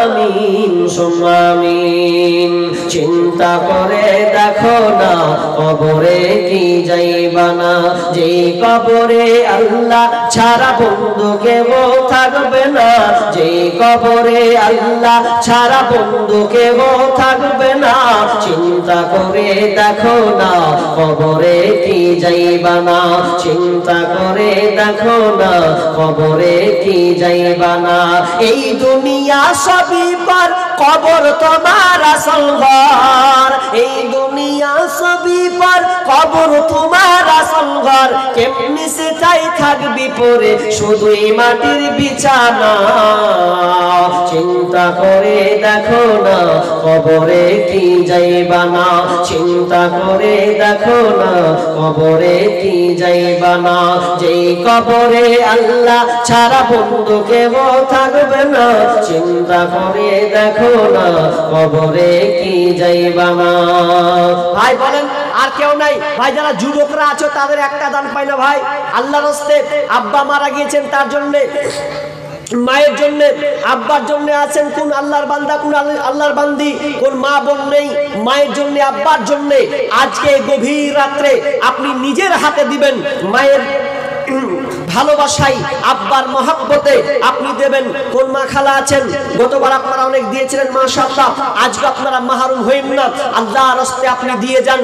আমিন সুম্মা আমিন। চিন্তা করে দেখো না কবরে কি যাইবা না, যেই কবরে আল্লাহ ছাড়া বন্ধু কেউ থাকবে না, যেই কবরে আল্লাহ ছাড়া বন্ধু কেউ থাকবে না। চিন্তা করে দেখো না কবরে কি যাইবা না, চিন্তা করে দেখো না কবরে কি যাইবা না। এই দুনিয়া সবই পার, কবর তোমার আসল ঘর, এই দুনিয়া সবই পার, কবর তোমার আসল ঘর। কেমনি সে চাই থাকবি পরে শুধুই মাটির বিছানা। চিন্তা করে দেখো না কবরে কি যাইবা না, চিন্তা করে দেখো না কবরে কি যাইবা না। যেই কবরে আল্লাহ ছাড়া বন্ধু কেউ থাকবে না, চিন্তা করে দেখো না কবরে কি যাইবা না। ভাই বলেন আর কেউ নাই? ভাই যারা যুবকরা আছো তাদের একটা দান পাই না ভাই? আল্লাহর রাস্তায় আব্বা মারা গিয়েছেন, তার জন্য মায়ের জন্য আব্বার জন্য আছেন কোন আল্লাহর বান্দা, কোন আল্লাহর বান্দি, কোন মা বোন নেই, মায়ের জন্য আব্বার জন্য আজকে গভীর রাত্রে আপনি নিজের হাতে দিবেন, মায়ের ভালোবাসাই আব্বার মহব্বতে আপনি দেবেন। কোন মা খালা আছেন গতবার আপনারা অনেক দিয়েছিলেন মাশাআল্লাহ, আজকে আপনারা মাহরুম হইন না, আল্লাহর রাস্তায় আপনি দিয়ে যান।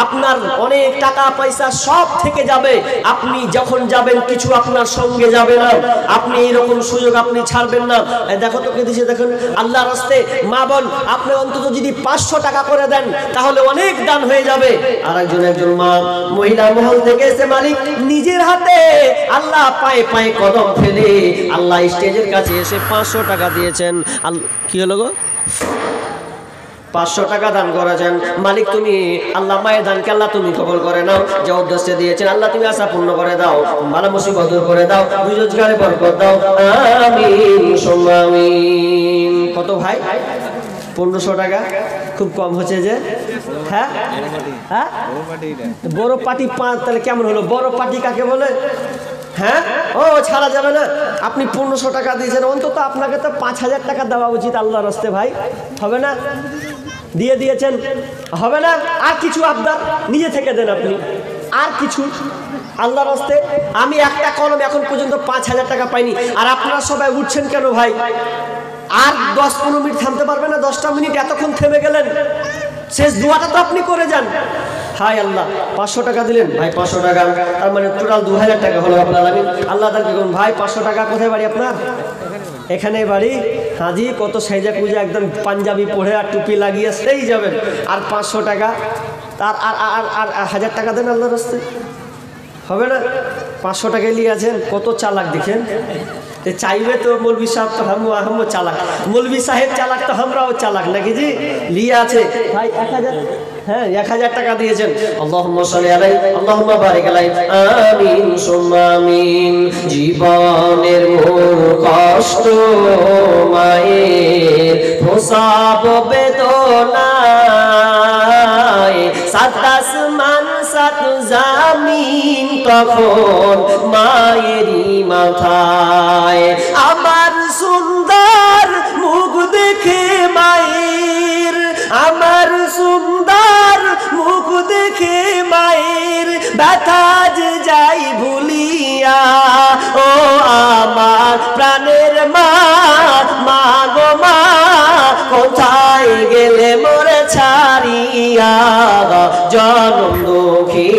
আপনার অনেক টাকা পয়সা সব থেকে যাবে, আপনি যখন যাবেন কিছু আপনার সঙ্গে যাবে না। আপনি এইরকম সুযোগ আপনি ছাড়বেন না। দেখো তো কে দিছে, দেখুন আল্লাহর রাস্তায় মা বোন আপনি অন্তত যদি 500 টাকা করে দেন তাহলে অনেক দান হয়ে যাবে। আর একজন মা মহিলা মহল থেকে এসে মালিক নিজের হাতে আল্লাহ পায়ে পায়ে কদম ফেলে আল্লাহ স্টেজের কাছে এসে 500 টাকা দিয়েছেন। কি হলো গো? 500 টাকা দান করেছেন। মালিক তুমি আল্লাহ মায়ের দানকে আল্লাহ তুমি কবুল করে নাও, যে উদ্দেশ্যে দিয়েছেন আল্লাহ তুমি আশা পূর্ণ করে দাও, বালা মুসিবত দূর করে দাও, রোজগারে বরকত দাও, আমিন সুম্মা আমিন। কত ভাই? 1500 টাকা খুব কম হচ্ছে যে? হ্যাঁ হ্যাঁ, বড় পার্টি তাহলে কেমন হলো? বড় পার্টি কাকে বলে? হ্যাঁ, ও ছাড়া যাবে না। আপনি 1500 টাকা দিয়েছেন, অন্তত আপনাকে তো 5000 টাকা দেওয়া উচিত আল্লাহর রাস্তায় ভাই, হবে না? দিয়ে দিয়েছেন, হবে না? আর কিছু আপনার নিজে থেকে দেন আপনি, আর কিছু আল্লাহর রাস্তায়। আমি একটা কলম এখন পর্যন্ত 5000 টাকা পাইনি, আর আপনারা সবাই উঠছেন কেন ভাই? আর 10-15 মিনিট থামতে পারবেন না? 10টা মিনিট এতক্ষণ থেমে গেলেন, শেষ দোয়াটা তো আপনি করে যান। হাই আল্লাহ, 500 টাকা দিলেন ভাই, 500 টাকা, তার মানে টোটাল 2000 টাকা হলো আপনার। আমি আল্লাহ তাকে করুন ভাই 500 টাকা। কোথায় বাড়ি আপনার? এখানে বাড়ি। হাজি কত সেজা কুজা একদম পাঞ্জাবি পরে আর টুপি লাগিয়ে সেই যাবেন, আর 500 টাকা, তার আর আর আর 1000 টাকা দেন আল্লাহর রাস্তায়, হবে না? 500 টাকা নিয়ে আছেন, কত চালাক দেখেন। চাইবে তো মৌলভী সাহেব তো হামও চালাক, মৌলভী সাহেব চালাক তো আমরাও চালাক নাকি জি। লিয়ে আছে ভাই 1000, হ্যাঁ 1000 টাকা দিয়েছেন। আল্লাহুম্মা সাল্লি আলাইহি আল্লাহুম্মা বারিক আলাইহি আমিন সুম্মা আমিন। জীবনের মূল কষ্ট মায়ের প্রসব বেদনায়, সাত আসমান সাত জামিন তখন মায়েরই মাথায়। আমার সুন্দর মুখ দেখে মায়ের, আমার সুন্দর মুখ দেখে মায়ের ব্যথা যে যাই ভুলিয়া। ও আমার প্রাণের মা, মা গো মা কোথায় গেলে মোরে ছাড়িয়া। জনম দুঃখী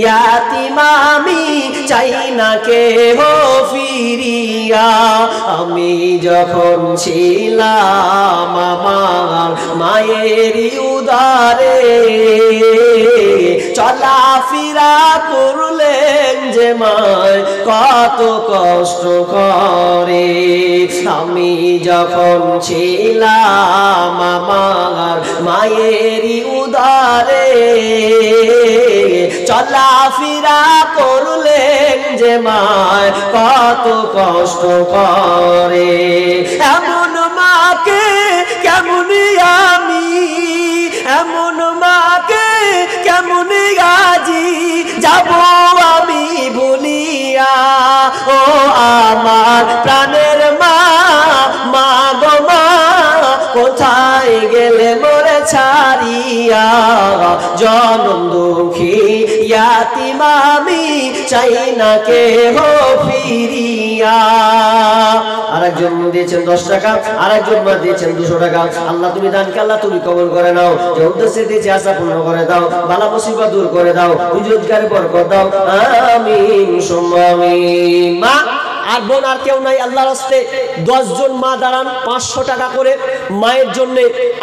ইয়াতীম আমি চাই না কেহ ফিরিয়া। আমি যখন ছিলাম আমার মায়েরই উদারে, চলাফেরা করলেন যে মায় কত কষ্ট করে। আমি যখন ছিলাম আমার মায়েরই উদারে, চলাফেরা করলেন যে মায় কত কষ্ট করে। এমন মাকে কেমন আমি, এমন মাকে কেমন আজি যাব আমি ভুলিয়া। ও আমার প্রাণের মা, মা গো মা কোথায় গেলে মোরে ছাড়িয়া। জনম দুঃখী ইয়াতীম আমি চাই না কেহ ফিরিয়া। আরেকজন দিয়েছেন 10 টাকা, আরেকজন দিয়েছেন 200 টাকা। আল্লাহ তুমি দানকে আল্লাহ তুমি কবুল করে নাও। যে উদ্দেশ্যে দিয়েছি আশা পূর্ণ করে দাও, বালা মুসিবত দূর করে দাও, রোজগারে বরকত দাও। আমিন সুম্মা আমিন। মা আর বোন আর কেউ নাই, আল্লাহর রাস্তে 10 জন মা দাঁড়ান, 500 টাকা করে মায়ের জন্য,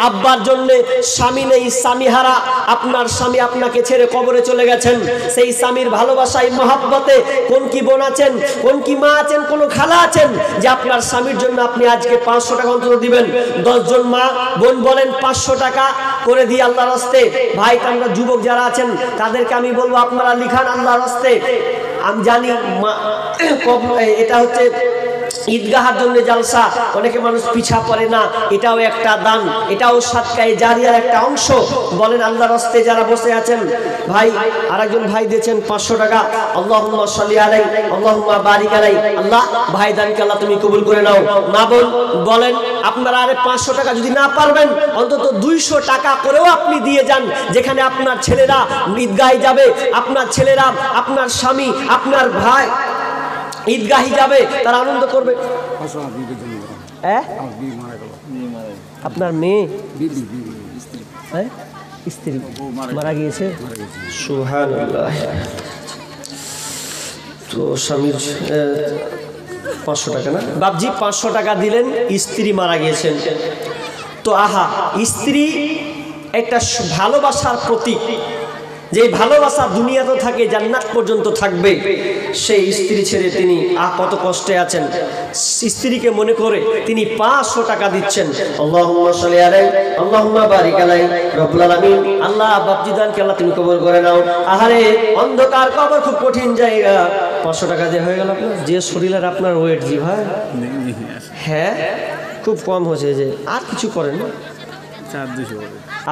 আব্বার জন্য। স্বামী নেই, স্বামীহারা, আপনার স্বামী আপনাকে ছেড়ে কবরে চলে গেছেন। সেই স্বামীর ভালোবাসায় মহাব্বতে কোন কি বোন আছেন, কোন কি মা আছেন, কোন খালা আছেন যে আপনার স্বামীর জন্য আপনি আজকে 500 টাকা অন্তত দিবেন। 10 জন মা বোন বলেন 500 টাকা করে দিয়ে আল্লাহর রাস্তে। ভাই আমরা যুবক যারা আছেন তাদেরকে আমি বলবো আপনারা লিখান আল্লাহর রাস্তে। আমি জানি এটা হচ্ছে ঈদগাহার জন্য জালসা, অনেকে মানুষ পিছা পড়ে না, এটাও একটা দান, এটাও সাদকায়ে জারিয়ার একটা অংশ। বলেন আল্লাহর রাস্তে যারা বসে আছেন। ভাই আরেকজন ভাই দিয়েছেন 500 টাকা। আল্লাহুম্মা সাল্লি আলাইহি আল্লাহুম্মা বারিক আলাইহি। আল্লাহ ভাই দানকে আল্লাহ তুমি কবুল করে নাও। মা বোন বলেন আপনারা আরে 500 টাকা যদি না পারবেন অন্তত 200 টাকা করেও আপনি দিয়ে যান, যেখানে আপনার ছেলেরা ঈদগাহে যাবে, আপনার ছেলেরা, আপনার স্বামী, আপনার ভাই ঈদগাহি যাবে, তারা আনন্দ করবে। আপনার মেয়ে স্ত্রী মারা গিয়েছে, সুবহানাল্লাহ। তো স্বামীর 500 টাকা না বাবজি, 500 টাকা দিলেন, স্ত্রী মারা গিয়েছেন। তো আহা, স্ত্রী একটা ভালোবাসার প্রতীক। যে ভালোবাসা দুনিয়াতে থাকে, জান্নাত পর্যন্ত থাকবে। সেই স্ত্রী ছেড়ে তিনি কত কষ্টে আছেন, স্ত্রীকে মনে করে তিনি 500 টাকা দিচ্ছেন। আল্লাহুম্মা সাল্লি আলাইহি আল্লাহুম্মা বারিক আলাইহি রব্বুল আলামিন। আল্লাহ বাপজি দানকে আল্লাহ তুমি কবুল করে নাও। আহারে অন্ধকার কবর খুব কঠিন জায়গা। 500 টাকা দিয়ে হয়ে গেল আপনার, যে শরীরের আপনার ওয়েট জি ভাই, হ্যাঁ খুব কম হয়েছে। যে আর কিছু করেন না,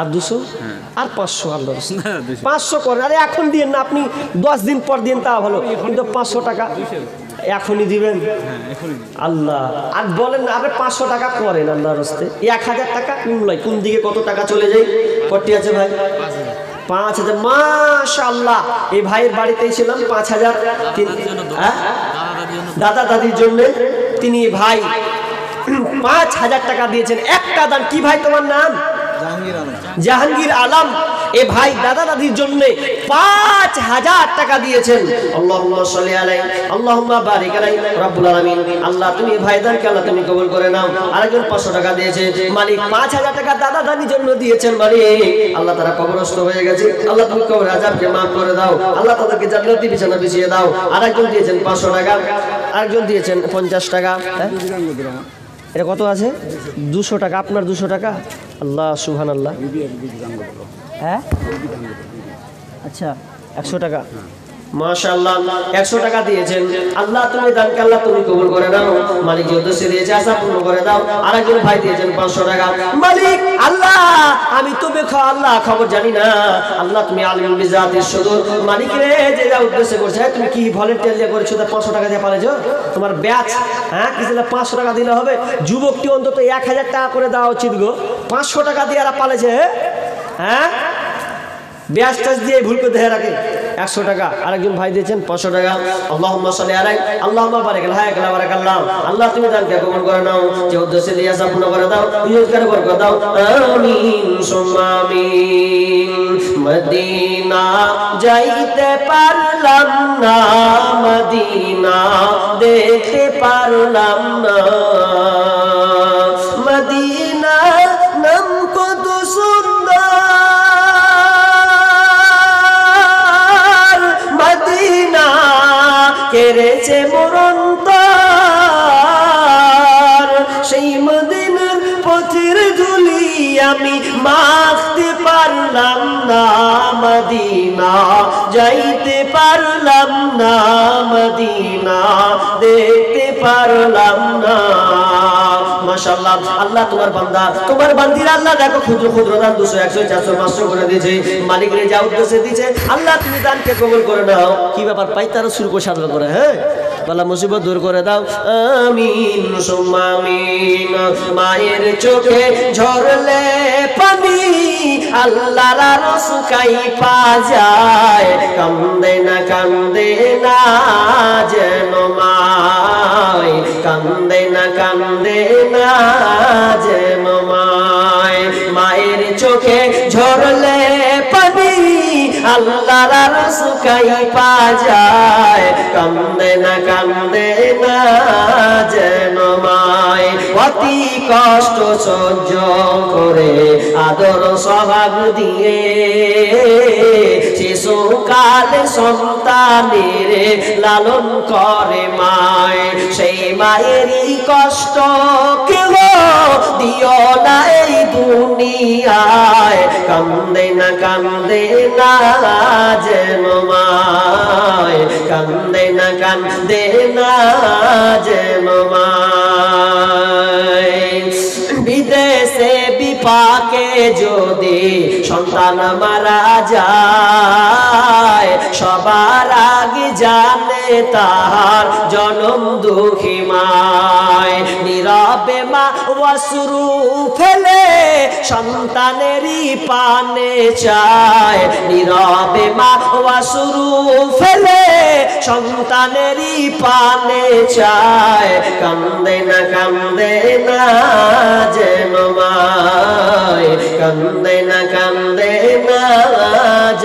আর 200 আর 500 আল্লাহ 500 করেন। আরে এখন দিন না, আপনি 10 দিন পর দিন তা ভালো, কিন্তু 500 টাকা এখনই দিবেন আল্লাহ। আর বলেন না, আপনি 500 টাকা করেন আল্লাহর রাস্তে। 1000 টাকা কোন দিকে কত টাকা চলে যায়? কটি আছে ভাই? 5000। মাশাআল্লাহ, এই ভাইয়ের বাড়িতেই ছিলাম। 5000 দাদা দাদির জন্য তিনি ভাই 5000 টাকা দিয়েছেন। একটা দান কি ভাই তোমার নাম? জাহাঙ্গীর আলম এ ভাই দাদা দাদির জন্য 5000 টাকা দিয়েছেন। আল্লাহুম্মা সাল্লি আলাইহি আল্লাহুম্মা বারিক আলাইহি রব্বুল আলামিন। আল্লাহ তুমি ভাইদানকে আল্লাহ তুমি কবুল করে নাও। আরেকজন 500 টাকা দিয়েছে মালিক, 5000 টাকা দাদা দাদির জন্য দিয়েছেন মালিক। আল্লাহ তারা কবরস্থ হয়ে গেছে, আল্লাহ তুমি কবর আযাবকে maaf করে দাও, আল্লাহ তাদেরকে জান্নাতি বিছানা বিছিয়ে দাও। আরেকজন দিয়েছেন 500 টাকা, আরেকজন দিয়েছেন 50 টাকা। এটা কত আছে? 200 টাকা। আপনার 200 টাকা। আল্লাহ সুবহানাল্লাহ। হ্যাঁ আচ্ছা 100 টাকা। মাশাআল্লাহ 100 টাকা দিয়েছেন। আল্লাহ তুমি দানকে আল্লাহ তুমি কবুল করে নাও। মালিক যে উদ্দেশ্যে দিয়েছে আশা পূর্ণ করে দাও। আরেকজন ভাই দিয়েছেন 500 টাকা। মালিক আল্লাহ আমি তো আল্লাহ খবর জানি না, আল্লাহ তুমি আলিমুল বিজাতির সুদূর। মালিক রে যে যা উদ্দেশ্যে করছে, তুমি কি ভলান্টিয়ার দিয়ে করেছো? 500 টাকা দিয়ে পারেছো তোমার ব্যাচ? হ্যাঁ কি 500 টাকা দিলে হবে? যুবকটি অন্তত 1000 টাকা করে দেওয়া উচিত গো। 500 টাকা দিয়ে এরা পালেছে। হ্যাঁ ব্যাচ টাচ দিয়ে ভুল করে দেখে রাখে। 100 টাকা। আরেকজন ভাই দিয়েছেন 500 টাকা। আল্লাহুম্মা সাল্লি আলাইহি আল্লাহুম্মা বারিক আলাইহি বারাকাল্লাহ। আল্লাহ তুমি দানকে কবুল করে নাও, যে উদ্দেশ্যে দিয়ে আশা পূর্ণ করে দাও, রোজগার বরকত দাও। আমিন সুম্মা আমিন। মদিনা যাইতে পারলাম না, মদিনা দেখতে পারলাম না, মদিনা নাম কত সুন্দর, মদিনা কেড়েছে মরন্তর, সেই মদিনার পথের ধুলি আমি মাখতে পারলাম না, মদিনা যাইতে পারলাম না, মদিনা দেখতে পারলাম না। মাশাআল্লাহ আল্লাহ তোমার বান্দা তোমার বান্দিরা আল্লাহ দেখো ক্ষুদ্র ক্ষুদ্র দান 200 100 400 500 করে দিয়েছে। মালিক রে যা উদ্দেশ্যে দিয়েছে আল্লাহ তুমি দানকে কবুল করে নাও। কি ব্যাপার পাইতারো শুরু করে সাদা করে, হ্যাঁ বালা মুসিবত দূর করে দাও। আমিন সুম্মা আমিন। মায়ের চোখে ঝরলে পানি আল্লাহর আরশ কাইপা যায়, কান্দে না যেন মায়, কান্দে না যেন মায়। মায়ের চোখে ঝরলে পানি আল্লাহর আরশ কাইপা যায়, কান্দে না যেন মায়। অতি কষ্ট সহ্য করে আদর সোহাগ দিয়ে শিশুকালে সন্তানের লালন করে মায়, সেই মায়েরই কষ্ট কেহ দিও না এই দুনিয়ায়, কান্দে না যেন মায়, কান্দে না যেন মায়। বিদেশে বিপাকে যদি সন্তান মারা যায়, সবার আগে জানে তাহার জনম দুঃখী মায়, নীরবে মা অশ্রু ফেলে সন্তানেরই পানে চায়, নীরবে মা অশ্রু ফেলে সন্তানেরই পানে চায়, কান্দে না যেন মায়, কান্দে না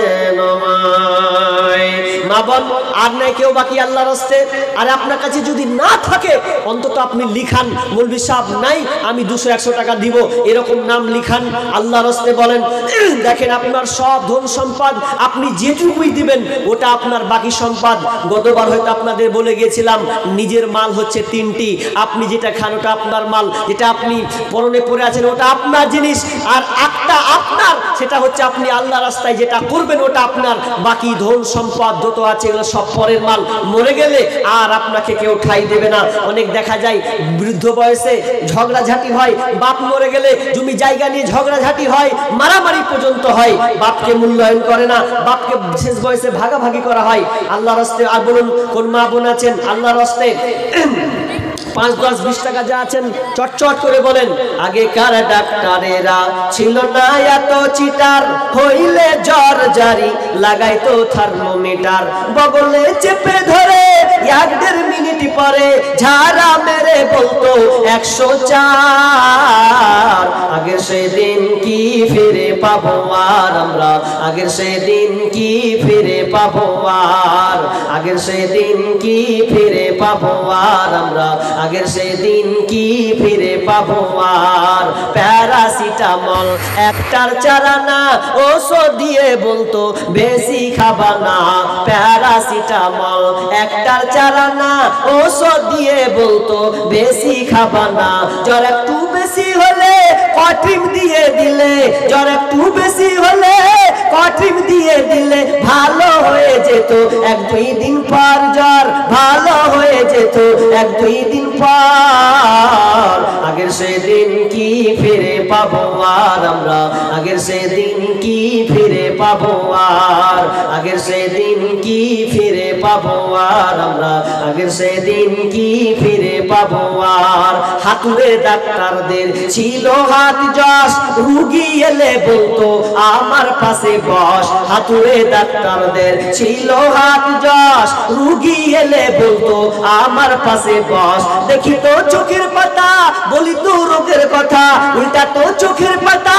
যেন মায়। মা বল আর নাই কেউ বাকি আল্লাহর রাস্তে? আর আপনার কাছে যদি না থাকে অন্তত আপনি লিখান, মৌলভী সাহেব নাই আমি 200-100 টাকা দিব, এরকম নাম লিখান আল্লাহর রাস্তে। বলেন দেখেন আপনার সব ধন সম্পদ আপনি যেটুকুই দিবেন ওটা আপনার বাকি সম্পদ। গতবার হয়তো আপনাদের বলে গিয়েছিলাম নিজের মাল হচ্ছে 3টি, আপনি যেটা খান ওটা আপনার মাল, যেটা আপনি পরনে পরে আছেন ওটা আপনার জিনিস, আর একটা আপনার সেটা হচ্ছে আপনি আল্লাহ রাস্তায় যেটা করবেন ওটা আপনার। বাকি ধন সম্পদ যত আছে এগুলো সব পরের মাল, মরে গেলে আর আপনাকে কেউ ঠাই দেবে না। অনেক দেখা যায় বৃদ্ধ বয়সে ঝগড়াঝাটি হয়, বাপ মরে গেলে জমি জায়গা নিয়ে ঝগড়াঝাটি হয়, মারামারি পর্যন্ত হয়, বাপকে মূল্যায়ন করে না, বাপকে শেষ বয়সে ভাগাভাগি করা হয়। আল্লাহর রাস্তায় আর বলুন কোন মা বোন আছেন আল্লাহর রাস্তায় 5, 10, 20 টাকা যা আছেন চটচট করে বলেন। আগেকার ডাক্তারেরা ছিল না এত চিটার, হইলে জ্বর জারি লাগাইতো থার্মোমিটার, বগলে চেপে ধরে 1-1.5 মিনিট পরে ঝাড়া মেরে বলতো 104। আগের সেদিন কি ফিরে পাবো আর আমরা, আগের সেদিন কি ফিরে পাবো আর, আগের সেদিন কি ফিরে পাবো আর আমরা, আগের সেদিন কি ফিরে পাবো আর। প্যারাসিটামল একটার চারানা, ওষুধ দিয়ে বলতো বেশি খাবা না, প্যারাসিটামল একটার চারানা, ওষুধ দিয়ে বলতো বেশি খাবা না। জ্বর একটু বেশি হলে কঠিন দিয়ে দিলে, জ্বর একটু বেশি হলে কঠিন দিয়ে দিলে ভালো হয়ে যেত 1-2 দিন পর, জ্বর ভালো হয়ে যেত 1-2 দিন পর। আগের সেদিন কি ফিরে পাবো আর আমরা, আগের সেদিন কি ফিরে পাবো আর, আগের সেদিন কি ফিরে পাবো আর আমরা, আগের সেদিন কি ফিরে পাবো আর। হাতুড়ে ডাক্তারদের ছিল হাত যশ, রুগী এলে বলতো আমার পাশে বস, হাতুড়ে ডাক্তারদের ছিল হাত যশ, রুগী এলে বলতো আমার পাশে বস। দেখি তো চোখের পাতা বলি তো রোগের কথা, উল্টা তো চোখের পাতা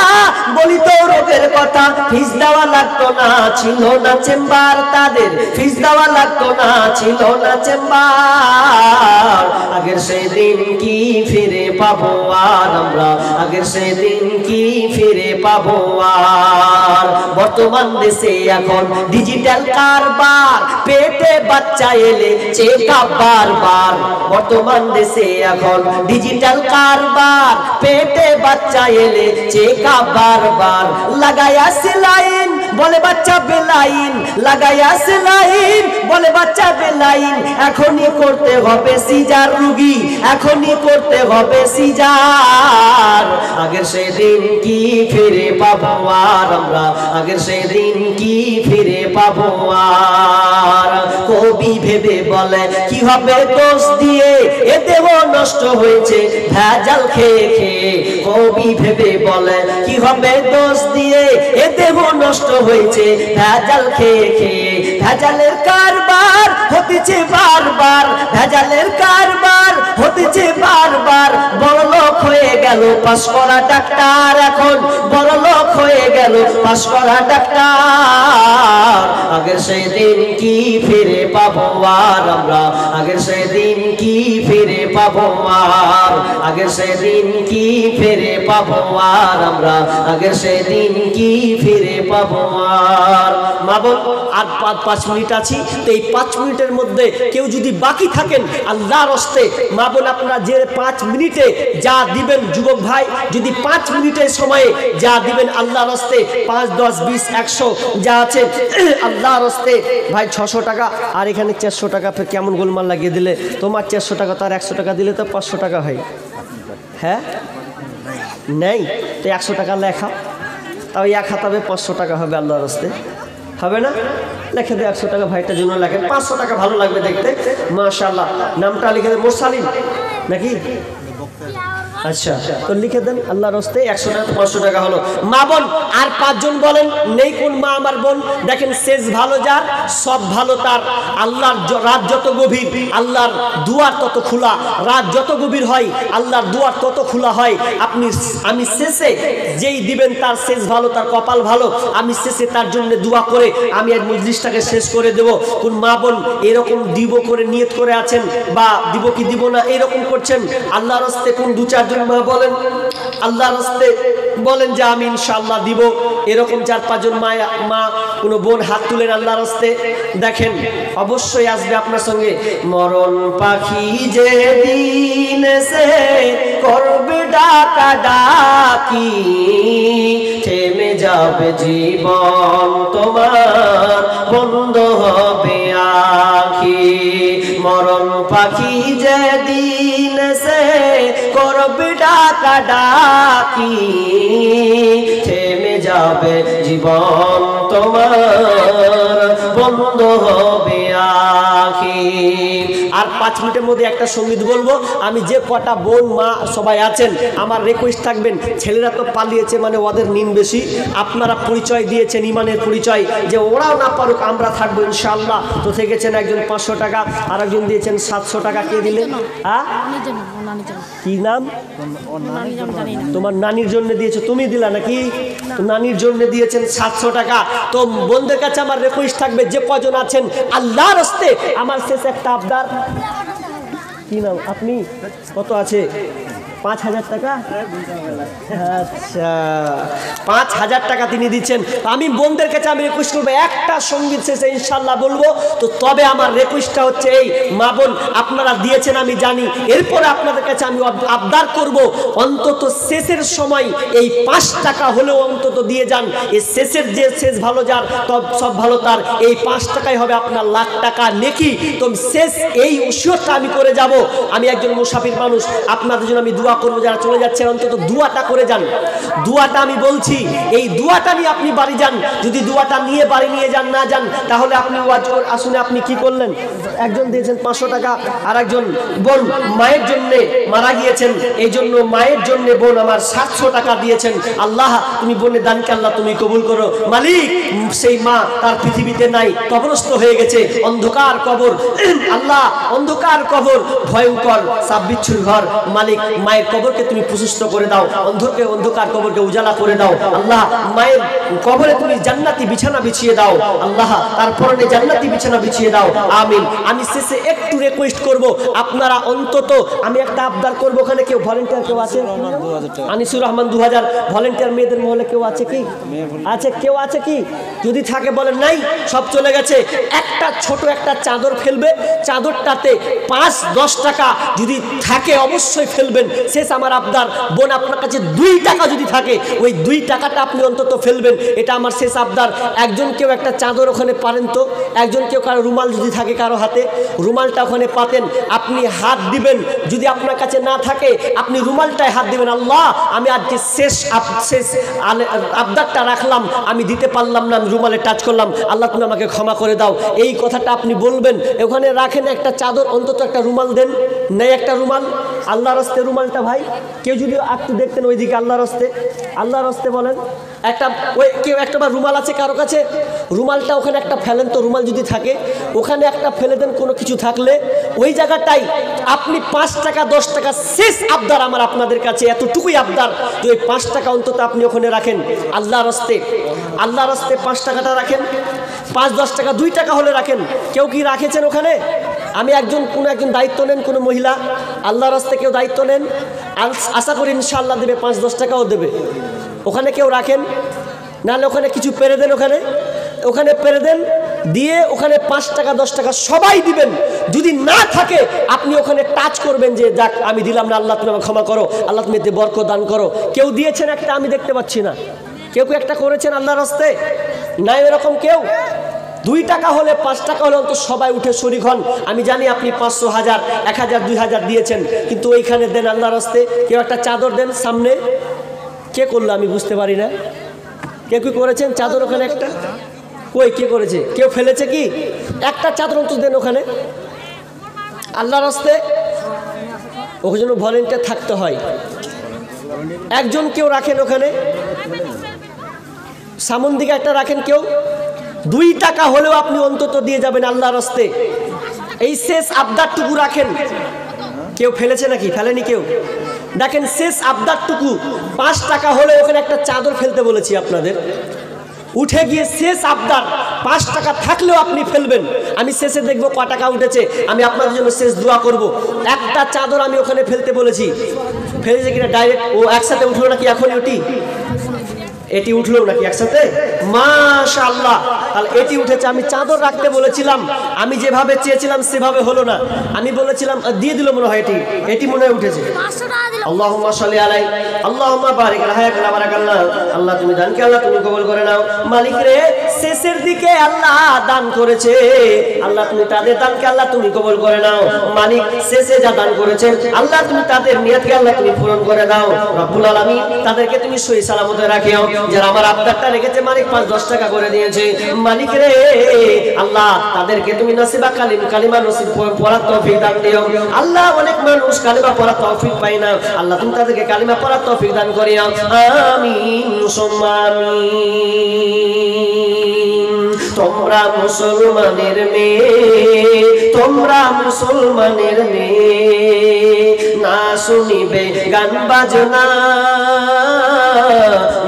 বলি তো রোগের কথা। ফিস দেওয়া লাগতো না, ছিল না চেম্বার তাদের, ফিস দেওয়া লাগতো না, ছিল না চেম্বার। আগের সেদিন কি ফিরে পাবো আর আমরা, আগের সেদিন কি ফিরে পাবো আর। বর্তমান দেশে এখন ডিজিটাল কারবার, পেটে বাচ্চা এলে চেকআপ বারবার। বর্তমান দেশে এখন ডিজিটাল কারবার, পেটে বাচ্চা এলে চেকআপ বারবার। লাগায়া সেলাইন বলে বাচ্চা বেলাইন, লাগায়া সেলাইন বলে বাচ্চা বেলাইন। এখনই করতে হবে সিজার রুগী, এখনই করতে হবে সিজার। আগের সেদিন কি ফিরে পাবো আর আমরা, আগের সেদিন কি ফিরে পাবো আর। কবি ভেবে বলে কি হবে দোষ দিয়ে, এ দেহ নষ্ট হয়েছে ভেজাল খেয়ে খেয়ে। কবি ভেবে বলে কি হবে দোষ দিয়ে, এ দেহ নষ্ট হয়েছে ভেজাল খেয়ে খেয়ে। ভেজালের কারবার হতেছে বারবার, ভেজালের কারবার হতেছে বারবার। বড়লোক হয়ে গেল পাস করা ডাক্তার, এখন বড়লোক হয়ে গেল পাস করা ডাক্তার। আগের সেদিন কি ফিরে পাবো আর আমরা, আগের সেদিন কি ফিরে পাবো আর, আগের সেদিন কি ফিরে পাবো আর আমরা, আগের সেদিন কি ফিরে পাবো আর। মা বোন আর 5 মিনিট আছি, তো এই 5 মিনিটের মধ্যে কেউ যদি বাকি থাকেন আল্লাহর হস্তে, মা বোন আপনারা যে 5 মিনিটে যা দিবেন, যুবক ভাই যদি 5 মিনিটের সময়ে যা দিবেন আল্লাহর হস্তে, 5, 10, 20, 100 যা আছে আল্লাহর হস্তে ভাই 600 টাকা, আর এখানে 400 টাকা। ফের কেমন গোলমাল লাগিয়ে দিলে, তোমার 400 টাকা তার 100 টাকা দিলে তো 500 টাকা হয়। হ্যাঁ নেই তো 100 টাকা লেখা, তাও 1 হাতাবে 500 টাকা হবে আল্লাহর হস্তে, হবে না? লিখে দে 100 টাকা ভাইটার জন্য লেখেন, 500 টাকা ভালো লাগবে দেখতে। মাশাআল্লাহ, নামটা লিখে দে মোরসালিন নাকি? আচ্ছা তো লিখে দেন আল্লাহর হস্তে 100 টাকা, 500 টাকা হলো। মা বোন আর 5 জন বলেন, নেই কোন মা আমার বোন? দেখেন শেষ ভালো যার সব ভালো তার। আল্লাহর রাত যত গভীর আল্লাহর দুয়ার তত খোলা, রাত যত গভীর হয় আল্লাহর দুয়ার তত খোলা হয়। আমি শেষে যেই দিবেন তার শেষ ভালো, তার কপাল ভালো। আমি শেষে তার জন্য দোয়া করে আমি এই মজলিসটাকে শেষ করে দেব। কোন মা বোন এরকম দিব করে নিয়ত করে আছেন, বা দিব কি দিব না এরকম করছেন, আল্লাহর হস্তে কোন 2-4 জন মা বলেন আল্লাহর হস্তে বলেন যে আমি ইনশাআল্লাহ দিব। এরকম 4-5 জন মা কোন বোন হাত তুলেন আল্লাহর হস্তে। দেখেন অবশ্যই আসবে আপনার সঙ্গে। মরণ পাখি যে দিন সে করবে ডাকা ডাকি, থেমে যাবে জীবন তোমার, বন্ধ হবে আখি। মরণ পাখি যে দিন সে করবে ডাকা ডাকি, থেমে যাবে জীবন তোমার, বন্ধ হবে আখির। আর 5 মিনিটের মধ্যে একটা সঙ্গীত বলবো। আমি যে কটা বোন মা সবাই আছেন আমার রিকোয়েস্ট থাকবেন, ছেলেরা তো পালিয়েছে মানে ওদের নিন বেশি, আপনারা পরিচয় দিয়েছেন ইমানের পরিচয়, যে ওরাও না পারুক আমরা থাকবো ইনশাআল্লাহ। তো থেকেছেন একজন 500 টাকা, আর একজন দিয়েছেন 700 টাকা। কে দিলেন? কি নাম? তোমার নানির জন্য দিয়েছো, তুমি দিলা নাকি? নানির জন্য দিয়েছেন 700 টাকা। তো বোনদের কাছে আমার রিকোয়েস্ট থাকবে, যে কজন আছেন আল্লাহর রাস্তে আমার শেষ একটা আবদার। কি নাম আপনি? কত আছে? 5000 টাকা। আচ্ছা 5000 টাকা তিনি দিচ্ছেন। আমি বোনদের কাছে আমি রিকোয়েস্ট করবো, একটা সঙ্গীত শেষে ইনশাল্লাহ বলবো। তো তবে আমার রিকোয়েস্টটা হচ্ছে এই, মা বোন আপনারা দিয়েছেন আমি জানি, এরপরে আপনাদের কাছে আমি আবদার করব, অন্তত শেষের সময় এই 5 টাকা হলেও অন্তত দিয়ে যান। এই শেষের যে শেষ ভালো যার সব ভালো তার, এই 5 টাকাই হবে আপনার লাখ টাকা নেকি। তো শেষ এই উসিয়তটা আমি করে যাব। আমি একজন মুসাফির মানুষ, আপনাদের জন্য আমি দোয়া করবো, যারা চলে যাচ্ছেন অন্তত দুয়াটা করে যান। দুয়াটা আমি বলছি, এই দুয়াটা নিয়ে আপনি বাড়ি যান। যদি দুয়াটা নিয়ে বাড়ি নিয়ে যান না যান, তাহলে আপনি ওয়াজ আসুনে আপনি কি করলেন? একজন দিয়েছেন 500 টাকা, আর একজন বোন মায়ের জন্য মারা গিয়েছেন, এই জন্য মায়ের জন্য বোন আমার 700 টাকা দিয়েছেন। আল্লাহ তুমি বোনের দানকে আল্লাহ তুমি কবুল করো। মালিক সেই মা তার পৃথিবীতে নাই, কবরস্থ হয়ে গেছে, অন্ধকার কবর। আল্লাহ অন্ধকার কবর, ভয়ঙ্কর সাপ বিচ্ছুর ঘর। মালিক মায়ের কবরকে তুমি প্রশস্ত করে দাও, অন্ধকার কবরকে উজালা করে দাও। আল্লাহ মায়ের কবরে তুমি জান্নাতি বিছানা বিছিয়ে দাও। আল্লাহ তার পরনে জান্নাতি বিছানা বিছিয়ে দাও। আমিন। আমি শেষে একটু রিকোয়েস্ট করব, আপনারা অন্তত আমি একটা আবদার করব, ওখানে কেউ ভলেন্টিয়ার কেউ আছে? আনিসুর রহমান 2000 ভলেন্টিয়ার মেয়েদের মহলে কেউ আছে কি? আছে কেউ আছে কি? যদি থাকে বলেন। নাই, সব চলে গেছে। একটা ছোট একটা চাদর ফেলবে, চাদরটাতে 5-10 টাকা যদি থাকে অবশ্যই ফেলবেন। শেষ আমার আবদার, বোন আপনার কাছে 2 টাকা যদি থাকে ওই 2 টাকাটা আপনি অন্তত ফেলবেন, এটা আমার শেষ আবদার। একজন কেউ একটা চাদর ওখানে পারেন তো, একজন কেউ কারো রুমাল যদি থাকে কারো হাতে, রুমালটা ওখানে পাতেন, আপনি হাত দিবেন। যদি আপনার কাছে না থাকে আপনি রুমালটায় হাত দিবেন। আল্লাহ আমি আজকে শেষ আবদারটা রাখলাম, আমি দিতে পারলাম না, আমি রুমালে টাচ করলাম, আল্লাহ তুমি আমাকে ক্ষমা করে দাও। এই কথাটা আপনি বলবেন। ওখানে রাখেন একটা চাদর, অন্তত একটা রুমাল দেন। নেই একটা রুমাল, আল্লাহর রাস্তে রুমালটা ভাই কেউ যদি একটু দেখতেন ওইদিকে, আল্লাহর রাস্তে বলেন একটা, ওই কেউ একটা বা রুমাল আছে কারো কাছে, রুমালটা ওখানে একটা ফেলেন তো, রুমাল যদি থাকে ওখানে একটা ফেলে দেন। কোনো কিছু থাকলে ওই জায়গাটাই আপনি 5 টাকা 10 টাকা শেষ আবদার আমার আপনাদের কাছে, এতটুকুই আবদার। তো এই 5 টাকা অন্তত আপনি ওখানে রাখেন আল্লাহর রাস্তে। 5 টাকাটা রাখেন, 5-10 টাকা 2 টাকা হলে রাখেন। কেউ কি রাখেছেন ওখানে? আমি কোনো একজন দায়িত্ব নেন, কোনো মহিলা আল্লাহর রাস্তে কেউ দায়িত্ব নেন, আশা করি ইনশাআল্লাহ দেবে, 5-10 টাকাও দেবে। ওখানে কেউ রাখেন, নাহলে ওখানে কিছু পেরে দেন, ওখানে পেরে দেন, দিয়ে ওখানে 5 টাকা 10 টাকা সবাই দিবেন। যদি না থাকে আপনি ওখানে টাচ করবেন যে যাক আমি দিলাম না, আল্লাহ তুমি আমাকে ক্ষমা করো, আল্লাহ তুমি এতে বরকত দান করো। কেউ দিয়েছেন একটা, আমি দেখতে পাচ্ছি না। কেউ একটা করেছেন আল্লাহর রাস্তে? নাই এরকম কেউ। 2 টাকা হলে 5 টাকা হলে অন্তত সবাই উঠে শরীক হন। আমি জানি আপনি 500, 1000, 1000, 2000 দিয়েছেন, কিন্তু ওইখানে দেন আল্লাহর রাস্তে। কেউ একটা চাদর দেন সামনে। কে করলো আমি বুঝতে পারি না। কে কি করেছেন? চাদর ওখানে একটা, কই কে করেছে? কেউ ফেলেছে কি? একটা চাদর অন্তত দেন ওখানে আল্লাহর রাস্তে। ওই জন্য ভলেন্টিয়ার থাকতে হয়। একজন কেউ রাখেন ওখানে, সামন দিকে একটা রাখেন কেউ। 2 টাকা হলেও আপনি অন্তত দিয়ে যাবেন আল্লাহর রাস্তে। এই শেষ আবদারটুকু রাখেন। কেউ ফেলেছে নাকি? ফেলেনি কেউ। দেখেন শেষ আবদারটুকু 5 টাকা হলে ওখানে একটা চাদর ফেলতে বলেছি আপনাদের। উঠে গিয়ে শেষ আবদার 5 টাকা থাকলেও আপনি ফেলবেন। আমি শেষে দেখবো ক টাকা উঠেছে, আমি আপনাদের জন্য শেষ দোয়া করব। একটা চাদর আমি ওখানে ফেলতে বলেছি, ফেলেছে কিনা ডাইরেক্ট ও একসাথে উঠলো নাকি? এখনই এটি উঠলো নাকি একসাথে? মাশাআল্লাহ, তাহলে এটি উঠেছে। আমি চাদর রাখতে বলেছিলাম, আমি যেভাবে চেয়েছিলাম সেভাবে হলো না। আমি বলেছিলাম দিয়ে দিল মনে হয়, এটি মনে হয় উঠেছে। আল্লাহুম্মা সাল্লি আলাই, আল্লাহুম্মা বারিক আলা হায়াতিনা বারাকাল্লাহ। আল্লাহ তুমি দানকে আল্লাহ তুমি কবুল করে নাও। মালিক রে শেষের দিকে আল্লাহ দান করেছে, আল্লাহ তুমি তাদের দানকে আল্লাহ তুমি কবুল করে নাও। মালিক শেষে যা দান করেছেন আল্লাহ তুমি তাদের নিয়তকে আল্লাহ তুমি পূরণ করে দাও। রব্বুল আলামিন তাদেরকে তুমি সহি সালামতে রাখিও। যারা আমার আবদারটা রেখেছে মালিক 5-10 টাকা করে দিয়েছে, মালিক রে আল্লাহ তাদেরকে তুমি নসিবা কালিমা নসিব পড়ার তৌফিক দান দিও। আল্লাহ অনেক মানুষ কালিমা পড়ার তৌফিক পায় না, আল্লাহ তুমি তাদেরকে কালিমা পড়ার তৌফিক দান করিও। আমিন সুম্মা আমিন। তোমরা মুসলমানের মেয়ে, তোমরা মুসলমানের মেয়ে, না শুনিবে গান বাজনা,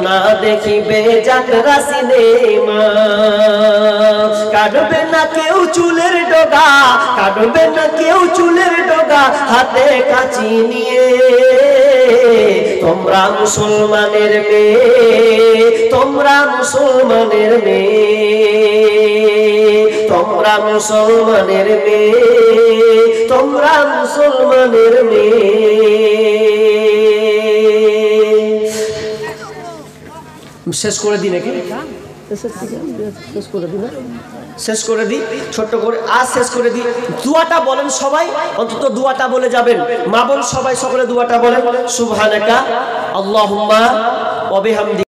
না দেখিবে যাত্রা সিনেমা, কাটবে না কেউ চুলের ডগা, কাটবে না কেউ চুলের ডগা হাতে কাঁচি নিয়ে। তোমরা মুসলমানের মেয়ে, তোমরা মুসলমানের মেয়ে, তোমরা মুসলমানের মেয়ে, তোমরা মুসলমানের মেয়ে। শেষ করে দিই নাকি? শেষ করে দিই ছোট্ট করে, আজ শেষ করে দিই। দুয়াটা বলেন সবাই, অন্তত দুয়াটা বলে যাবেন। মা বোন সবাই সকলে দুয়াটা বলেন। সুবহানাকা আল্লাহুম্মা ওয়া বিহামদিকা।